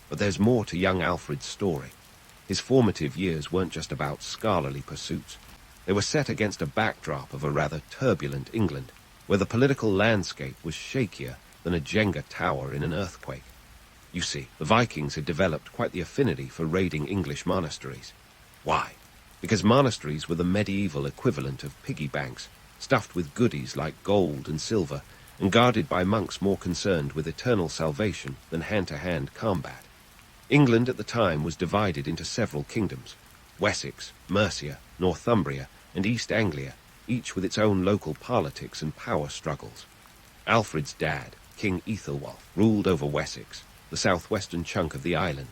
But there's more to young Alfred's story. His formative years weren't just about scholarly pursuits. They were set against a backdrop of a rather turbulent England, where the political landscape was shakier than a Jenga tower in an earthquake. You see, the Vikings had developed quite the affinity for raiding English monasteries. Why? Because monasteries were the medieval equivalent of piggy banks, stuffed with goodies like gold and silver, and guarded by monks more concerned with eternal salvation than hand-to-hand combat. England at the time was divided into several kingdoms: Wessex, Mercia, Northumbria, and East Anglia, each with its own local politics and power struggles. Alfred's dad, King Ethelwulf, ruled over Wessex, the southwestern chunk of the island.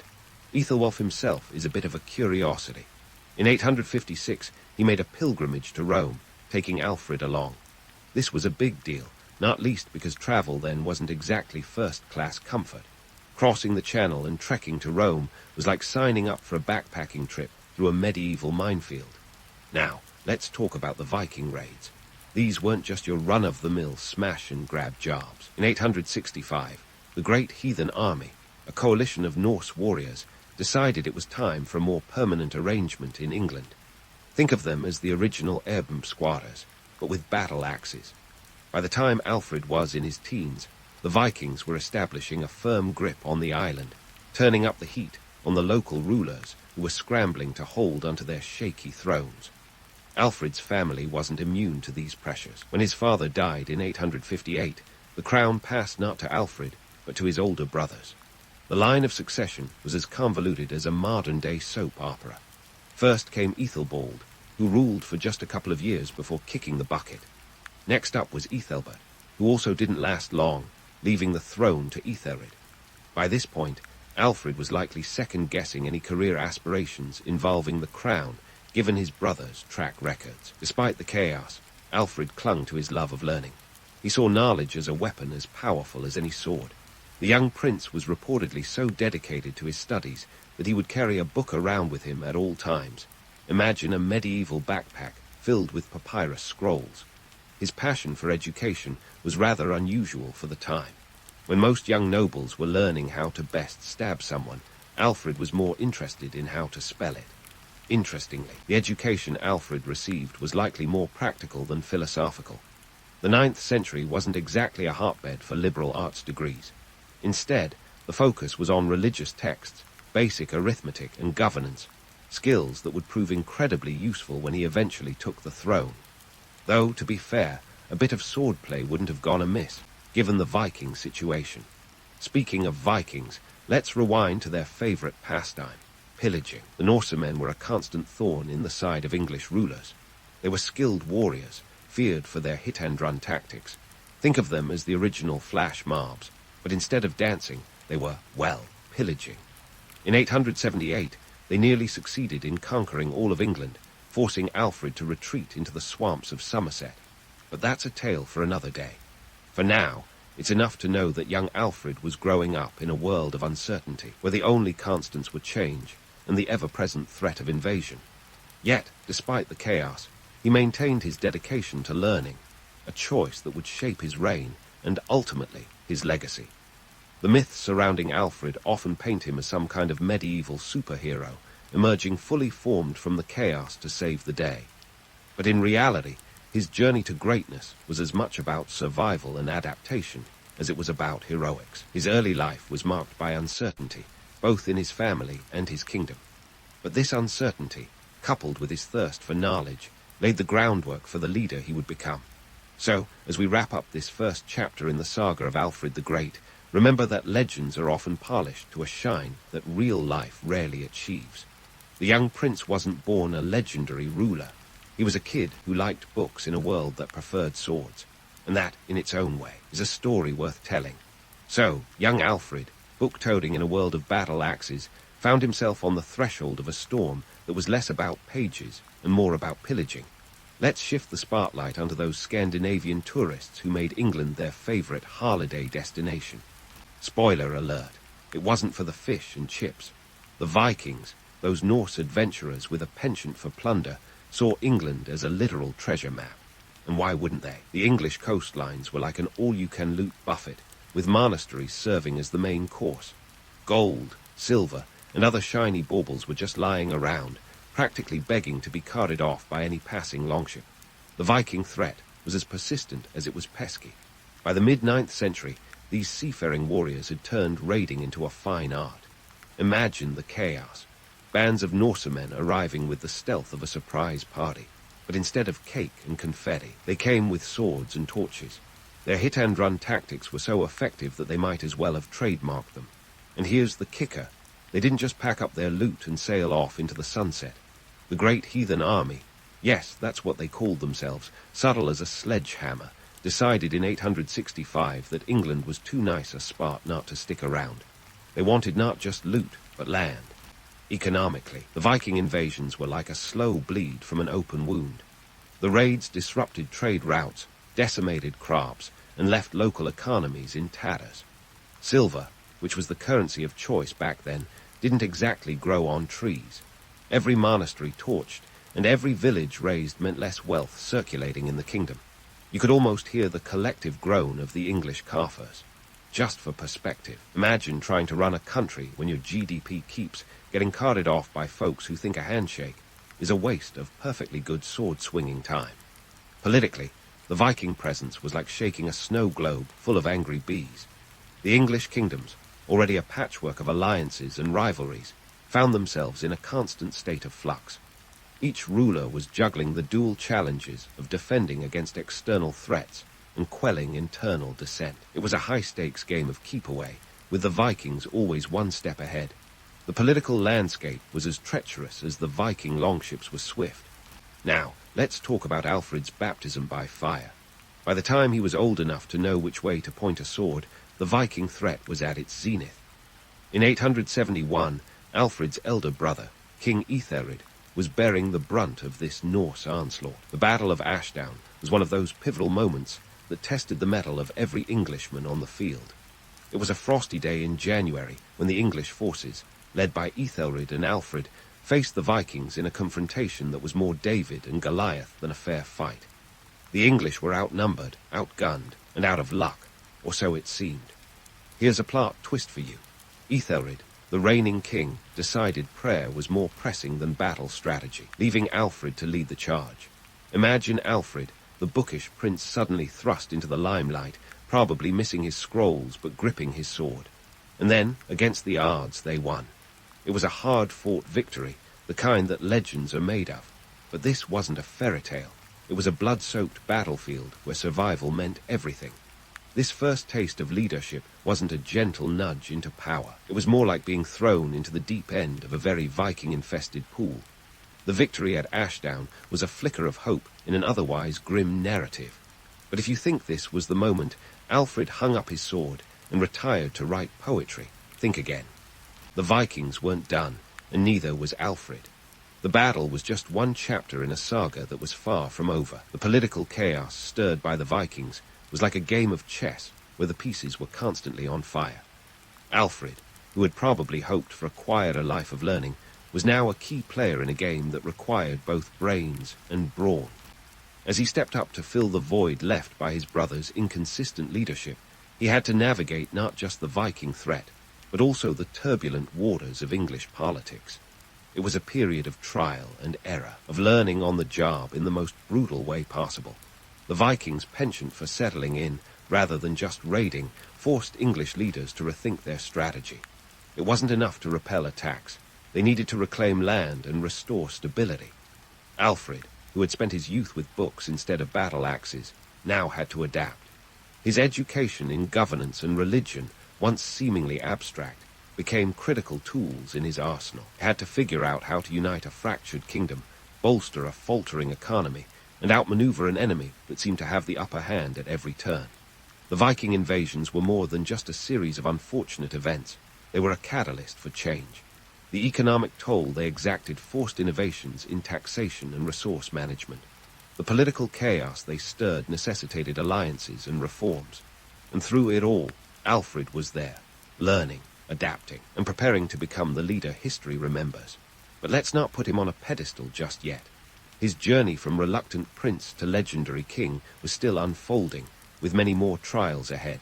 Ethelwulf himself is a bit of a curiosity. In 856, he made a pilgrimage to Rome, taking Alfred along. This was a big deal, not least because travel then wasn't exactly first-class comfort. Crossing the Channel and trekking to Rome was like signing up for a backpacking trip through a medieval minefield. Now, let's talk about the Viking raids. These weren't just your run-of-the-mill smash-and-grab jobs. In 865, the Great Heathen Army, a coalition of Norse warriors, decided it was time for a more permanent arrangement in England. Think of them as the original urban squatters, but with battle axes. By the time Alfred was in his teens, the Vikings were establishing a firm grip on the island, turning up the heat on the local rulers who were scrambling to hold onto their shaky thrones. Alfred's family wasn't immune to these pressures. When his father died in 858, the crown passed not to Alfred, but to his older brothers. The line of succession was as convoluted as a modern-day soap opera. First came Ethelbald, who ruled for just a couple of years before kicking the bucket. Next up was Ethelbert, who also didn't last long, leaving the throne to Ethelred. By this point, Alfred was likely second-guessing any career aspirations involving the crown, given his brother's track records. Despite the chaos, Alfred clung to his love of learning. He saw knowledge as a weapon as powerful as any sword. The young prince was reportedly so dedicated to his studies that he would carry a book around with him at all times. Imagine a medieval backpack filled with papyrus scrolls. His passion for education was rather unusual for the time. When most young nobles were learning how to best stab someone, Alfred was more interested in how to spell it. Interestingly, the education Alfred received was likely more practical than philosophical. The 9th century wasn't exactly a hotbed for liberal arts degrees. Instead, the focus was on religious texts, basic arithmetic and governance, skills that would prove incredibly useful when he eventually took the throne. Though, to be fair, a bit of swordplay wouldn't have gone amiss, given the Viking situation. Speaking of Vikings, let's rewind to their favorite pastime, pillaging. The Norsemen were a constant thorn in the side of English rulers. They were skilled warriors, feared for their hit-and-run tactics. Think of them as the original flash mobs, but instead of dancing, they were, well, pillaging. In 878, they nearly succeeded in conquering all of England, forcing Alfred to retreat into the swamps of Somerset. But that's a tale for another day. For now, it's enough to know that young Alfred was growing up in a world of uncertainty, where the only constants were change and the ever-present threat of invasion. Yet, despite the chaos, he maintained his dedication to learning, a choice that would shape his reign and ultimately his legacy. The myths surrounding Alfred often paint him as some kind of medieval superhero, emerging fully formed from the chaos to save the day. But in reality, his journey to greatness was as much about survival and adaptation as it was about heroics. His early life was marked by uncertainty, both in his family and his kingdom. But this uncertainty, coupled with his thirst for knowledge, laid the groundwork for the leader he would become. So, as we wrap up this first chapter in the saga of Alfred the Great, remember that legends are often polished to a shine that real life rarely achieves. The young prince wasn't born a legendary ruler. He was a kid who liked books in a world that preferred swords, and that, in its own way, is a story worth telling. So, young Alfred, book-toting in a world of battle axes, found himself on the threshold of a storm that was less about pages and more about pillaging. Let's shift the spotlight onto those Scandinavian tourists who made England their favorite holiday destination. Spoiler alert, it wasn't for the fish and chips. The Vikings, those Norse adventurers with a penchant for plunder, saw England as a literal treasure map. And why wouldn't they? The English coastlines were like an all-you-can-loot buffet, with monasteries serving as the main course. Gold, silver, and other shiny baubles were just lying around, practically begging to be carted off by any passing longship. The Viking threat was as persistent as it was pesky. By the mid-9th century, these seafaring warriors had turned raiding into a fine art. Imagine the chaos. Bands of Norsemen arriving with the stealth of a surprise party. But instead of cake and confetti, they came with swords and torches. Their hit-and-run tactics were so effective that they might as well have trademarked them. And here's the kicker. They didn't just pack up their loot and sail off into the sunset. The great heathen army, yes, that's what they called themselves, subtle as a sledgehammer, decided in 865 that England was too nice a spot not to stick around. They wanted not just loot, but land. Economically, the Viking invasions were like a slow bleed from an open wound. The raids disrupted trade routes, decimated crops, and left local economies in tatters. Silver, which was the currency of choice back then, didn't exactly grow on trees. Every monastery torched, and every village razed meant less wealth circulating in the kingdom. You could almost hear the collective groan of the English coffers. Just for perspective, imagine trying to run a country when your GDP keeps getting carted off by folks who think a handshake is a waste of perfectly good sword-swinging time. Politically, the Viking presence was like shaking a snow globe full of angry bees. The English kingdoms, already a patchwork of alliances and rivalries, found themselves in a constant state of flux. Each ruler was juggling the dual challenges of defending against external threats and quelling internal dissent. It was a high-stakes game of keep-away, with the Vikings always one step ahead. The political landscape was as treacherous as the Viking longships were swift. Now, let's talk about Alfred's baptism by fire. By the time he was old enough to know which way to point a sword, the Viking threat was at its zenith. In 871, Alfred's elder brother, King Ethelred, was bearing the brunt of this Norse onslaught. The Battle of Ashdown was one of those pivotal moments that tested the mettle of every Englishman on the field. It was a frosty day in January when the English forces, led by Ethelred and Alfred, faced the Vikings in a confrontation that was more David and Goliath than a fair fight. The English were outnumbered, outgunned, and out of luck, or so it seemed. Here's a plot twist for you. Ethelred, the reigning king, decided prayer was more pressing than battle strategy, leaving Alfred to lead the charge. Imagine Alfred, the bookish prince suddenly thrust into the limelight, probably missing his scrolls but gripping his sword. And then, against the odds, they won. It was a hard-fought victory, the kind that legends are made of. But this wasn't a fairy tale. It was a blood-soaked battlefield where survival meant everything. This first taste of leadership wasn't a gentle nudge into power. It was more like being thrown into the deep end of a very Viking-infested pool. The victory at Ashdown was a flicker of hope in an otherwise grim narrative. But if you think this was the moment Alfred hung up his sword and retired to write poetry, think again. The Vikings weren't done, and neither was Alfred. The battle was just one chapter in a saga that was far from over. The political chaos stirred by the Vikings was like a game of chess where the pieces were constantly on fire. Alfred, who had probably hoped for a quieter life of learning, was now a key player in a game that required both brains and brawn. As he stepped up to fill the void left by his brother's inconsistent leadership, he had to navigate not just the Viking threat, but also the turbulent waters of English politics. It was a period of trial and error, of learning on the job in the most brutal way possible. The Vikings' penchant for settling in, rather than just raiding, forced English leaders to rethink their strategy. It wasn't enough to repel attacks. They needed to reclaim land and restore stability. Alfred, who had spent his youth with books instead of battle axes, now had to adapt. His education in governance and religion, once seemingly abstract, became critical tools in his arsenal. He had to figure out how to unite a fractured kingdom, bolster a faltering economy, and outmaneuver an enemy that seemed to have the upper hand at every turn. The Viking invasions were more than just a series of unfortunate events. They were a catalyst for change. The economic toll they exacted forced innovations in taxation and resource management. The political chaos they stirred necessitated alliances and reforms. And through it all, Alfred was there, learning, adapting, and preparing to become the leader history remembers. But let's not put him on a pedestal just yet. His journey from reluctant prince to legendary king was still unfolding, with many more trials ahead.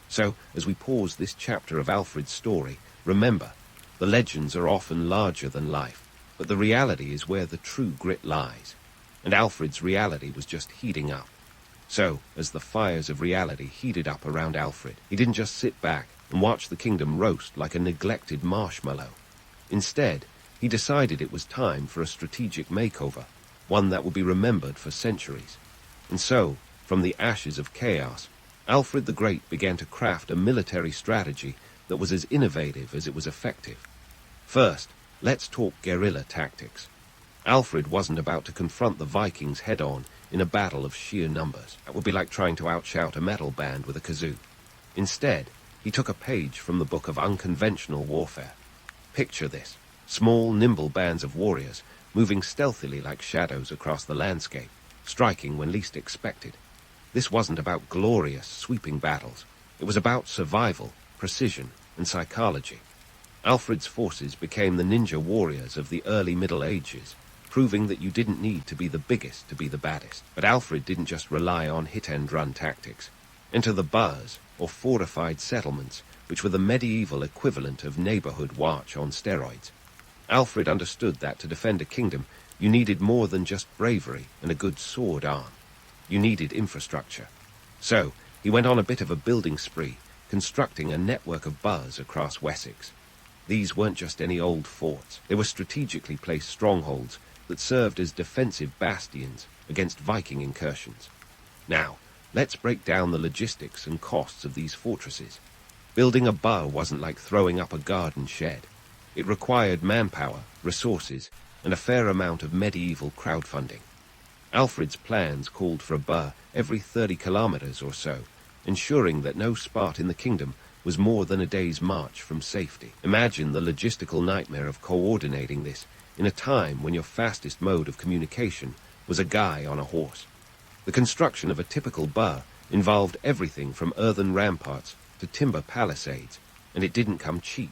So, as we pause this chapter of Alfred's story, remember, the legends are often larger than life, but the reality is where the true grit lies. And Alfred's reality was just heating up. So, as the fires of reality heated up around Alfred, he didn't just sit back and watch the kingdom roast like a neglected marshmallow. Instead, he decided it was time for a strategic makeover, one that would be remembered for centuries. And so, from the ashes of chaos, Alfred the Great began to craft a military strategy that was as innovative as it was effective. First, let's talk guerrilla tactics. Alfred wasn't about to confront the Vikings head-on in a battle of sheer numbers. That would be like trying to outshout a metal band with a kazoo. Instead, he took a page from the book of unconventional warfare. Picture this: small, nimble bands of warriors moving stealthily like shadows across the landscape, striking when least expected. This wasn't about glorious, sweeping battles. It was about survival, precision, and psychology. Alfred's forces became the ninja warriors of the early Middle Ages, proving that you didn't need to be the biggest to be the baddest. But Alfred didn't just rely on hit-and-run tactics. Enter the bars, or fortified settlements, which were the medieval equivalent of neighborhood watch on steroids. Alfred understood that to defend a kingdom, you needed more than just bravery and a good sword arm. You needed infrastructure. So, he went on a bit of a building spree, constructing a network of bars across Wessex. These weren't just any old forts. They were strategically placed strongholds that served as defensive bastions against Viking incursions. Now, let's break down the logistics and costs of these fortresses. Building a bar wasn't like throwing up a garden shed. It required manpower, resources, and a fair amount of medieval crowdfunding. Alfred's plans called for a bar every 30 kilometers or so, ensuring that no spot in the kingdom was more than a day's march from safety. Imagine the logistical nightmare of coordinating this in a time when your fastest mode of communication was a guy on a horse. The construction of a typical bar involved everything from earthen ramparts to timber palisades, and it didn't come cheap.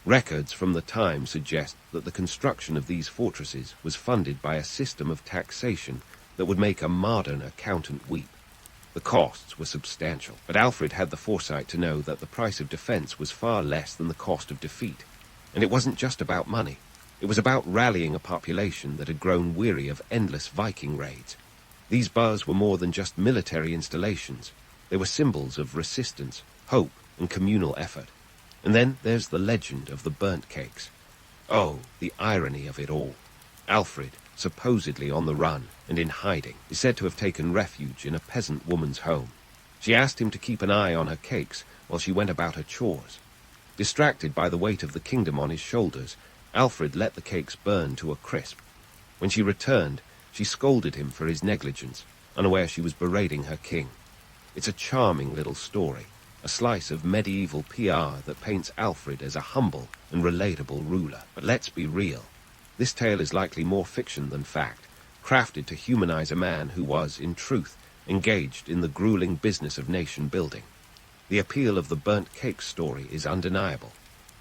Records from the time suggest that the construction of these fortresses was funded by a system of taxation that would make a modern accountant weep. The costs were substantial, but Alfred had the foresight to know that the price of defense was far less than the cost of defeat. And it wasn't just about money. It was about rallying a population that had grown weary of endless Viking raids. These bars were more than just military installations. They were symbols of resistance, hope, and communal effort. And then there's the legend of the burnt cakes. Oh, the irony of it all. Alfred, supposedly on the run and in hiding, is said to have taken refuge in a peasant woman's home. She asked him to keep an eye on her cakes while she went about her chores. Distracted by the weight of the kingdom on his shoulders, Alfred let the cakes burn to a crisp. When she returned, she scolded him for his negligence, unaware she was berating her king. It's a charming little story, a slice of medieval PR that paints Alfred as a humble and relatable ruler. But let's be real. This tale is likely more fiction than fact, crafted to humanize a man who was, in truth, engaged in the grueling business of nation-building. The appeal of the burnt cake story is undeniable.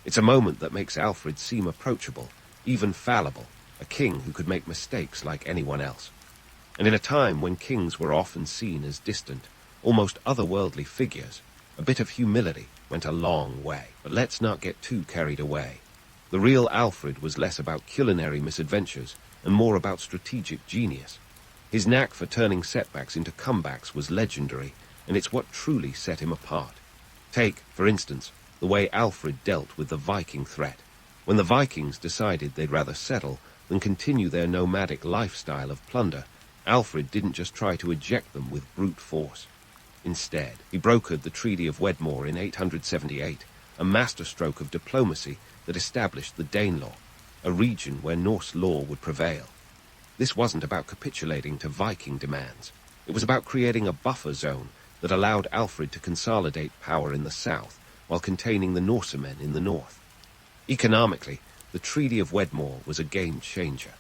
It's a moment that makes Alfred seem approachable, even fallible, a king who could make mistakes like anyone else. And in a time when kings were often seen as distant, almost otherworldly figures, a bit of humility went a long way. But let's not get too carried away. The real Alfred was less about culinary misadventures and more about strategic genius. His knack for turning setbacks into comebacks was legendary, and it's what truly set him apart. Take, for instance, the way Alfred dealt with the Viking threat. When the Vikings decided they'd rather settle than continue their nomadic lifestyle of plunder, Alfred didn't just try to eject them with brute force. Instead, he brokered the Treaty of Wedmore in 878, a masterstroke of diplomacy that established the Danelaw, a region where Norse law would prevail. This wasn't about capitulating to Viking demands. It was about creating a buffer zone that allowed Alfred to consolidate power in the south while containing the Norsemen in the north. Economically, the Treaty of Wedmore was a game-changer.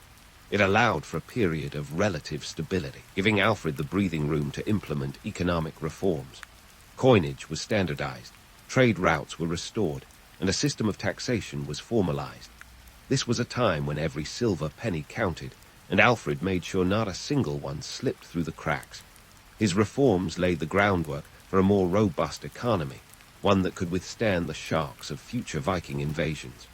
It allowed for a period of relative stability, giving Alfred the breathing room to implement economic reforms. Coinage was standardized, trade routes were restored, and a system of taxation was formalized. This was a time when every silver penny counted, and Alfred made sure not a single one slipped through the cracks. His reforms laid the groundwork for a more robust economy, one that could withstand the shocks of future Viking invasions.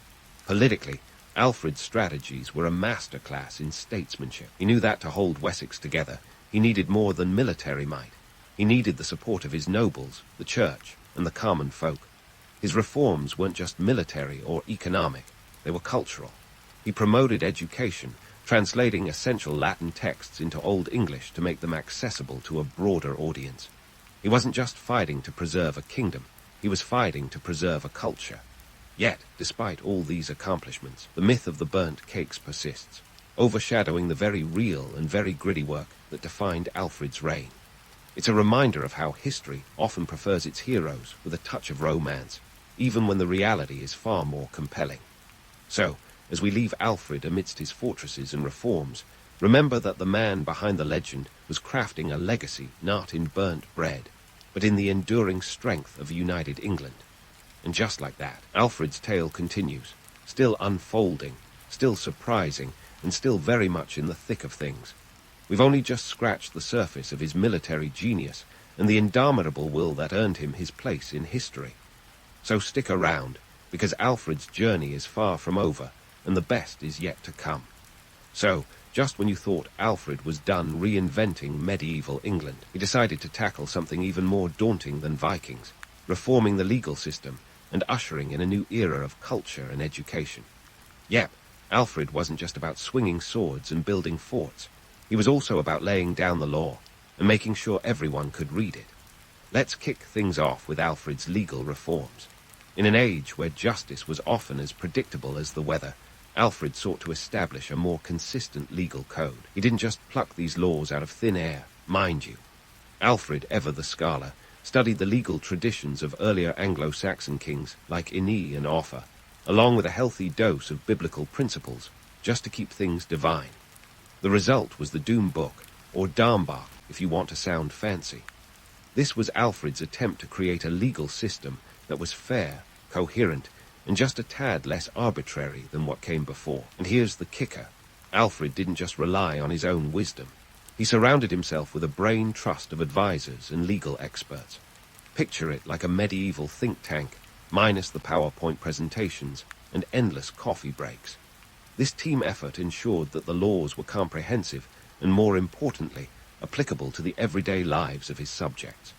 Politically, Alfred's strategies were a masterclass in statesmanship. He knew that to hold Wessex together, he needed more than military might. He needed the support of his nobles, the church, and the common folk. His reforms weren't just military or economic, they were cultural. He promoted education, translating essential Latin texts into Old English to make them accessible to a broader audience. He wasn't just fighting to preserve a kingdom, he was fighting to preserve a culture. Yet, despite all these accomplishments, the myth of the burnt cakes persists, overshadowing the very real and very gritty work that defined Alfred's reign. It's a reminder of how history often prefers its heroes with a touch of romance, even when the reality is far more compelling. So, as we leave Alfred amidst his fortresses and reforms, remember that the man behind the legend was crafting a legacy not in burnt bread, but in the enduring strength of a united England. And just like that, Alfred's tale continues, still unfolding, still surprising, and still very much in the thick of things. We've only just scratched the surface of his military genius and the indomitable will that earned him his place in history. So stick around, because Alfred's journey is far from over, and the best is yet to come. So, just when you thought Alfred was done reinventing medieval England, he decided to tackle something even more daunting than Vikings, reforming the legal system and ushering in a new era of culture and education. Yep, Alfred wasn't just about swinging swords and building forts. He was also about laying down the law and making sure everyone could read it. Let's kick things off with Alfred's legal reforms. In an age where justice was often as predictable as the weather, Alfred sought to establish a more consistent legal code. He didn't just pluck these laws out of thin air, mind you. Alfred, ever the scholar, studied the legal traditions of earlier Anglo-Saxon kings like Ini and Offa, along with a healthy dose of biblical principles, just to keep things divine. The result was the Doom Book, or Dambach, if you want to sound fancy. This was Alfred's attempt to create a legal system that was fair, coherent, and just a tad less arbitrary than what came before. And here's the kicker. Alfred didn't just rely on his own wisdom. He surrounded himself with a brain trust of advisors and legal experts. Picture it like a medieval think tank, minus the PowerPoint presentations and endless coffee breaks. This team effort ensured that the laws were comprehensive and, more importantly, applicable to the everyday lives of his subjects.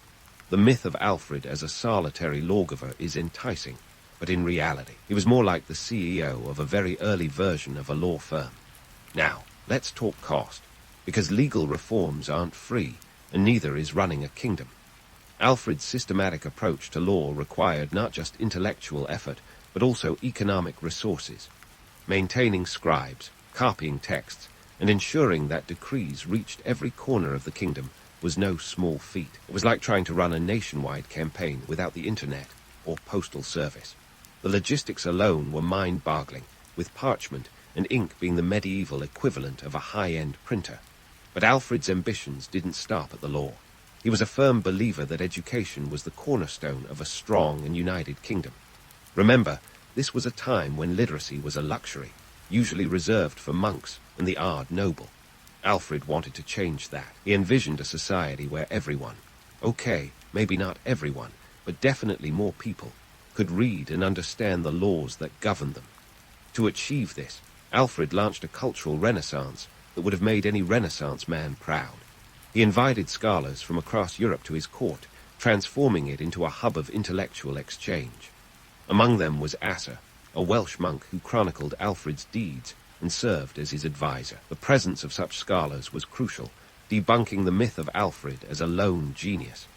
The myth of Alfred as a solitary lawgiver is enticing, but in reality, he was more like the CEO of a very early version of a law firm. Now, let's talk cost, because legal reforms aren't free, and neither is running a kingdom. Alfred's systematic approach to law required not just intellectual effort, but also economic resources. Maintaining scribes, copying texts, and ensuring that decrees reached every corner of the kingdom was no small feat. It was like trying to run a nationwide campaign without the internet or postal service. The logistics alone were mind-boggling, with parchment and ink being the medieval equivalent of a high-end printer. But Alfred's ambitions didn't stop at the law. He was a firm believer that education was the cornerstone of a strong and united kingdom. Remember, this was a time when literacy was a luxury, usually reserved for monks and the ard noble. Alfred wanted to change that. He envisioned a society where everyone, okay, maybe not everyone, but definitely more people, could read and understand the laws that governed them. To achieve this, Alfred launched a cultural renaissance that would have made any Renaissance man proud. He invited scholars from across Europe to his court, transforming it into a hub of intellectual exchange. Among them was Asser, a Welsh monk who chronicled Alfred's deeds and served as his advisor. The presence of such scholars was crucial, debunking the myth of Alfred as a lone genius.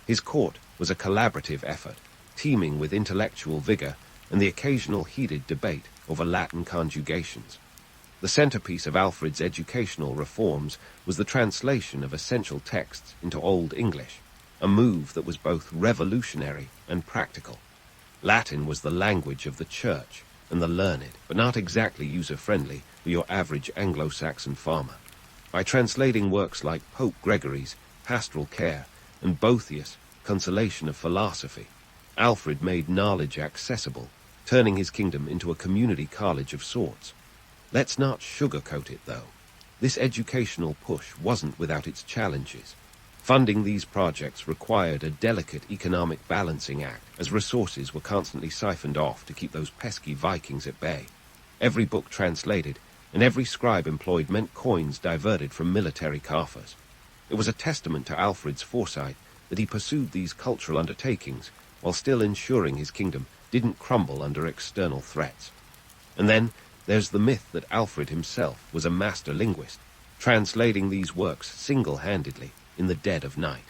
His court was a collaborative effort, teeming with intellectual vigor and the occasional heated debate over Latin conjugations. The centerpiece of Alfred's educational reforms was the translation of essential texts into Old English, a move that was both revolutionary and practical. Latin was the language of the church and the learned, but not exactly user-friendly for your average Anglo-Saxon farmer. By translating works like Pope Gregory's Pastoral Care and Boethius' Consolation of Philosophy, Alfred made knowledge accessible, turning his kingdom into a community college of sorts. Let's not sugarcoat it, though. This educational push wasn't without its challenges. Funding these projects required a delicate economic balancing act, as resources were constantly siphoned off to keep those pesky Vikings at bay. Every book translated and every scribe employed meant coins diverted from military coffers. It was a testament to Alfred's foresight that he pursued these cultural undertakings while still ensuring his kingdom didn't crumble under external threats. And then there's the myth that Alfred himself was a master linguist, translating these works single-handedly in the dead of night.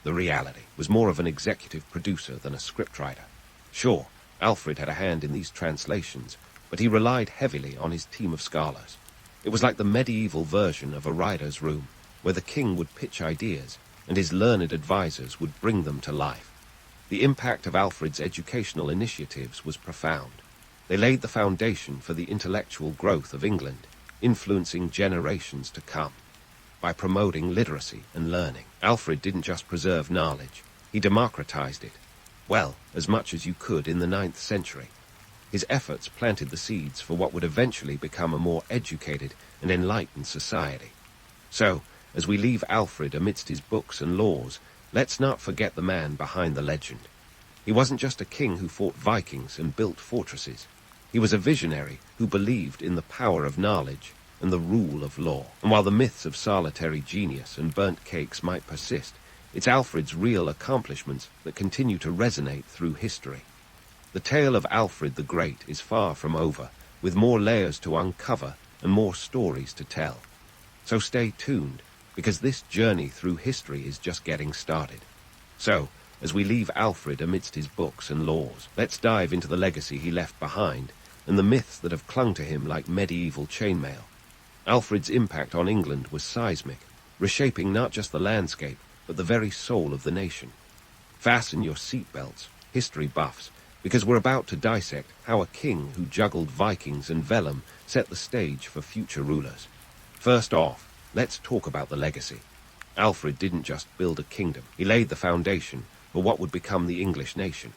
The reality was more of an executive producer than a scriptwriter. Sure, Alfred had a hand in these translations, but he relied heavily on his team of scholars. It was like the medieval version of a writer's room, where the king would pitch ideas and his learned advisors would bring them to life. The impact of Alfred's educational initiatives was profound. They laid the foundation for the intellectual growth of England, influencing generations to come. By promoting literacy and learning, Alfred didn't just preserve knowledge, he democratized it. Well, as much as you could in the 9th century. His efforts planted the seeds for what would eventually become a more educated and enlightened society. So, as we leave Alfred amidst his books and laws, let's not forget the man behind the legend. He wasn't just a king who fought Vikings and built fortresses. He was a visionary who believed in the power of knowledge and the rule of law. And while the myths of solitary genius and burnt cakes might persist, it's Alfred's real accomplishments that continue to resonate through history. The tale of Alfred the Great is far from over, with more layers to uncover and more stories to tell. So stay tuned, because this journey through history is just getting started. So, as we leave Alfred amidst his books and laws, let's dive into the legacy he left behind and the myths that have clung to him like medieval chainmail. Alfred's impact on England was seismic, reshaping not just the landscape, but the very soul of the nation. Fasten your seatbelts, history buffs, because we're about to dissect how a king who juggled Vikings and vellum set the stage for future rulers. First off, let's talk about the legacy. Alfred didn't just build a kingdom, he laid the foundation for what would become the English nation.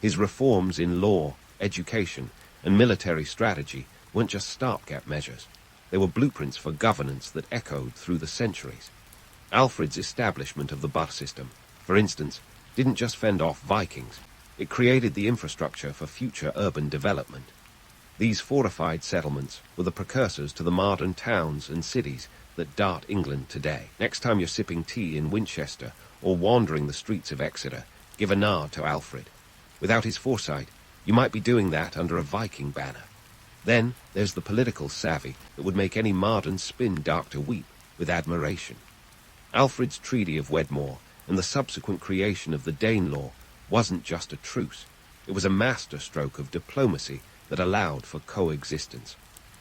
His reforms in law, education, and military strategy weren't just stopgap measures. They were blueprints for governance that echoed through the centuries. Alfred's establishment of the buff system, for instance, didn't just fend off Vikings. It created the infrastructure for future urban development. These fortified settlements were the precursors to the modern towns and cities that dot England today. Next time you're sipping tea in Winchester or wandering the streets of Exeter, give a nod to Alfred. Without his foresight, you might be doing that under a Viking banner. Then there's the political savvy that would make any modern spin doctor weep with admiration. Alfred's Treaty of Wedmore and the subsequent creation of the Danelaw wasn't just a truce. It was a masterstroke of diplomacy that allowed for coexistence.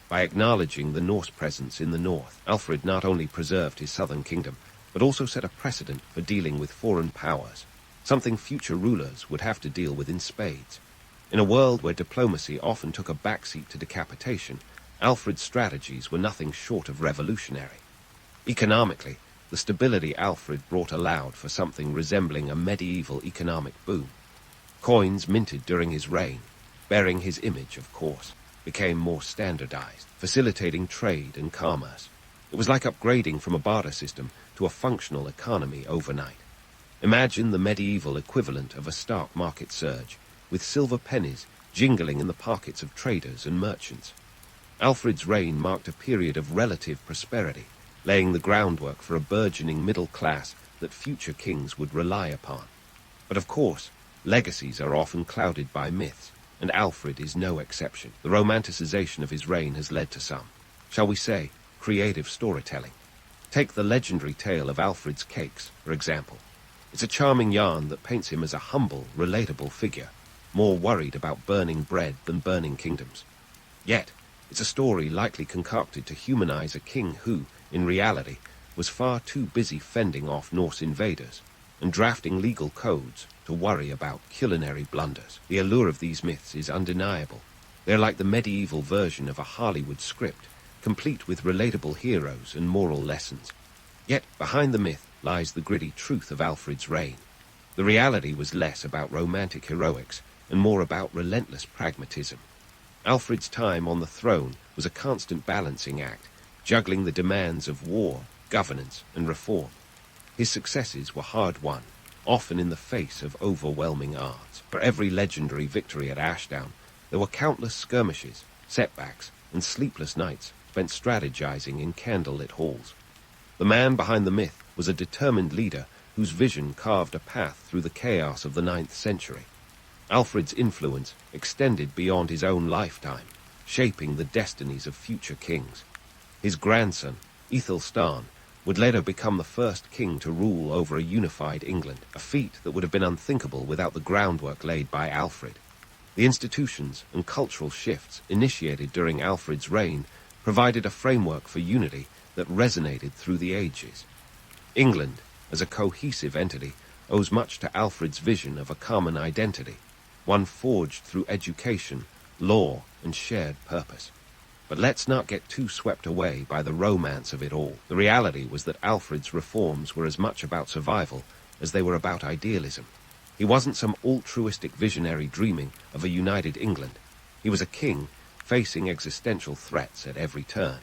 By acknowledging the Norse presence in the north, Alfred not only preserved his southern kingdom, but also set a precedent for dealing with foreign powers, something future rulers would have to deal with in spades. In a world where diplomacy often took a backseat to decapitation, Alfred's strategies were nothing short of revolutionary. Economically, the stability Alfred brought allowed for something resembling a medieval economic boom. Coins minted during his reign, bearing his image, of course, became more standardized, facilitating trade and commerce. It was like upgrading from a barter system to a functional economy overnight. Imagine the medieval equivalent of a stock market surge, with silver pennies jingling in the pockets of traders and merchants. Alfred's reign marked a period of relative prosperity, laying the groundwork for a burgeoning middle class that future kings would rely upon. But of course, legacies are often clouded by myths, and Alfred is no exception. The romanticization of his reign has led to some, shall we say, creative storytelling. Take the legendary tale of Alfred's cakes, for example. It's a charming yarn that paints him as a humble, relatable figure, more worried about burning bread than burning kingdoms. Yet, it's a story likely concocted to humanize a king who, in reality, was far too busy fending off Norse invaders and drafting legal codes to worry about culinary blunders. The allure of these myths is undeniable. They're like the medieval version of a Hollywood script, complete with relatable heroes and moral lessons. Yet, behind the myth lies the gritty truth of Alfred's reign. The reality was less about romantic heroics and more about relentless pragmatism. Alfred's time on the throne was a constant balancing act, juggling the demands of war, governance, and reform. His successes were hard-won, often in the face of overwhelming odds. For every legendary victory at Ashdown, there were countless skirmishes, setbacks, and sleepless nights spent strategizing in candlelit halls. The man behind the myth was a determined leader whose vision carved a path through the chaos of the 9th century. Alfred's influence extended beyond his own lifetime, shaping the destinies of future kings. His grandson, Ethelstan, would later become the first king to rule over a unified England, a feat that would have been unthinkable without the groundwork laid by Alfred. The institutions and cultural shifts initiated during Alfred's reign provided a framework for unity that resonated through the ages. England, as a cohesive entity, owes much to Alfred's vision of a common identity, one forged through education, law, and shared purpose. But let's not get too swept away by the romance of it all. The reality was that Alfred's reforms were as much about survival as they were about idealism. He wasn't some altruistic visionary dreaming of a united England. He was a king facing existential threats at every turn.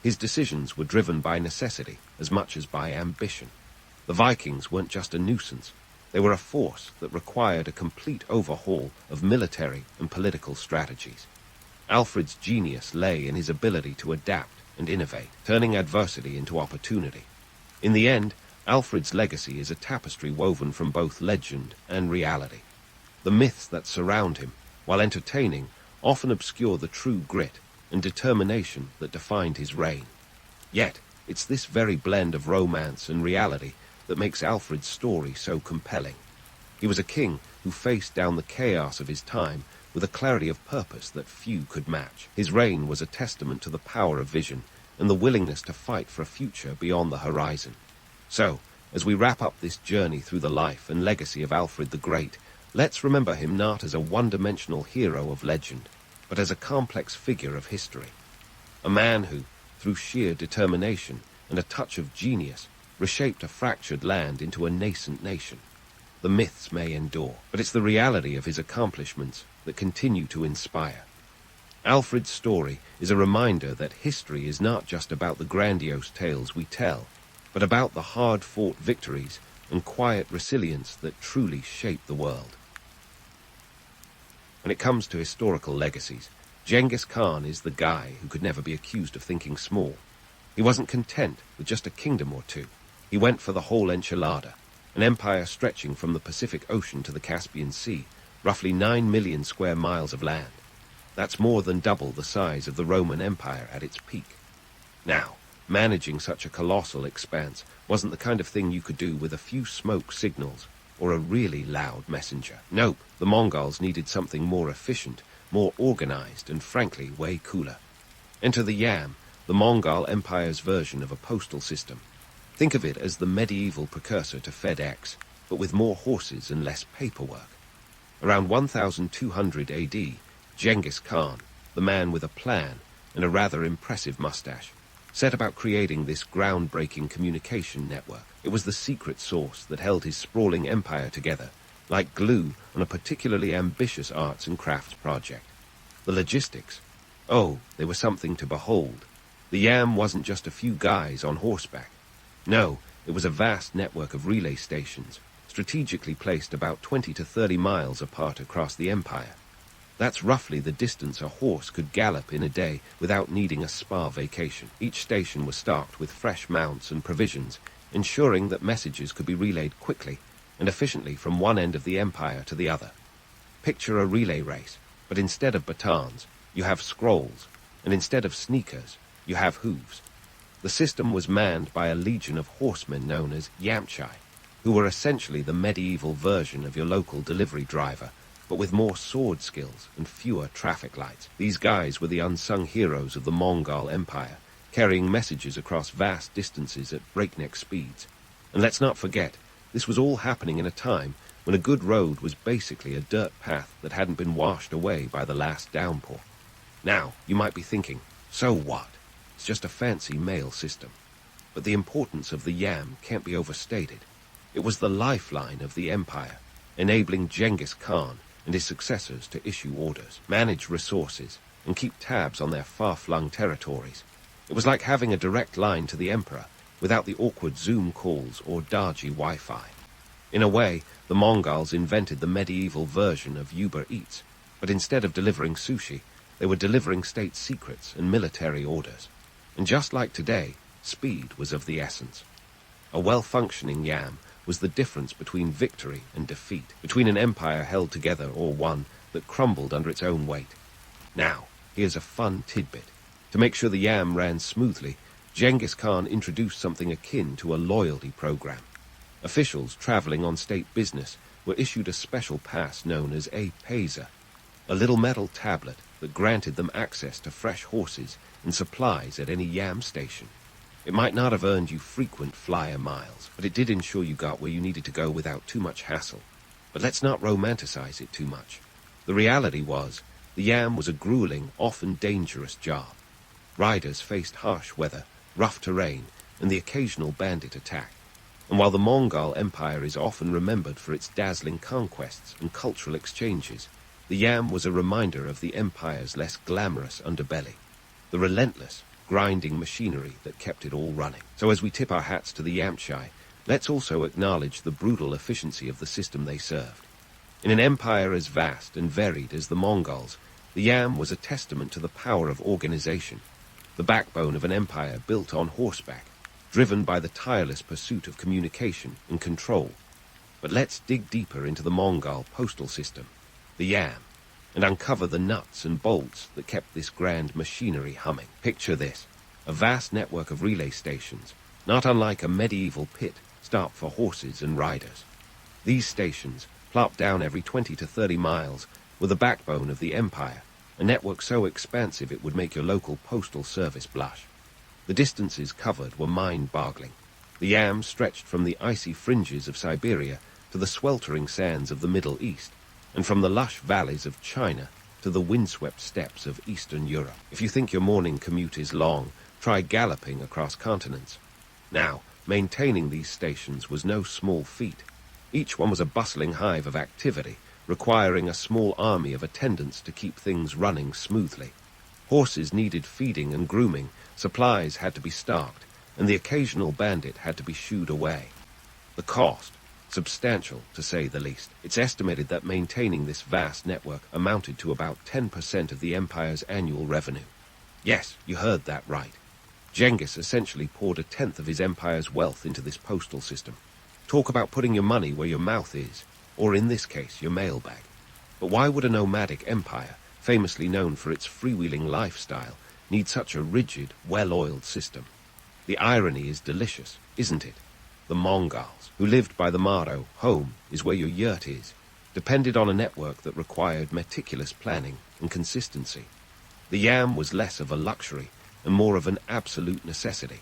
His decisions were driven by necessity as much as by ambition. The Vikings weren't just a nuisance. They were a force that required a complete overhaul of military and political strategies. Alfred's genius lay in his ability to adapt and innovate, turning adversity into opportunity. In the end, Alfred's legacy is a tapestry woven from both legend and reality. The myths that surround him, while entertaining, often obscure the true grit and determination that defined his reign. Yet, it's this very blend of romance and reality that makes Alfred's story so compelling. He was a king who faced down the chaos of his time with a clarity of purpose that few could match. His reign was a testament to the power of vision and the willingness to fight for a future beyond the horizon. So, as we wrap up this journey through the life and legacy of Alfred the Great, let's remember him not as a one-dimensional hero of legend, but as a complex figure of history. A man who, through sheer determination and a touch of genius, reshaped a fractured land into a nascent nation. The myths may endure, but it's the reality of his accomplishments that continue to inspire. Alfred's story is a reminder that history is not just about the grandiose tales we tell, but about the hard-fought victories and quiet resilience that truly shape the world. When it comes to historical legacies, Genghis Khan is the guy who could never be accused of thinking small. He wasn't content with just a kingdom or two. He went for the whole enchilada, an empire stretching from the Pacific Ocean to the Caspian Sea, roughly 9 million square miles of land. That's more than double the size of the Roman Empire at its peak. Now, managing such a colossal expanse wasn't the kind of thing you could do with a few smoke signals or a really loud messenger. Nope, the Mongols needed something more efficient, more organized, and frankly, way cooler. Enter the Yam, the Mongol Empire's version of a postal system. Think of it as the medieval precursor to FedEx, but with more horses and less paperwork. Around 1200 AD, Genghis Khan, the man with a plan and a rather impressive mustache, set about creating this groundbreaking communication network. It was the secret sauce that held his sprawling empire together, like glue on a particularly ambitious arts and crafts project. The logistics. Oh, they were something to behold. The Yam wasn't just a few guys on horseback. No, it was a vast network of relay stations, strategically placed about 20 to 30 miles apart across the empire. That's roughly the distance a horse could gallop in a day without needing a spa vacation. Each station was stocked with fresh mounts and provisions, ensuring that messages could be relayed quickly and efficiently from one end of the empire to the other. Picture a relay race, but instead of batons, you have scrolls, and instead of sneakers, you have hooves. The system was manned by a legion of horsemen known as Yamchai. who were essentially the medieval version of your local delivery driver, but with more sword skills and fewer traffic lights. These guys were the unsung heroes of the Mongol Empire, carrying messages across vast distances at breakneck speeds. And let's not forget, this was all happening in a time when a good road was basically a dirt path that hadn't been washed away by the last downpour. Now, you might be thinking, so what? It's just a fancy mail system. But the importance of the yam can't be overstated. It was the lifeline of the empire, enabling Genghis Khan and his successors to issue orders, manage resources, and keep tabs on their far-flung territories. It was like having a direct line to the emperor without the awkward Zoom calls or dodgy Wi-Fi. In a way, the Mongols invented the medieval version of Uber Eats, but instead of delivering sushi, they were delivering state secrets and military orders. And just like today, speed was of the essence. A well-functioning yam was the difference between victory and defeat, between an empire held together or one that crumbled under its own weight. Now, here's a fun tidbit. To make sure the yam ran smoothly, Genghis Khan introduced something akin to a loyalty program. Officials traveling on state business were issued a special pass known as a paisa, a little metal tablet that granted them access to fresh horses and supplies at any yam station. It might not have earned you frequent flyer miles, but it did ensure you got where you needed to go without too much hassle. But let's not romanticize it too much. The reality was, the yam was a grueling, often dangerous job. Riders faced harsh weather, rough terrain, and the occasional bandit attack. And while the Mongol Empire is often remembered for its dazzling conquests and cultural exchanges, the yam was a reminder of the empire's less glamorous underbelly, the relentless, grinding machinery that kept it all running. So as we tip our hats to the Yamchai, let's also acknowledge the brutal efficiency of the system they served. In an empire as vast and varied as the Mongols, the yam was a testament to the power of organization, the backbone of an empire built on horseback, driven by the tireless pursuit of communication and control. But let's dig deeper into the Mongol postal system, the yam, and uncover the nuts and bolts that kept this grand machinery humming. Picture this, a vast network of relay stations, not unlike a medieval pit stopped for horses and riders. These stations, plopped down every 20 to 30 miles, were the backbone of the empire, a network so expansive it would make your local postal service blush. The distances covered were mind-boggling. The yam stretched from the icy fringes of Siberia to the sweltering sands of the Middle East, and from the lush valleys of China to the windswept steppes of Eastern Europe. If you think your morning commute is long, try galloping across continents. Now, maintaining these stations was no small feat. Each one was a bustling hive of activity, requiring a small army of attendants to keep things running smoothly. Horses needed feeding and grooming, supplies had to be stocked, and the occasional bandit had to be shooed away. The cost, substantial to say the least. It's estimated that maintaining this vast network amounted to about 10% of the empire's annual revenue. Yes, you heard that right. Genghis essentially poured 1/10 of his empire's wealth into this postal system. Talk about putting your money where your mouth is, or in this case, your mailbag. But why would a nomadic empire, famously known for its freewheeling lifestyle, need such a rigid, well-oiled system? The irony is delicious, isn't it? The Mongols, who lived by the motto, home is where your yurt is, depended on a network that required meticulous planning and consistency. The yam was less of a luxury and more of an absolute necessity.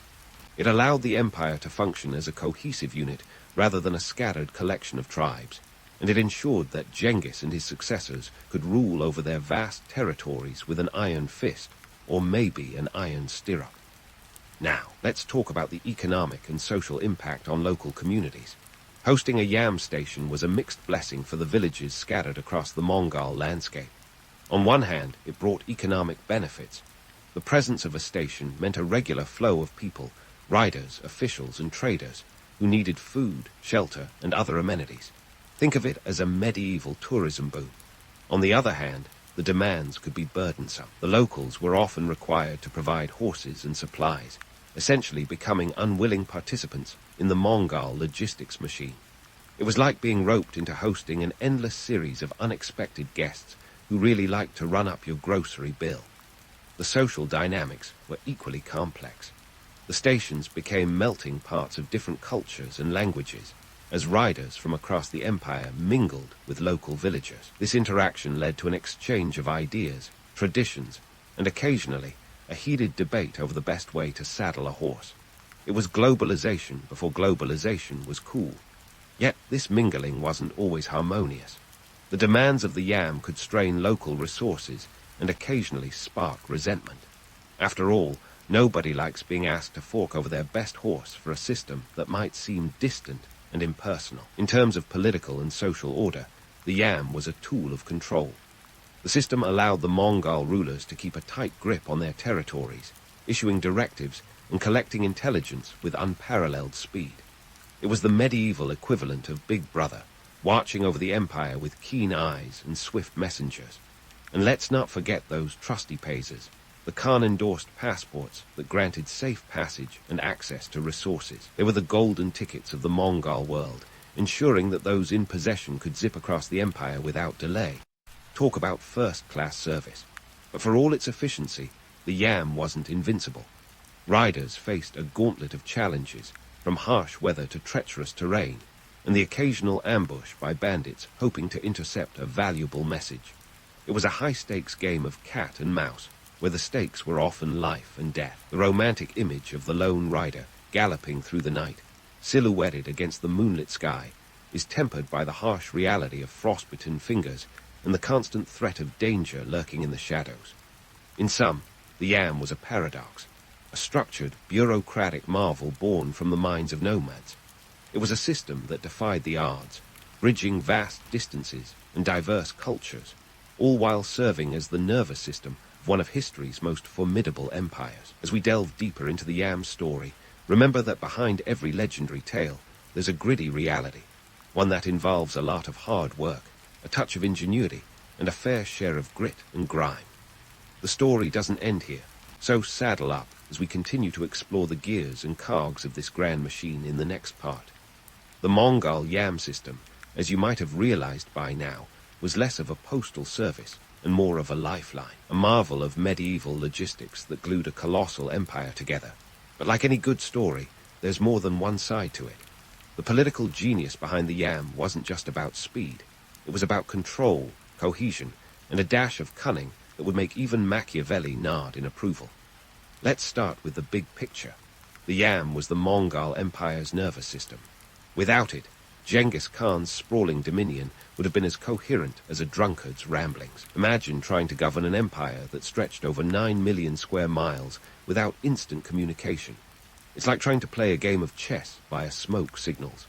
It allowed the empire to function as a cohesive unit rather than a scattered collection of tribes, and it ensured that Genghis and his successors could rule over their vast territories with an iron fist, or maybe an iron stirrup. Now, let's talk about the economic and social impact on local communities. Hosting a yam station was a mixed blessing for the villages scattered across the Mongol landscape. On one hand, it brought economic benefits. The presence of a station meant a regular flow of people, riders, officials, and traders, who needed food, shelter, and other amenities. Think of it as a medieval tourism boom. On the other hand, the demands could be burdensome. The locals were often required to provide horses and supplies, essentially becoming unwilling participants in the Mongol logistics machine. It was like being roped into hosting an endless series of unexpected guests who really liked to run up your grocery bill. The social dynamics were equally complex. The stations became melting pots of different cultures and languages, as riders from across the empire mingled with local villagers. This interaction led to an exchange of ideas, traditions, and occasionally a heated debate over the best way to saddle a horse. It was globalization before globalization was cool. Yet this mingling wasn't always harmonious. The demands of the yam could strain local resources and occasionally spark resentment. After all, nobody likes being asked to fork over their best horse for a system that might seem distant and impersonal. In terms of political and social order, the yam was a tool of control. The system allowed the Mongol rulers to keep a tight grip on their territories, issuing directives and collecting intelligence with unparalleled speed. It was the medieval equivalent of Big Brother, watching over the empire with keen eyes and swift messengers. And let's not forget those trusty pazers, the Khan-endorsed passports that granted safe passage and access to resources. They were the golden tickets of the Mongol world, ensuring that those in possession could zip across the empire without delay. Talk about first-class service. But for all its efficiency, the yam wasn't invincible. Riders faced a gauntlet of challenges, from harsh weather to treacherous terrain, and the occasional ambush by bandits hoping to intercept a valuable message. It was a high-stakes game of cat and mouse, where the stakes were often life and death. The romantic image of the lone rider galloping through the night, silhouetted against the moonlit sky, is tempered by the harsh reality of frostbitten fingers and the constant threat of danger lurking in the shadows. In sum, the yam was a paradox, a structured, bureaucratic marvel born from the minds of nomads. It was a system that defied the odds, bridging vast distances and diverse cultures, all while serving as the nervous system of one of history's most formidable empires. As we delve deeper into the yam story, remember that behind every legendary tale, there's a gritty reality, one that involves a lot of hard work, a touch of ingenuity, and a fair share of grit and grime. The story doesn't end here, so saddle up as we continue to explore the gears and cogs of this grand machine in the next part. The Mongol yam system, as you might have realized by now, was less of a postal service and more of a lifeline, a marvel of medieval logistics that glued a colossal empire together. But like any good story, there's more than one side to it. The political genius behind the yam wasn't just about speed. It was about control, cohesion, and a dash of cunning that would make even Machiavelli nod in approval. Let's start with the big picture. The yam was the Mongol Empire's nervous system. Without it, Genghis Khan's sprawling dominion would have been as coherent as a drunkard's ramblings. Imagine trying to govern an empire that stretched over 9 million square miles without instant communication. It's like trying to play a game of chess via smoke signals.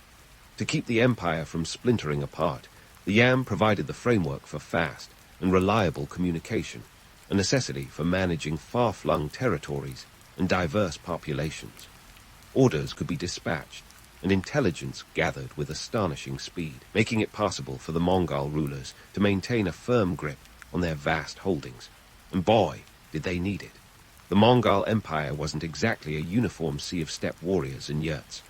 To keep the empire from splintering apart, the yam provided the framework for fast and reliable communication, a necessity for managing far-flung territories and diverse populations. Orders could be dispatched, and intelligence gathered with astonishing speed, making it possible for the Mongol rulers to maintain a firm grip on their vast holdings. And boy, did they need it. The Mongol Empire wasn't exactly a uniform sea of steppe warriors and yurts.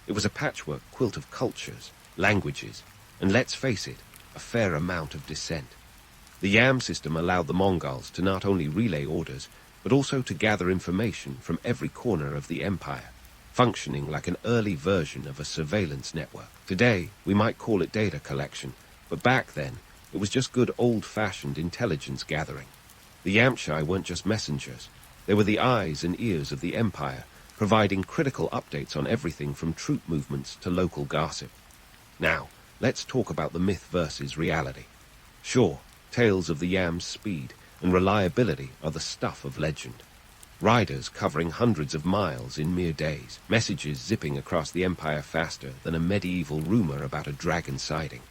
It was a patchwork quilt of cultures, languages, and let's face it, a fair amount of dissent. The yam system allowed the Mongols to not only relay orders, but also to gather information from every corner of the empire, functioning like an early version of a surveillance network. Today, we might call it data collection, but back then, it was just good old-fashioned intelligence gathering. The Yamshai weren't just messengers. They were the eyes and ears of the empire, providing critical updates on everything from troop movements to local gossip. Now, let's talk about the myth versus reality. Sure, tales of the yam's speed and reliability are the stuff of legend. Riders covering hundreds of miles in mere days, messages zipping across the empire faster than a medieval rumor about a dragon sighting.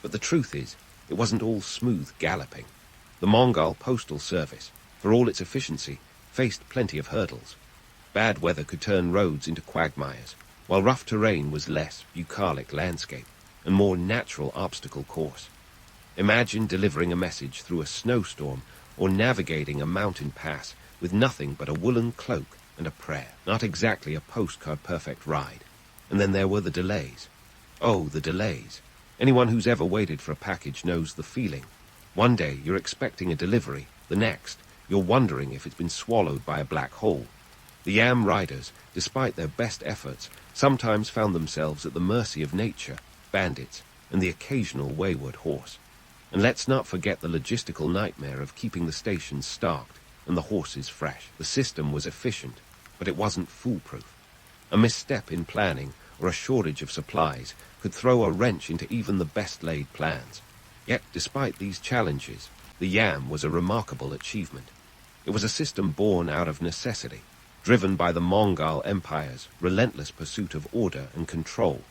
But the truth is, it wasn't all smooth galloping. The Mongol Postal Service, for all its efficiency, faced plenty of hurdles. Bad weather could turn roads into quagmires, while rough terrain was less bucolic landscape and more natural obstacle course. Imagine delivering a message through a snowstorm or navigating a mountain pass with nothing but a woolen cloak and a prayer. Not exactly a postcard-perfect ride. And then there were the delays. Oh, the delays. Anyone who's ever waited for a package knows the feeling. One day you're expecting a delivery, the next you're wondering if it's been swallowed by a black hole. The yam riders, despite their best efforts, sometimes found themselves at the mercy of nature, bandits, and the occasional wayward horse. And let's not forget the logistical nightmare of keeping the stations stocked and the horses fresh. The system was efficient, but it wasn't foolproof. A misstep in planning or a shortage of supplies could throw a wrench into even the best-laid plans. Yet, despite these challenges, the Yam was a remarkable achievement. It was a system born out of necessity, driven by the Mongol Empire's relentless pursuit of order and control.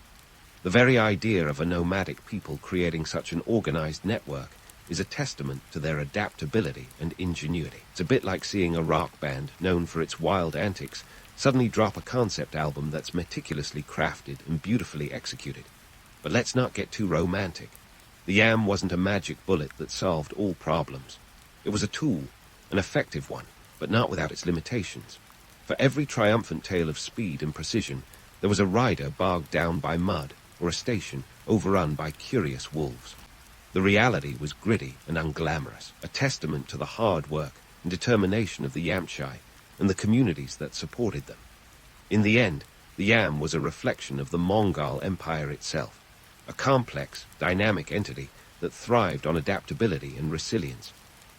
The very idea of a nomadic people creating such an organized network is a testament to their adaptability and ingenuity. It's a bit like seeing a rock band known for its wild antics suddenly drop a concept album that's meticulously crafted and beautifully executed. But let's not get too romantic. The Yam wasn't a magic bullet that solved all problems. It was a tool, an effective one, but not without its limitations. For every triumphant tale of speed and precision, there was a rider bogged down by mud, or a station overrun by curious wolves. The reality was gritty and unglamorous, a testament to the hard work and determination of the Yamchai and the communities that supported them. In the end, the Yam was a reflection of the Mongol Empire itself, a complex, dynamic entity that thrived on adaptability and resilience.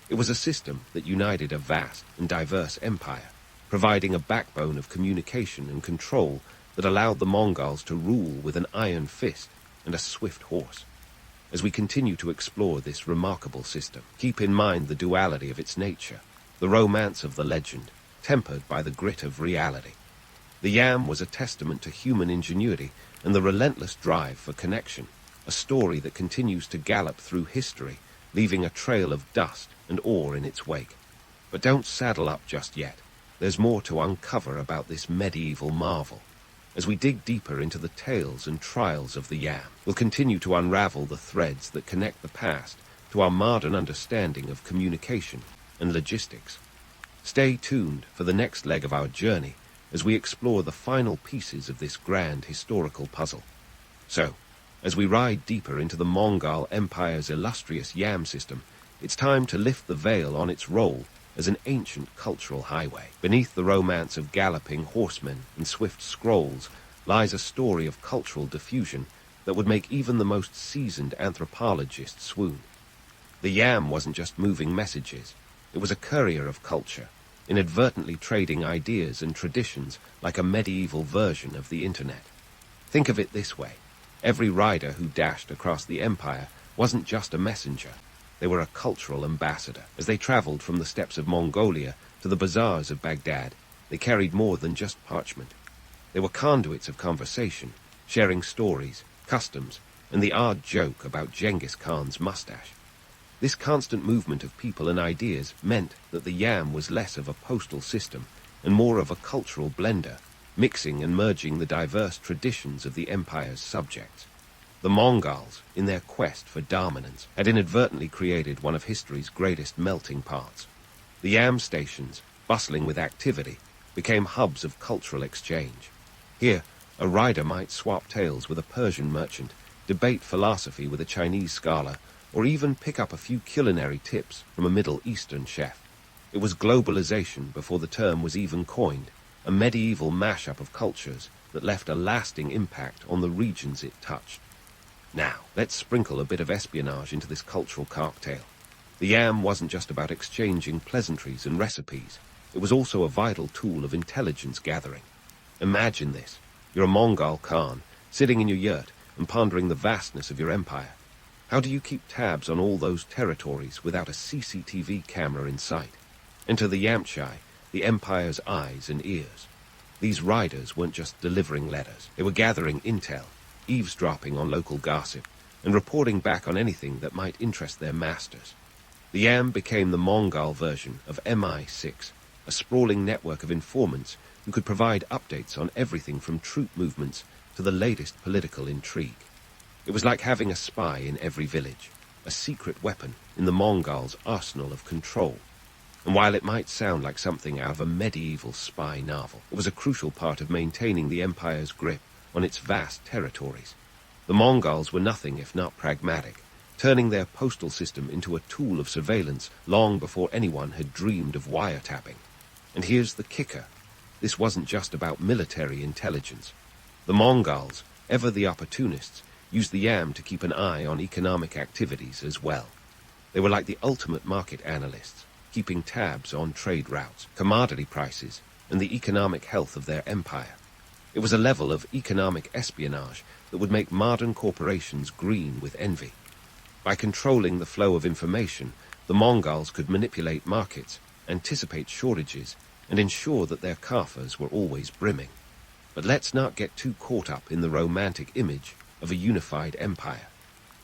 It was a system that united a vast and diverse empire, providing a backbone of communication and control that allowed the Mongols to rule with an iron fist and a swift horse. As we continue to explore this remarkable system, keep in mind the duality of its nature, the romance of the legend, tempered by the grit of reality. The Yam was a testament to human ingenuity and the relentless drive for connection, a story that continues to gallop through history, leaving a trail of dust and ore in its wake. But don't saddle up just yet. There's more to uncover about this medieval marvel. As we dig deeper into the tales and trials of the Yam, we'll continue to unravel the threads that connect the past to our modern understanding of communication and logistics. Stay tuned for the next leg of our journey as we explore the final pieces of this grand historical puzzle. So, as we ride deeper into the Mongol Empire's illustrious Yam system, it's time to lift the veil on its role as an ancient cultural highway. Beneath the romance of galloping horsemen and swift scrolls lies a story of cultural diffusion that would make even the most seasoned anthropologist swoon. The Yam wasn't just moving messages. It was a courier of culture, inadvertently trading ideas and traditions like a medieval version of the internet. Think of it this way. Every rider who dashed across the empire wasn't just a messenger. They were a cultural ambassador. As they traveled from the steppes of Mongolia to the bazaars of Baghdad, they carried more than just parchment. They were conduits of conversation, sharing stories, customs, and the odd joke about Genghis Khan's mustache. This constant movement of people and ideas meant that the Yam was less of a postal system and more of a cultural blender, mixing and merging the diverse traditions of the empire's subjects. The Mongols, in their quest for dominance, had inadvertently created one of history's greatest melting pots. The Yam stations, bustling with activity, became hubs of cultural exchange. Here, a rider might swap tales with a Persian merchant, debate philosophy with a Chinese scholar, or even pick up a few culinary tips from a Middle Eastern chef. It was globalization before the term was even coined, a medieval mashup of cultures that left a lasting impact on the regions it touched. Now, let's sprinkle a bit of espionage into this cultural cocktail. The Yam wasn't just about exchanging pleasantries and recipes. It was also a vital tool of intelligence gathering. Imagine this. You're a Mongol Khan, sitting in your yurt and pondering the vastness of your empire. How do you keep tabs on all those territories without a CCTV camera in sight? Enter the Yamchai, the empire's eyes and ears. These riders weren't just delivering letters. They were gathering intel, eavesdropping on local gossip, and reporting back on anything that might interest their masters. The Yam became the Mongol version of MI6, a sprawling network of informants who could provide updates on everything from troop movements to the latest political intrigue. It was like having a spy in every village, a secret weapon in the Mongols' arsenal of control. And while it might sound like something out of a medieval spy novel, it was a crucial part of maintaining the empire's grip on its vast territories. The Mongols were nothing if not pragmatic, turning their postal system into a tool of surveillance long before anyone had dreamed of wiretapping. And here's the kicker. This wasn't just about military intelligence. The Mongols, ever the opportunists, used the Yam to keep an eye on economic activities as well. They were like the ultimate market analysts, keeping tabs on trade routes, commodity prices, and the economic health of their empire. It was a level of economic espionage that would make modern corporations green with envy. By controlling the flow of information, the Mongols could manipulate markets, anticipate shortages, and ensure that their coffers were always brimming. But let's not get too caught up in the romantic image of a unified empire.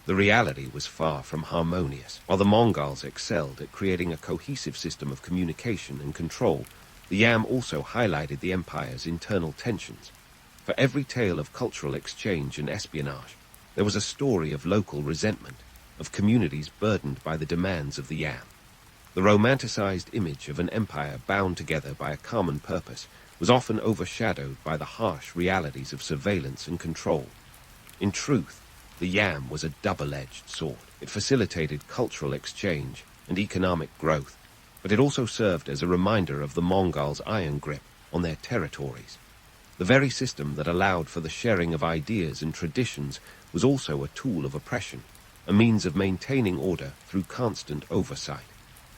The reality was far from harmonious. While the Mongols excelled at creating a cohesive system of communication and control, the Yam also highlighted the empire's internal tensions. For every tale of cultural exchange and espionage, there was a story of local resentment, of communities burdened by the demands of the Yam. The romanticized image of an empire bound together by a common purpose was often overshadowed by the harsh realities of surveillance and control. In truth, the Yam was a double-edged sword. It facilitated cultural exchange and economic growth, but it also served as a reminder of the Mongols' iron grip on their territories. The very system that allowed for the sharing of ideas and traditions was also a tool of oppression, a means of maintaining order through constant oversight.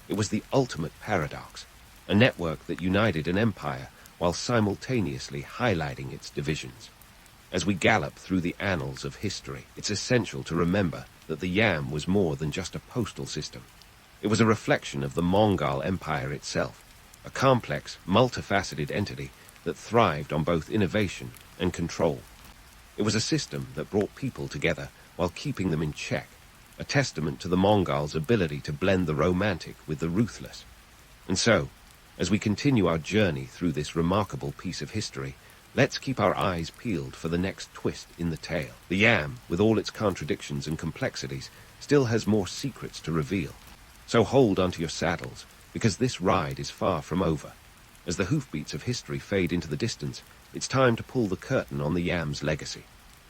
It was the ultimate paradox, a network that united an empire while simultaneously highlighting its divisions. As we gallop through the annals of history, it's essential to remember that the Yam was more than just a postal system. It was a reflection of the Mongol Empire itself, a complex, multifaceted entity that thrived on both innovation and control. It was a system that brought people together while keeping them in check, a testament to the Mongols' ability to blend the romantic with the ruthless. And so, as we continue our journey through this remarkable piece of history, let's keep our eyes peeled for the next twist in the tale. The Yam, with all its contradictions and complexities, still has more secrets to reveal. So hold onto your saddles, because this ride is far from over. As the hoofbeats of history fade into the distance, it's time to pull the curtain on the Yam's legacy.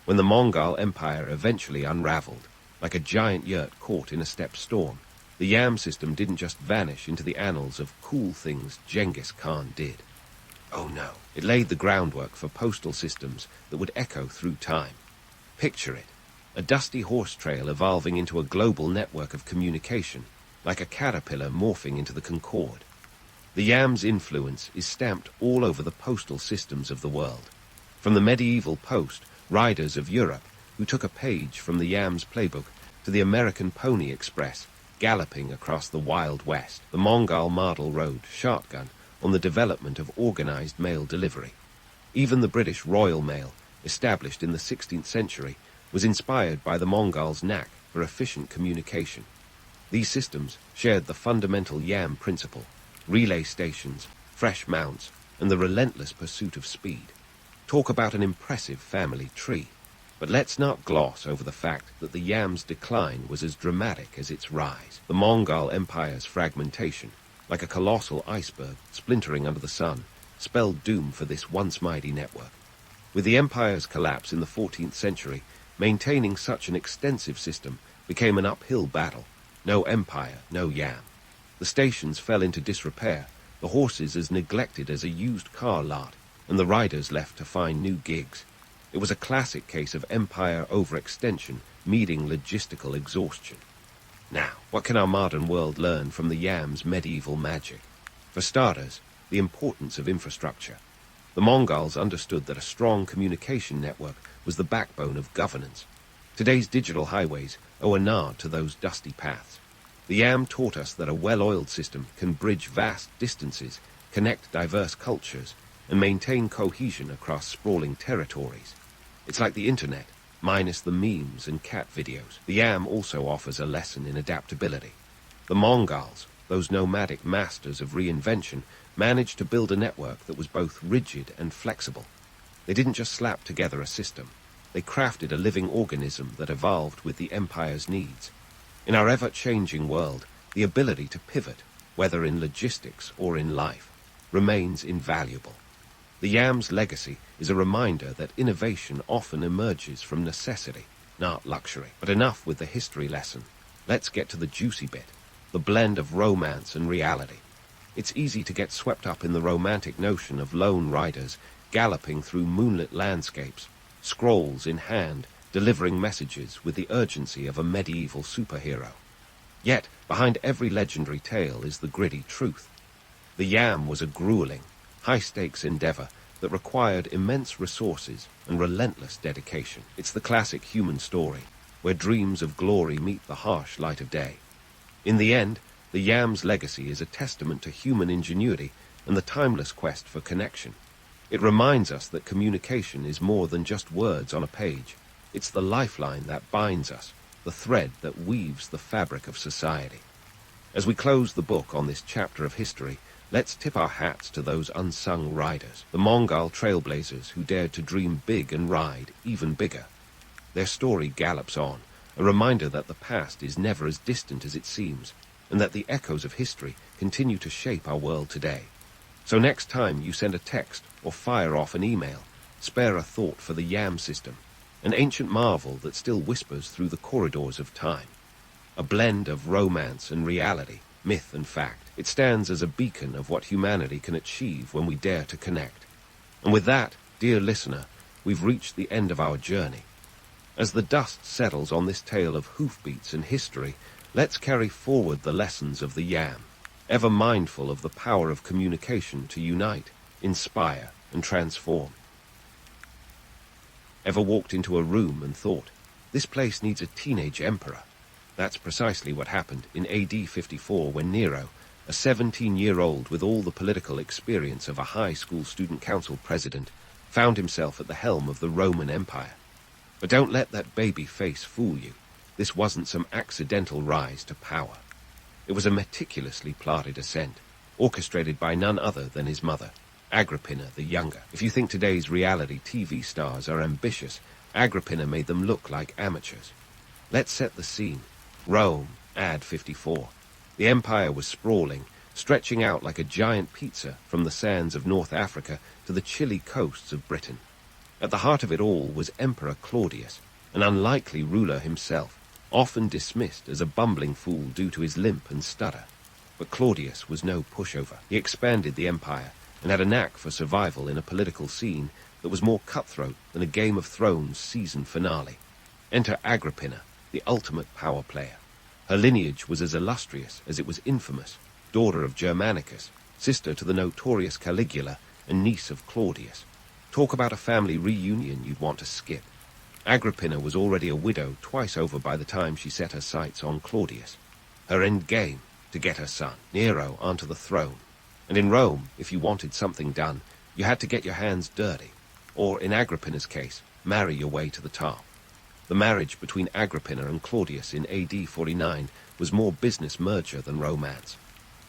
When the Mongol Empire eventually unraveled, like a giant yurt caught in a steppe storm, the Yam system didn't just vanish into the annals of cool things Genghis Khan did. Oh no, it laid the groundwork for postal systems that would echo through time. Picture it, a dusty horse trail evolving into a global network of communication, like a caterpillar morphing into the Concorde. The Yam's influence is stamped all over the postal systems of the world. From the medieval post, riders of Europe, who took a page from the Yam's playbook, to the American Pony Express, galloping across the Wild West, the Mongol model rode shotgun on the development of organized mail delivery. Even the British Royal Mail, established in the 16th century, was inspired by the Mongols' knack for efficient communication. These systems shared the fundamental Yam principle: relay stations, fresh mounts, and the relentless pursuit of speed. Talk about an impressive family tree. But let's not gloss over the fact that the Yam's decline was as dramatic as its rise. The Mongol Empire's fragmentation, like a colossal iceberg splintering under the sun, spelled doom for this once mighty network. With the empire's collapse in the 14th century, maintaining such an extensive system became an uphill battle. No empire, no Yam. The stations fell into disrepair, the horses as neglected as a used car lot, and the riders left to find new gigs. It was a classic case of empire overextension meeting logistical exhaustion. Now, what can our modern world learn from the Yam's medieval magic? For starters, the importance of infrastructure. The Mongols understood that a strong communication network was the backbone of governance. Today's digital highways owe a nod to those dusty paths. The Yam taught us that a well-oiled system can bridge vast distances, connect diverse cultures, and maintain cohesion across sprawling territories. It's like the internet, minus the memes and cat videos. The Yam also offers a lesson in adaptability. The Mongols, those nomadic masters of reinvention, managed to build a network that was both rigid and flexible. They didn't just slap together a system. They crafted a living organism that evolved with the empire's needs. In our ever-changing world, the ability to pivot, whether in logistics or in life, remains invaluable. The Yam's legacy is a reminder that innovation often emerges from necessity, not luxury. But enough with the history lesson. Let's get to the juicy bit, the blend of romance and reality. It's easy to get swept up in the romantic notion of lone riders galloping through moonlit landscapes, scrolls in hand, delivering messages with the urgency of a medieval superhero. Yet, behind every legendary tale is the gritty truth. The Yam was a grueling, high-stakes endeavor that required immense resources and relentless dedication. It's the classic human story, where dreams of glory meet the harsh light of day. In the end, the Yam's legacy is a testament to human ingenuity and the timeless quest for connection. It reminds us that communication is more than just words on a page. It's the lifeline that binds us, the thread that weaves the fabric of society. As we close the book on this chapter of history, let's tip our hats to those unsung riders, the Mongol trailblazers who dared to dream big and ride even bigger. Their story gallops on, a reminder that the past is never as distant as it seems, and that the echoes of history continue to shape our world today. So next time you send a text or fire off an email, spare a thought for the Yam system, an ancient marvel that still whispers through the corridors of time. A blend of romance and reality, myth and fact. It stands as a beacon of what humanity can achieve when we dare to connect. And with that, dear listener, we've reached the end of our journey. As the dust settles on this tale of hoofbeats and history, let's carry forward the lessons of the Yam, ever mindful of the power of communication to unite, inspire, and transform. Ever walked into a room and thought, this place needs a teenage emperor? That's precisely what happened in AD 54 when Nero, a 17-year-old with all the political experience of a high school student council president, found himself at the helm of the Roman Empire. But don't let that baby face fool you. This wasn't some accidental rise to power. It was a meticulously plotted ascent, orchestrated by none other than his mother, Agrippina the Younger. If you think today's reality TV stars are ambitious, Agrippina made them look like amateurs. Let's set the scene. Rome, AD 54. The empire was sprawling, stretching out like a giant pizza from the sands of North Africa to the chilly coasts of Britain. At the heart of it all was Emperor Claudius, an unlikely ruler himself, often dismissed as a bumbling fool due to his limp and stutter. But Claudius was no pushover. He expanded the empire and had a knack for survival in a political scene that was more cutthroat than a Game of Thrones season finale. Enter Agrippina, the ultimate power player. Her lineage was as illustrious as it was infamous, daughter of Germanicus, sister to the notorious Caligula, and niece of Claudius. Talk about a family reunion you'd want to skip. Agrippina was already a widow twice over by the time she set her sights on Claudius. Her end game, to get her son, Nero, onto the throne. And in Rome, if you wanted something done, you had to get your hands dirty, or, in Agrippina's case, marry your way to the top. The marriage between Agrippina and Claudius in AD 49 was more business merger than romance.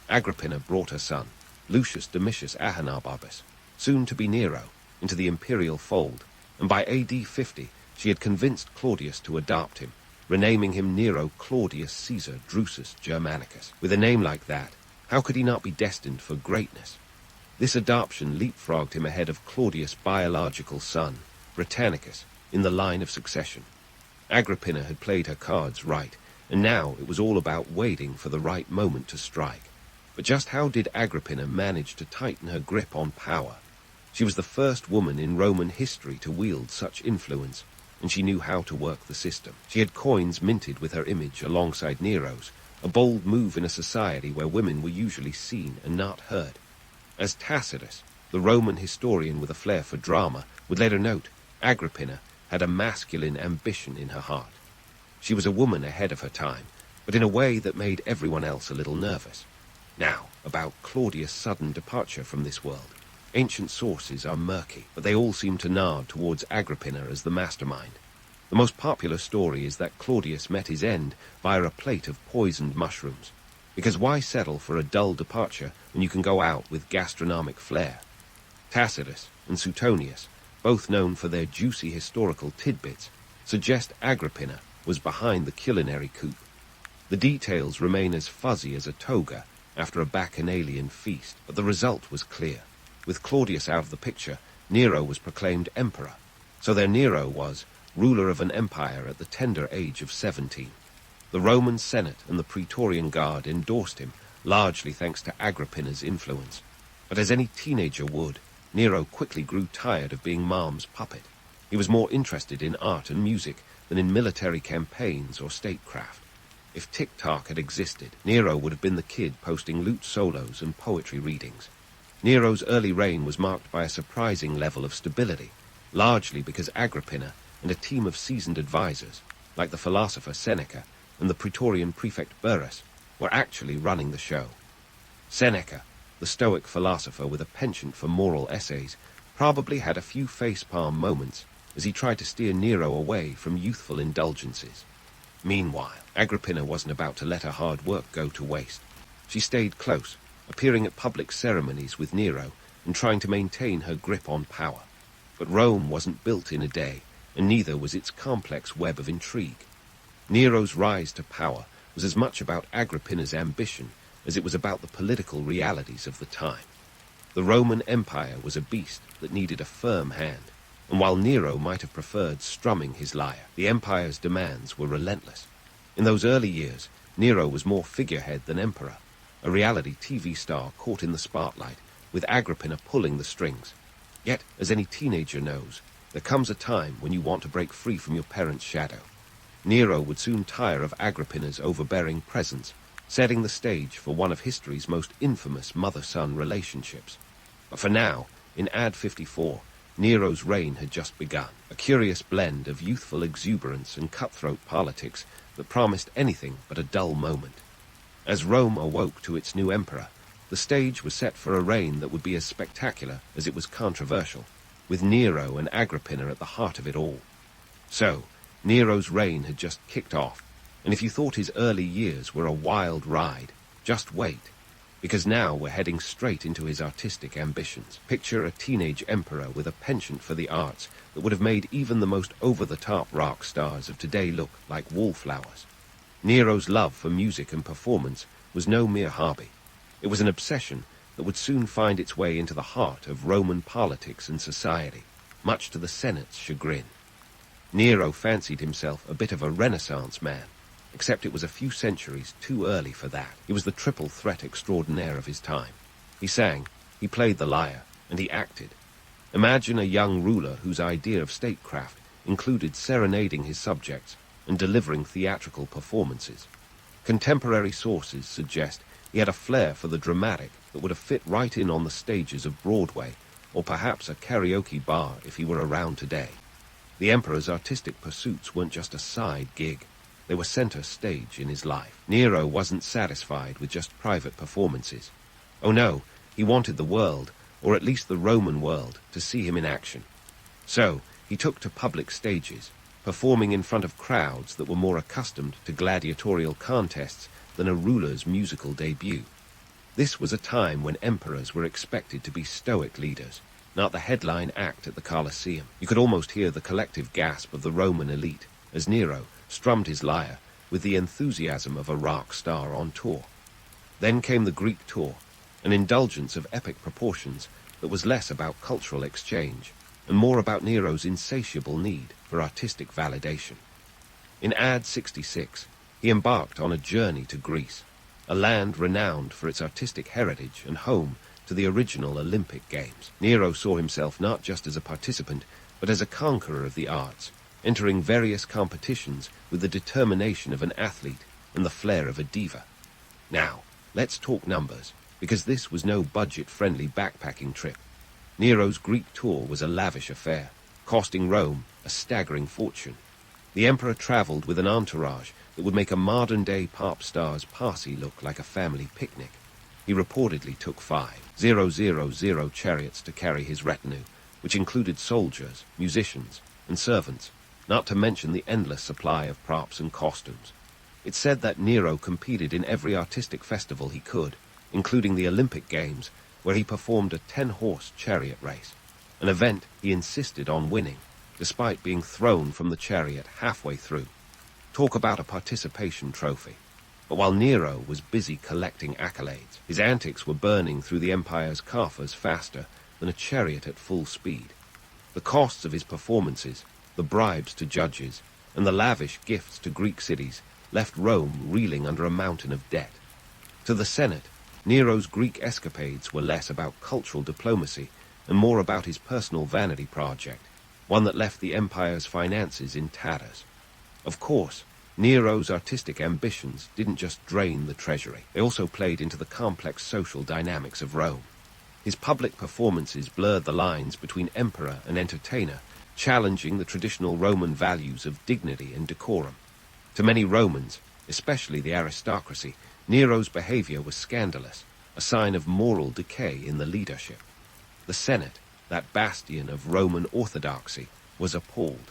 Agrippina brought her son, Lucius Domitius Ahenarbarbus, soon to be Nero, into the imperial fold, and by AD 50 she had convinced Claudius to adopt him, renaming him Nero Claudius Caesar Drusus Germanicus. With a name like that, how could he not be destined for greatness? This adoption leapfrogged him ahead of Claudius' biological son, Britannicus, in the line of succession. Agrippina had played her cards right, and now it was all about waiting for the right moment to strike. But just how did Agrippina manage to tighten her grip on power? She was the first woman in Roman history to wield such influence, and she knew how to work the system. She had coins minted with her image alongside Nero's, a bold move in a society where women were usually seen and not heard. As Tacitus, the Roman historian with a flair for drama, would later note, Agrippina had a masculine ambition in her heart. She was a woman ahead of her time, but in a way that made everyone else a little nervous. Now, about Claudius' sudden departure from this world. Ancient sources are murky, but they all seem to nod towards Agrippina as the mastermind. The most popular story is that Claudius met his end via a plate of poisoned mushrooms. Because why settle for a dull departure when you can go out with gastronomic flair? Tacitus and Suetonius, both known for their juicy historical tidbits, suggest Agrippina was behind the culinary coup. The details remain as fuzzy as a toga after a bacchanalian feast, but the result was clear. With Claudius out of the picture, Nero was proclaimed emperor. So their Nero was ruler of an empire at the tender age of 17. The Roman Senate and the Praetorian Guard endorsed him, largely thanks to Agrippina's influence. But as any teenager would, Nero quickly grew tired of being Mom's puppet. He was more interested in art and music than in military campaigns or statecraft. If TikTok had existed, Nero would have been the kid posting lute solos and poetry readings. Nero's early reign was marked by a surprising level of stability, largely because Agrippina and a team of seasoned advisors, like the philosopher Seneca and the Praetorian prefect Burrus, were actually running the show. Seneca, the Stoic philosopher with a penchant for moral essays, probably had a few facepalm moments as he tried to steer Nero away from youthful indulgences. Meanwhile, Agrippina wasn't about to let her hard work go to waste. She stayed close, appearing at public ceremonies with Nero and trying to maintain her grip on power. But Rome wasn't built in a day, and neither was its complex web of intrigue. Nero's rise to power was as much about Agrippina's ambition as it was about the political realities of the time. The Roman Empire was a beast that needed a firm hand, and while Nero might have preferred strumming his lyre, the empire's demands were relentless. In those early years, Nero was more figurehead than emperor, a reality TV star caught in the spotlight, with Agrippina pulling the strings. Yet, as any teenager knows, there comes a time when you want to break free from your parents' shadow. Nero would soon tire of Agrippina's overbearing presence, setting the stage for one of history's most infamous mother-son relationships. But for now, in Ad 54, Nero's reign had just begun, a curious blend of youthful exuberance and cutthroat politics that promised anything but a dull moment. As Rome awoke to its new emperor, the stage was set for a reign that would be as spectacular as it was controversial, with Nero and Agrippina at the heart of it all. So, Nero's reign had just kicked off, and if you thought his early years were a wild ride, just wait, because now we're heading straight into his artistic ambitions. Picture a teenage emperor with a penchant for the arts that would have made even the most over-the-top rock stars of today look like wallflowers. Nero's love for music and performance was no mere hobby. It was an obsession that would soon find its way into the heart of Roman politics and society, much to the Senate's chagrin. Nero fancied himself a bit of a Renaissance man, except it was a few centuries too early for that. He was the triple threat extraordinaire of his time. He sang, he played the lyre, and he acted. Imagine a young ruler whose idea of statecraft included serenading his subjects and delivering theatrical performances. Contemporary sources suggest he had a flair for the dramatic that would have fit right in on the stages of Broadway, or perhaps a karaoke bar if he were around today. The emperor's artistic pursuits weren't just a side gig. They were center stage in his life. Nero wasn't satisfied with just private performances. Oh no, he wanted the world, or at least the Roman world, to see him in action. So, he took to public stages, performing in front of crowds that were more accustomed to gladiatorial contests than a ruler's musical debut. This was a time when emperors were expected to be stoic leaders, not the headline act at the Colosseum. You could almost hear the collective gasp of the Roman elite as Nero strummed his lyre with the enthusiasm of a rock star on tour. Then came the Greek tour, an indulgence of epic proportions that was less about cultural exchange and more about Nero's insatiable need for artistic validation. In Ad 66, he embarked on a journey to Greece, a land renowned for its artistic heritage and home to the original Olympic Games. Nero saw himself not just as a participant, but as a conqueror of the arts, entering various competitions with the determination of an athlete and the flair of a diva. Now, let's talk numbers, because this was no budget-friendly backpacking trip. Nero's Greek tour was a lavish affair, costing Rome a staggering fortune. The emperor traveled with an entourage that would make a modern-day pop star's posse look like a family picnic. He reportedly took 5,000 chariots to carry his retinue, which included soldiers, musicians, and servants, not to mention the endless supply of props and costumes. It's said that Nero competed in every artistic festival he could, including the Olympic Games, where he performed a 10-horse chariot race, an event he insisted on winning, despite being thrown from the chariot halfway through. Talk about a participation trophy. But while Nero was busy collecting accolades, his antics were burning through the empire's coffers faster than a chariot at full speed. The costs of his performances, the bribes to judges, and the lavish gifts to Greek cities left Rome reeling under a mountain of debt. To the Senate, Nero's Greek escapades were less about cultural diplomacy and more about his personal vanity project. one that left the empire's finances in tatters. Of course, Nero's artistic ambitions didn't just drain the treasury. They also played into the complex social dynamics of Rome. His public performances blurred the lines between emperor and entertainer, challenging the traditional Roman values of dignity and decorum. To many Romans, especially the aristocracy, Nero's behavior was scandalous, a sign of moral decay in the leadership. The Senate, that bastion of Roman orthodoxy, was appalled.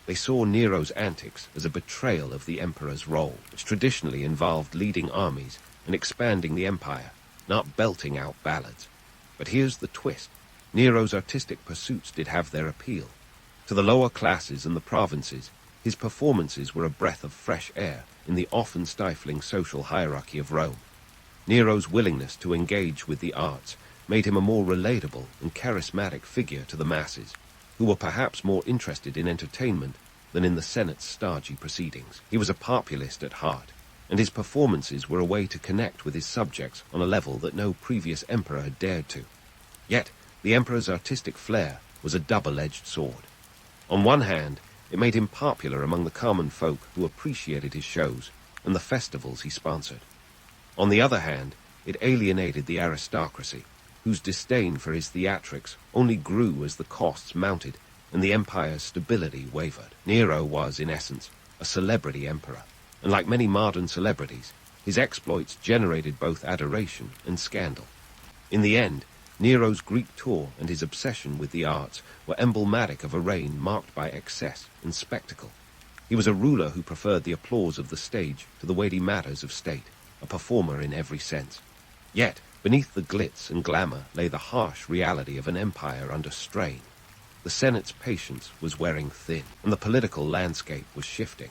They saw Nero's antics as a betrayal of the emperor's role, which traditionally involved leading armies and expanding the empire, not belting out ballads. But here's the twist. Nero's artistic pursuits did have their appeal. To the lower classes and the provinces, his performances were a breath of fresh air in the often stifling social hierarchy of Rome. Nero's willingness to engage with the arts made him a more relatable and charismatic figure to the masses, who were perhaps more interested in entertainment than in the Senate's stodgy proceedings. He was a populist at heart, and his performances were a way to connect with his subjects on a level that no previous emperor had dared to. Yet, the emperor's artistic flair was a double-edged sword. On one hand, it made him popular among the common folk who appreciated his shows and the festivals he sponsored. On the other hand, it alienated the aristocracy, whose disdain for his theatrics only grew as the costs mounted and the empire's stability wavered. Nero was, in essence, a celebrity emperor, and like many modern celebrities, his exploits generated both adoration and scandal. In the end, Nero's Greek tour and his obsession with the arts were emblematic of a reign marked by excess and spectacle. He was a ruler who preferred the applause of the stage to the weighty matters of state, a performer in every sense. Yet, beneath the glitz and glamour lay the harsh reality of an empire under strain. The Senate's patience was wearing thin, and the political landscape was shifting.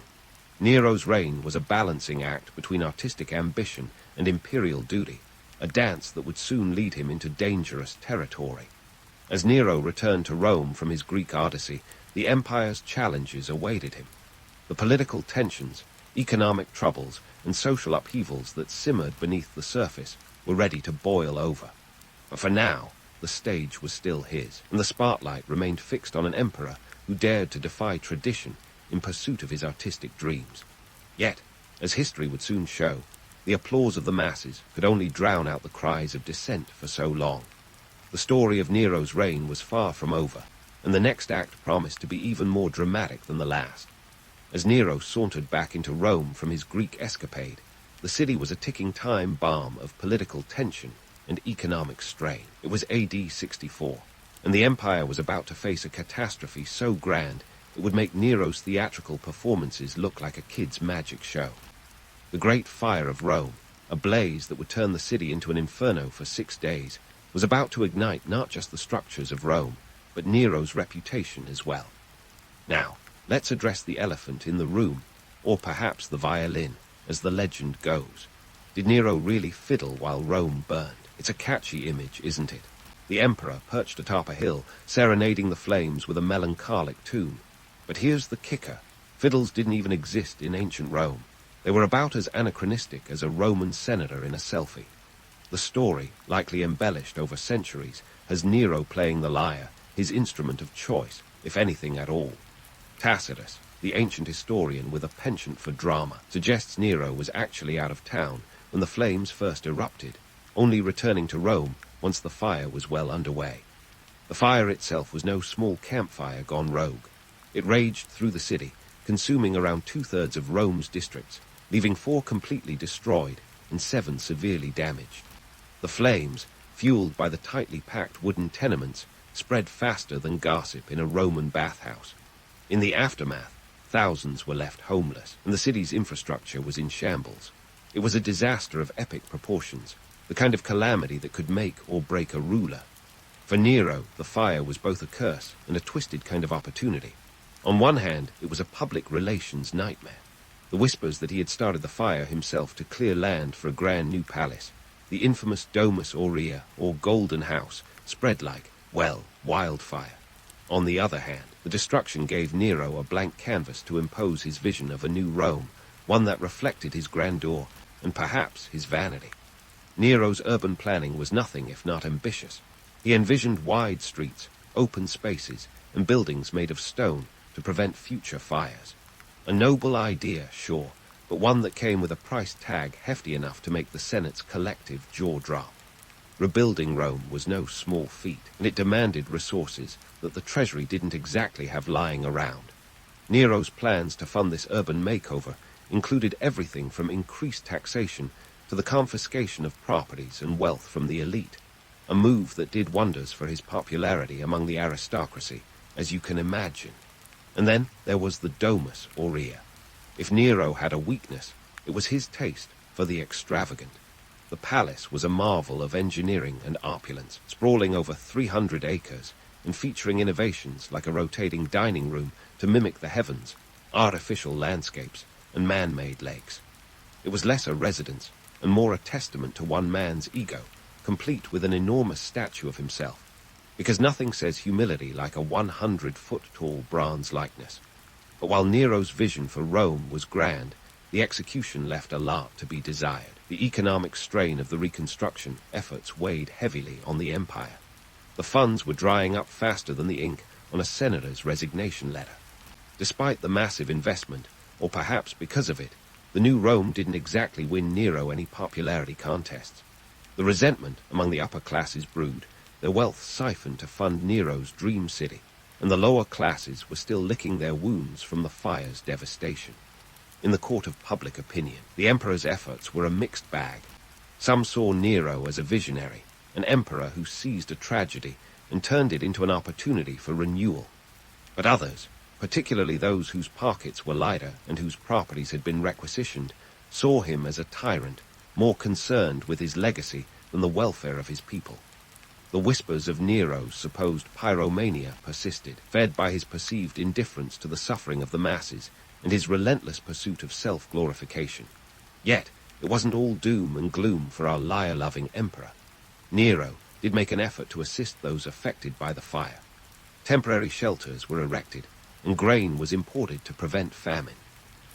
Nero's reign was a balancing act between artistic ambition and imperial duty, a dance that would soon lead him into dangerous territory. As Nero returned to Rome from his Greek odyssey, the empire's challenges awaited him. The political tensions, economic troubles, and social upheavals that simmered beneath the surface were ready to boil over. But for now, the stage was still his, and the spotlight remained fixed on an emperor who dared to defy tradition in pursuit of his artistic dreams. Yet, as history would soon show, the applause of the masses could only drown out the cries of dissent for so long. The story of Nero's reign was far from over, and the next act promised to be even more dramatic than the last. As Nero sauntered back into Rome from his Greek escapade, the city was a ticking time bomb of political tension and economic strain. It was AD 64, and the empire was about to face a catastrophe so grand it would make Nero's theatrical performances look like a kid's magic show. The Great Fire of Rome, a blaze that would turn the city into an inferno for 6 days, was about to ignite not just the structures of Rome, but Nero's reputation as well. Now, let's address the elephant in the room, or perhaps the violin, as the legend goes. Did Nero really fiddle while Rome burned? It's a catchy image, isn't it? The emperor perched atop a hill, serenading the flames with a melancholic tune. But here's the kicker. Fiddles didn't even exist in ancient Rome. They were about as anachronistic as a Roman senator in a selfie. The story, likely embellished over centuries, has Nero playing the lyre, his instrument of choice, if anything at all. Tacitus, the ancient historian with a penchant for drama, suggests Nero was actually out of town when the flames first erupted, only returning to Rome once the fire was well underway. The fire itself was no small campfire gone rogue. It raged through the city, consuming around 2/3 of Rome's districts, leaving 4 completely destroyed and 7 severely damaged. The flames, fueled by the tightly packed wooden tenements, spread faster than gossip in a Roman bathhouse. In the aftermath, thousands were left homeless, and the city's infrastructure was in shambles. It was a disaster of epic proportions, the kind of calamity that could make or break a ruler. For Nero, the fire was both a curse and a twisted kind of opportunity. On one hand, it was a public relations nightmare. The whispers that he had started the fire himself to clear land for a grand new palace, the infamous Domus Aurea, or Golden House, spread like, well, wildfire. On the other hand, the destruction gave Nero a blank canvas to impose his vision of a new Rome, one that reflected his grandeur and perhaps his vanity. Nero's urban planning was nothing if not ambitious. He envisioned wide streets, open spaces, and buildings made of stone to prevent future fires. A noble idea, sure, but one that came with a price tag hefty enough to make the Senate's collective jaw drop. Rebuilding Rome was no small feat, and it demanded resources that the treasury didn't exactly have lying around. Nero's plans to fund this urban makeover included everything from increased taxation to the confiscation of properties and wealth from the elite, a move that did wonders for his popularity among the aristocracy, as you can imagine. And then there was the Domus Aurea. If Nero had a weakness, it was his taste for the extravagant. The palace was a marvel of engineering and opulence, sprawling over 300 acres and featuring innovations like a rotating dining room to mimic the heavens, artificial landscapes, and man-made lakes. It was less a residence and more a testament to one man's ego, complete with an enormous statue of himself, because nothing says humility like a 100-foot-tall bronze likeness. But while Nero's vision for Rome was grand, the execution left a lot to be desired. The economic strain of the reconstruction efforts weighed heavily on the empire. The funds were drying up faster than the ink on a senator's resignation letter. Despite the massive investment, or perhaps because of it, the new Rome didn't exactly win Nero any popularity contests. The resentment among the upper classes brewed, their wealth siphoned to fund Nero's dream city, and the lower classes were still licking their wounds from the fire's devastation. In the court of public opinion, the emperor's efforts were a mixed bag. Some saw Nero as a visionary, an emperor who seized a tragedy and turned it into an opportunity for renewal. But others, particularly those whose pockets were lighter and whose properties had been requisitioned, saw him as a tyrant, more concerned with his legacy than the welfare of his people. The whispers of Nero's supposed pyromania persisted, fed by his perceived indifference to the suffering of the masses and his relentless pursuit of self-glorification. Yet, it wasn't all doom and gloom for our lyre-loving emperor. Nero did make an effort to assist those affected by the fire. Temporary shelters were erected, and grain was imported to prevent famine.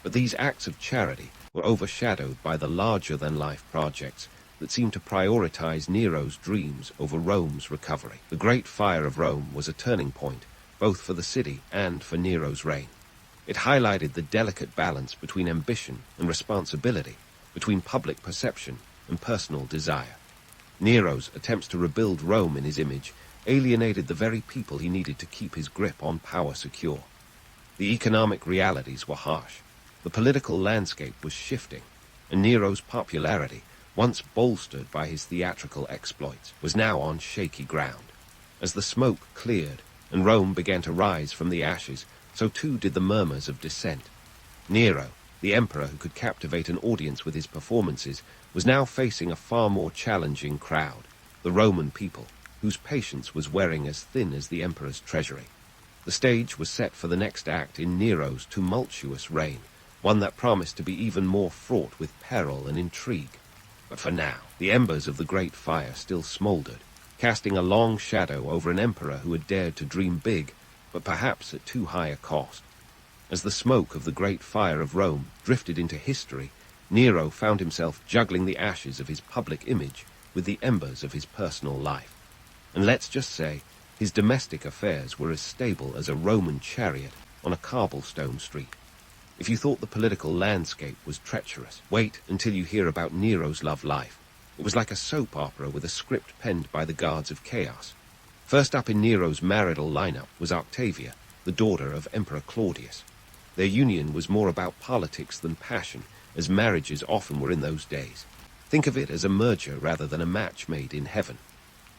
But these acts of charity were overshadowed by the larger-than-life projects that seemed to prioritize Nero's dreams over Rome's recovery. The Great Fire of Rome was a turning point, both for the city and for Nero's reign. It highlighted the delicate balance between ambition and responsibility, between public perception and personal desire. Nero's attempts to rebuild Rome in his image alienated the very people he needed to keep his grip on power secure. The economic realities were harsh. The political landscape was shifting, and Nero's popularity, once bolstered by his theatrical exploits, was now on shaky ground. As the smoke cleared and Rome began to rise from the ashes, so too did the murmurs of dissent. Nero, the emperor who could captivate an audience with his performances, was now facing a far more challenging crowd, the Roman people, whose patience was wearing as thin as the emperor's treasury. The stage was set for the next act in Nero's tumultuous reign, one that promised to be even more fraught with peril and intrigue. But for now, the embers of the great fire still smoldered, casting a long shadow over an emperor who had dared to dream big, but perhaps at too high a cost. As the smoke of the great fire of Rome drifted into history, Nero found himself juggling the ashes of his public image with the embers of his personal life. And let's just say, his domestic affairs were as stable as a Roman chariot on a cobblestone street. If you thought the political landscape was treacherous, wait until you hear about Nero's love life. It was like a soap opera with a script penned by the guards of chaos. First up in Nero's marital lineup was Octavia, the daughter of Emperor Claudius. Their union was more about politics than passion, as marriages often were in those days. Think of it as a merger rather than a match made in heaven.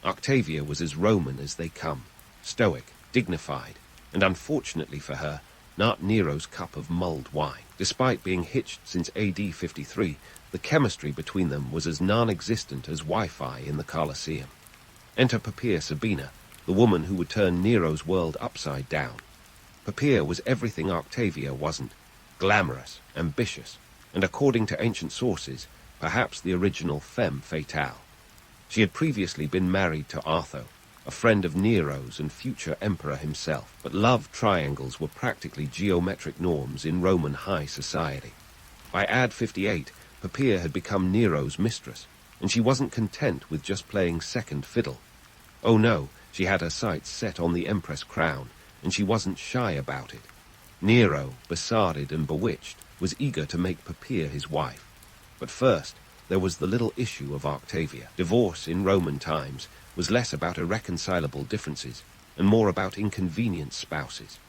Octavia was as Roman as they come, stoic, dignified, and unfortunately for her, not Nero's cup of mulled wine. Despite being hitched since AD 53, the chemistry between them was as non-existent as Wi-Fi in the Colosseum. Enter Poppaea Sabina, the woman who would turn Nero's world upside down. Poppaea was everything Octavia wasn't: glamorous, ambitious, and according to ancient sources, perhaps the original femme fatale. She had previously been married to Artho, a friend of Nero's and future emperor himself, but love triangles were practically geometric norms in Roman high society. By AD 58, Poppaea had become Nero's mistress, and she wasn't content with just playing second fiddle. Oh no, she had her sights set on the empress crown, and she wasn't shy about it. Nero, besotted and bewitched, was eager to make Poppaea his wife. But first, there was the little issue of Octavia. Divorce in Roman times was less about irreconcilable differences and more about inconvenient spouses.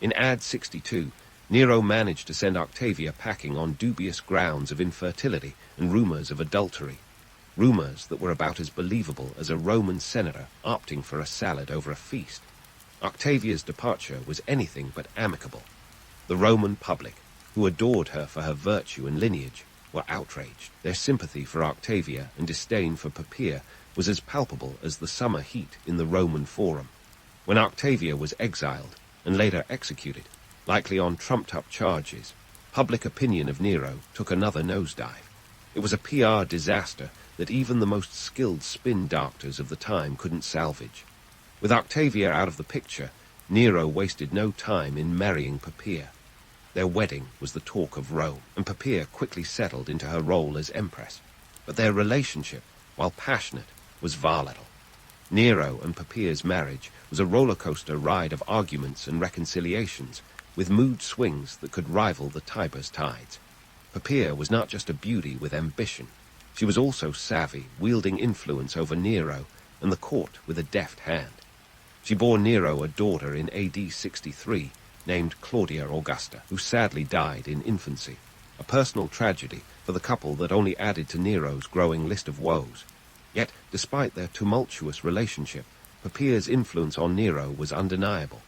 In Ad 62, Nero managed to send Octavia packing on dubious grounds of infertility and rumors of adultery. Rumors that were about as believable as a Roman senator opting for a salad over a feast. Octavia's departure was anything but amicable. The Roman public, who adored her for her virtue and lineage, were outraged. Their sympathy for Octavia and disdain for Poppaea was as palpable as the summer heat in the Roman Forum. When Octavia was exiled and later executed, likely on trumped-up charges, public opinion of Nero took another nosedive. It was a PR disaster that even the most skilled spin doctors of the time couldn't salvage. With Octavia out of the picture, Nero wasted no time in marrying Poppaea. Their wedding was the talk of Rome, and Poppaea quickly settled into her role as empress. But their relationship, while passionate, was volatile. Nero and Poppaea's marriage was a roller coaster ride of arguments and reconciliations, with mood swings that could rival the Tiber's tides. Poppaea was not just a beauty with ambition. She was also savvy, wielding influence over Nero and the court with a deft hand. She bore Nero a daughter in AD 63, named Claudia Augusta, who sadly died in infancy, a personal tragedy for the couple that only added to Nero's growing list of woes. Yet, despite their tumultuous relationship, Poppaea's influence on Nero was undeniable.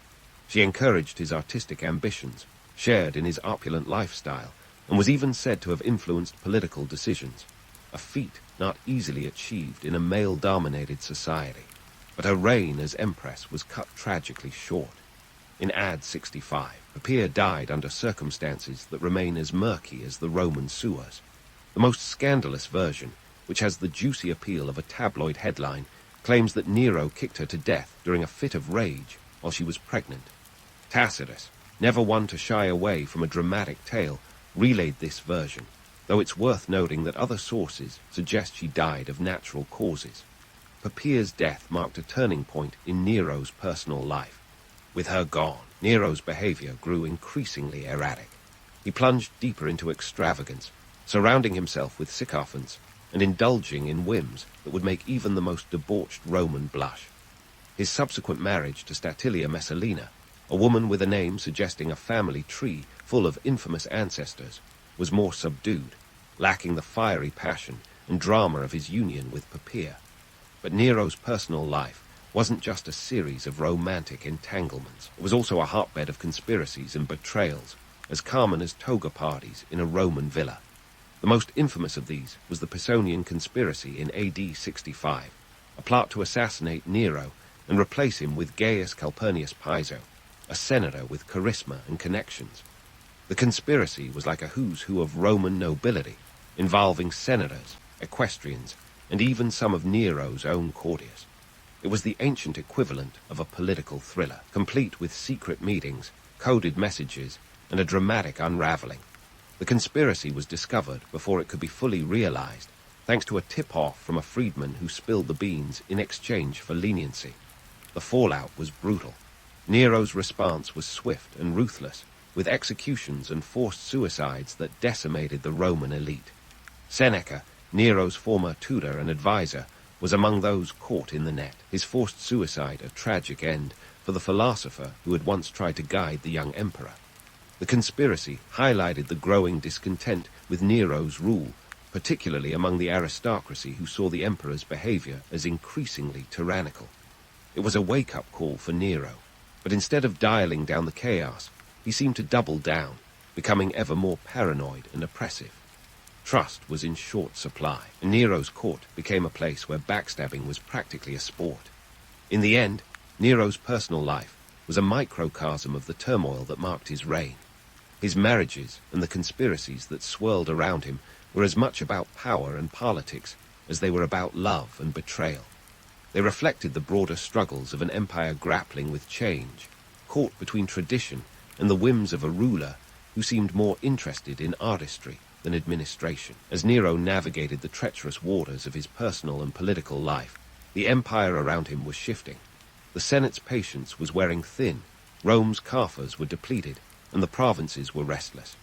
She encouraged his artistic ambitions, shared in his opulent lifestyle, and was even said to have influenced political decisions, a feat not easily achieved in a male-dominated society. But her reign as empress was cut tragically short. In Ad 65, Poppaea died under circumstances that remain as murky as the Roman sewers. The most scandalous version, which has the juicy appeal of a tabloid headline, claims that Nero kicked her to death during a fit of rage while she was pregnant. Tacitus, never one to shy away from a dramatic tale, relayed this version, though it's worth noting that other sources suggest she died of natural causes. Poppaea's death marked a turning point in Nero's personal life. With her gone, Nero's behavior grew increasingly erratic. He plunged deeper into extravagance, surrounding himself with sycophants and indulging in whims that would make even the most debauched Roman blush. His subsequent marriage to Statilia Messalina, a woman with a name suggesting a family tree full of infamous ancestors, was more subdued, lacking the fiery passion and drama of his union with Poppaea. But Nero's personal life wasn't just a series of romantic entanglements. It was also a hotbed of conspiracies and betrayals, as common as toga parties in a Roman villa. The most infamous of these was the Personian conspiracy in AD 65, a plot to assassinate Nero and replace him with Gaius Calpurnius Piso, a senator with charisma and connections. The conspiracy was like a who's who of Roman nobility, involving senators, equestrians, and even some of Nero's own courtiers. It was the ancient equivalent of a political thriller, complete with secret meetings, coded messages, and a dramatic unraveling. The conspiracy was discovered before it could be fully realized, thanks to a tip-off from a freedman who spilled the beans in exchange for leniency. The fallout was brutal. Nero's response was swift and ruthless, with executions and forced suicides that decimated the Roman elite. Seneca, Nero's former tutor and advisor, was among those caught in the net, his forced suicide a tragic end for the philosopher who had once tried to guide the young emperor. The conspiracy highlighted the growing discontent with Nero's rule, particularly among the aristocracy who saw the emperor's behavior as increasingly tyrannical. It was a wake-up call for Nero, but instead of dialing down the chaos, he seemed to double down, becoming ever more paranoid and oppressive. Trust was in short supply, and Nero's court became a place where backstabbing was practically a sport. In the end, Nero's personal life was a microcosm of the turmoil that marked his reign. His marriages and the conspiracies that swirled around him were as much about power and politics as they were about love and betrayal. They reflected the broader struggles of an empire grappling with change, caught between tradition and the whims of a ruler who seemed more interested in artistry than administration. As Nero navigated the treacherous waters of his personal and political life, the empire around him was shifting. The Senate's patience was wearing thin, Rome's coffers were depleted, and the provinces were restless.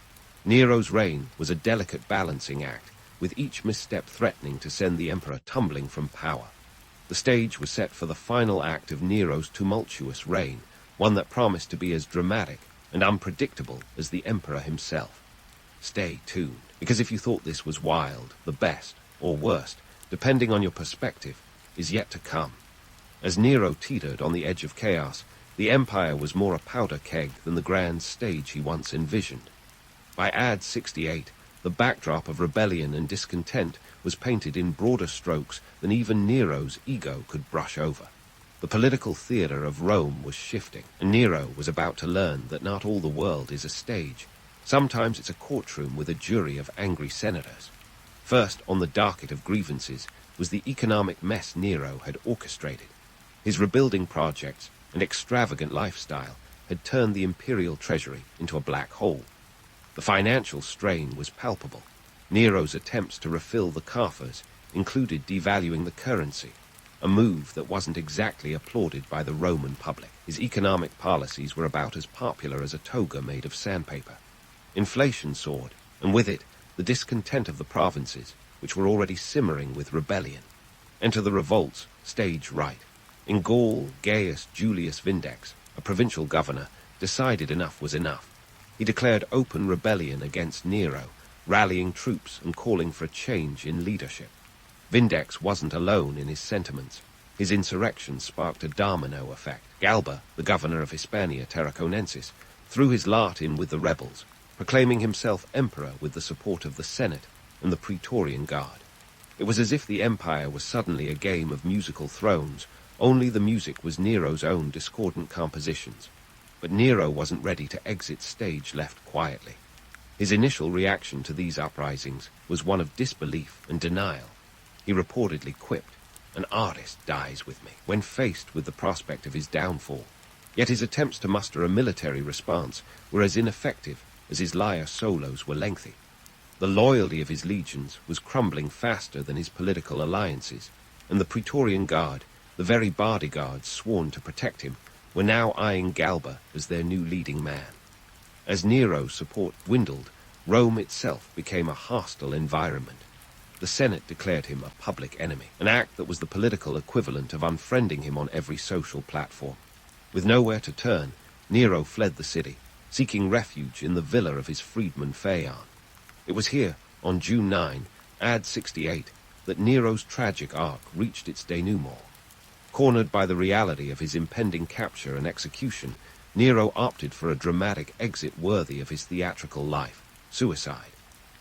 Nero's reign was a delicate balancing act, with each misstep threatening to send the emperor tumbling from power. The stage was set for the final act of Nero's tumultuous reign, one that promised to be as dramatic and unpredictable as the emperor himself. Stay tuned, because if you thought this was wild, the best, or worst, depending on your perspective, is yet to come. As Nero teetered on the edge of chaos, the empire was more a powder keg than the grand stage he once envisioned. By AD 68, the backdrop of rebellion and discontent was painted in broader strokes than even Nero's ego could brush over. The political theater of Rome was shifting, and Nero was about to learn that not all the world is a stage. Sometimes it's a courtroom with a jury of angry senators. First on the docket of grievances was the economic mess Nero had orchestrated. His rebuilding projects and extravagant lifestyle had turned the imperial treasury into a black hole. The financial strain was palpable. Nero's attempts to refill the coffers included devaluing the currency, a move that wasn't exactly applauded by the Roman public. His economic policies were about as popular as a toga made of sandpaper. Inflation soared, and with it, the discontent of the provinces, which were already simmering with rebellion. Enter the revolts, stage right. In Gaul, Gaius Julius Vindex, a provincial governor, decided enough was enough. He declared open rebellion against Nero, rallying troops and calling for a change in leadership. Vindex wasn't alone in his sentiments. His insurrection sparked a domino effect. Galba, the governor of Hispania Tarraconensis, threw his lot in with the rebels, proclaiming himself emperor with the support of the Senate and the Praetorian Guard. It was as if the empire was suddenly a game of musical thrones, only the music was Nero's own discordant compositions. But Nero wasn't ready to exit stage left quietly. His initial reaction to these uprisings was one of disbelief and denial. He reportedly quipped, "An artist dies with me," when faced with the prospect of his downfall. Yet his attempts to muster a military response were as ineffective as his lyre solos were lengthy. The loyalty of his legions was crumbling faster than his political alliances, and the Praetorian Guard, the very bodyguards sworn to protect him, were now eyeing Galba as their new leading man. As Nero's support dwindled, Rome itself became a hostile environment. The Senate declared him a public enemy, an act that was the political equivalent of unfriending him on every social platform. With nowhere to turn, Nero fled the city, seeking refuge in the villa of his freedman Phaon. It was here, on June 9, AD 68, that Nero's tragic arc reached its denouement. Cornered by the reality of his impending capture and execution, Nero opted for a dramatic exit worthy of his theatrical life: suicide.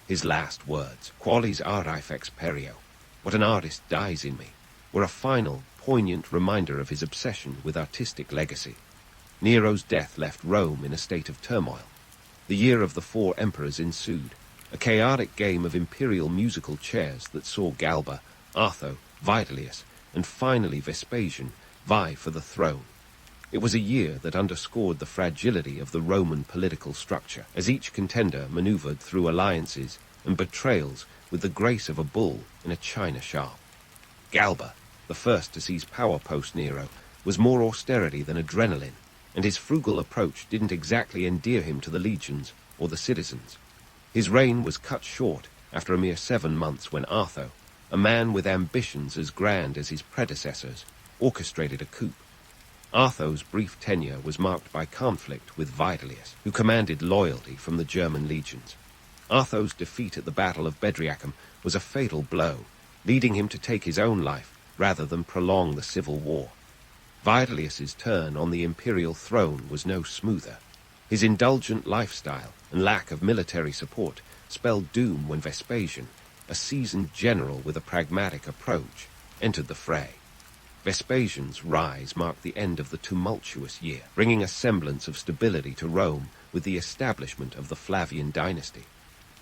His last words, "Qualis arifex perio," "What an artist dies in me," were a final, poignant reminder of his obsession with artistic legacy. Nero's death left Rome in a state of turmoil. The year of the 4 emperors ensued, a chaotic game of imperial musical chairs that saw Galba, Otho, Vitellius, and finally Vespasian vie for the throne. It was a year that underscored the fragility of the Roman political structure, as each contender maneuvered through alliances and betrayals with the grace of a bull in a china shop. Galba, the first to seize power post-Nero, was more austerity than adrenaline, and his frugal approach didn't exactly endear him to the legions or the citizens. His reign was cut short after a mere 7 months when Otho, a man with ambitions as grand as his predecessors, orchestrated a coup. Otho's brief tenure was marked by conflict with Vitellius, who commanded loyalty from the German legions. Otho's defeat at the Battle of Bedriacum was a fatal blow, leading him to take his own life rather than prolong the civil war. Vitellius's turn on the imperial throne was no smoother. His indulgent lifestyle and lack of military support spelled doom when Vespasian, a seasoned general with a pragmatic approach, entered the fray. Vespasian's rise marked the end of the tumultuous year, bringing a semblance of stability to Rome with the establishment of the Flavian dynasty.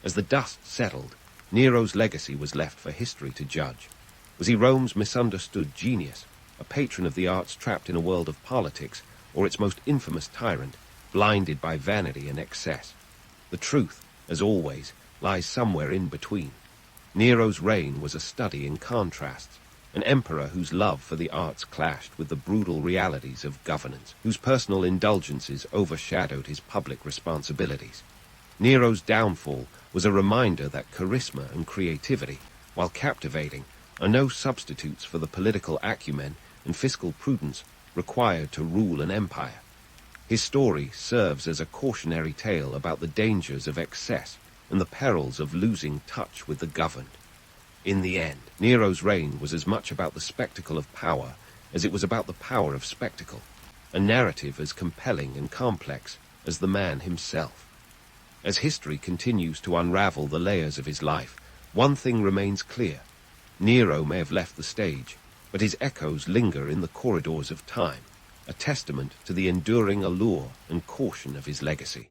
As the dust settled, Nero's legacy was left for history to judge. Was he Rome's misunderstood genius, a patron of the arts trapped in a world of politics, or its most infamous tyrant, blinded by vanity and excess? The truth, as always, lies somewhere in between. Nero's reign was a study in contrasts. an emperor whose love for the arts clashed with the brutal realities of governance, whose personal indulgences overshadowed his public responsibilities. Nero's downfall was a reminder that charisma and creativity, while captivating, are no substitutes for the political acumen and fiscal prudence required to rule an empire. His story serves as a cautionary tale about the dangers of excess and the perils of losing touch with the governed. In the end, Nero's reign was as much about the spectacle of power as it was about the power of spectacle, a narrative as compelling and complex as the man himself. As history continues to unravel the layers of his life, one thing remains clear. Nero may have left the stage, but his echoes linger in the corridors of time, a testament to the enduring allure and caution of his legacy.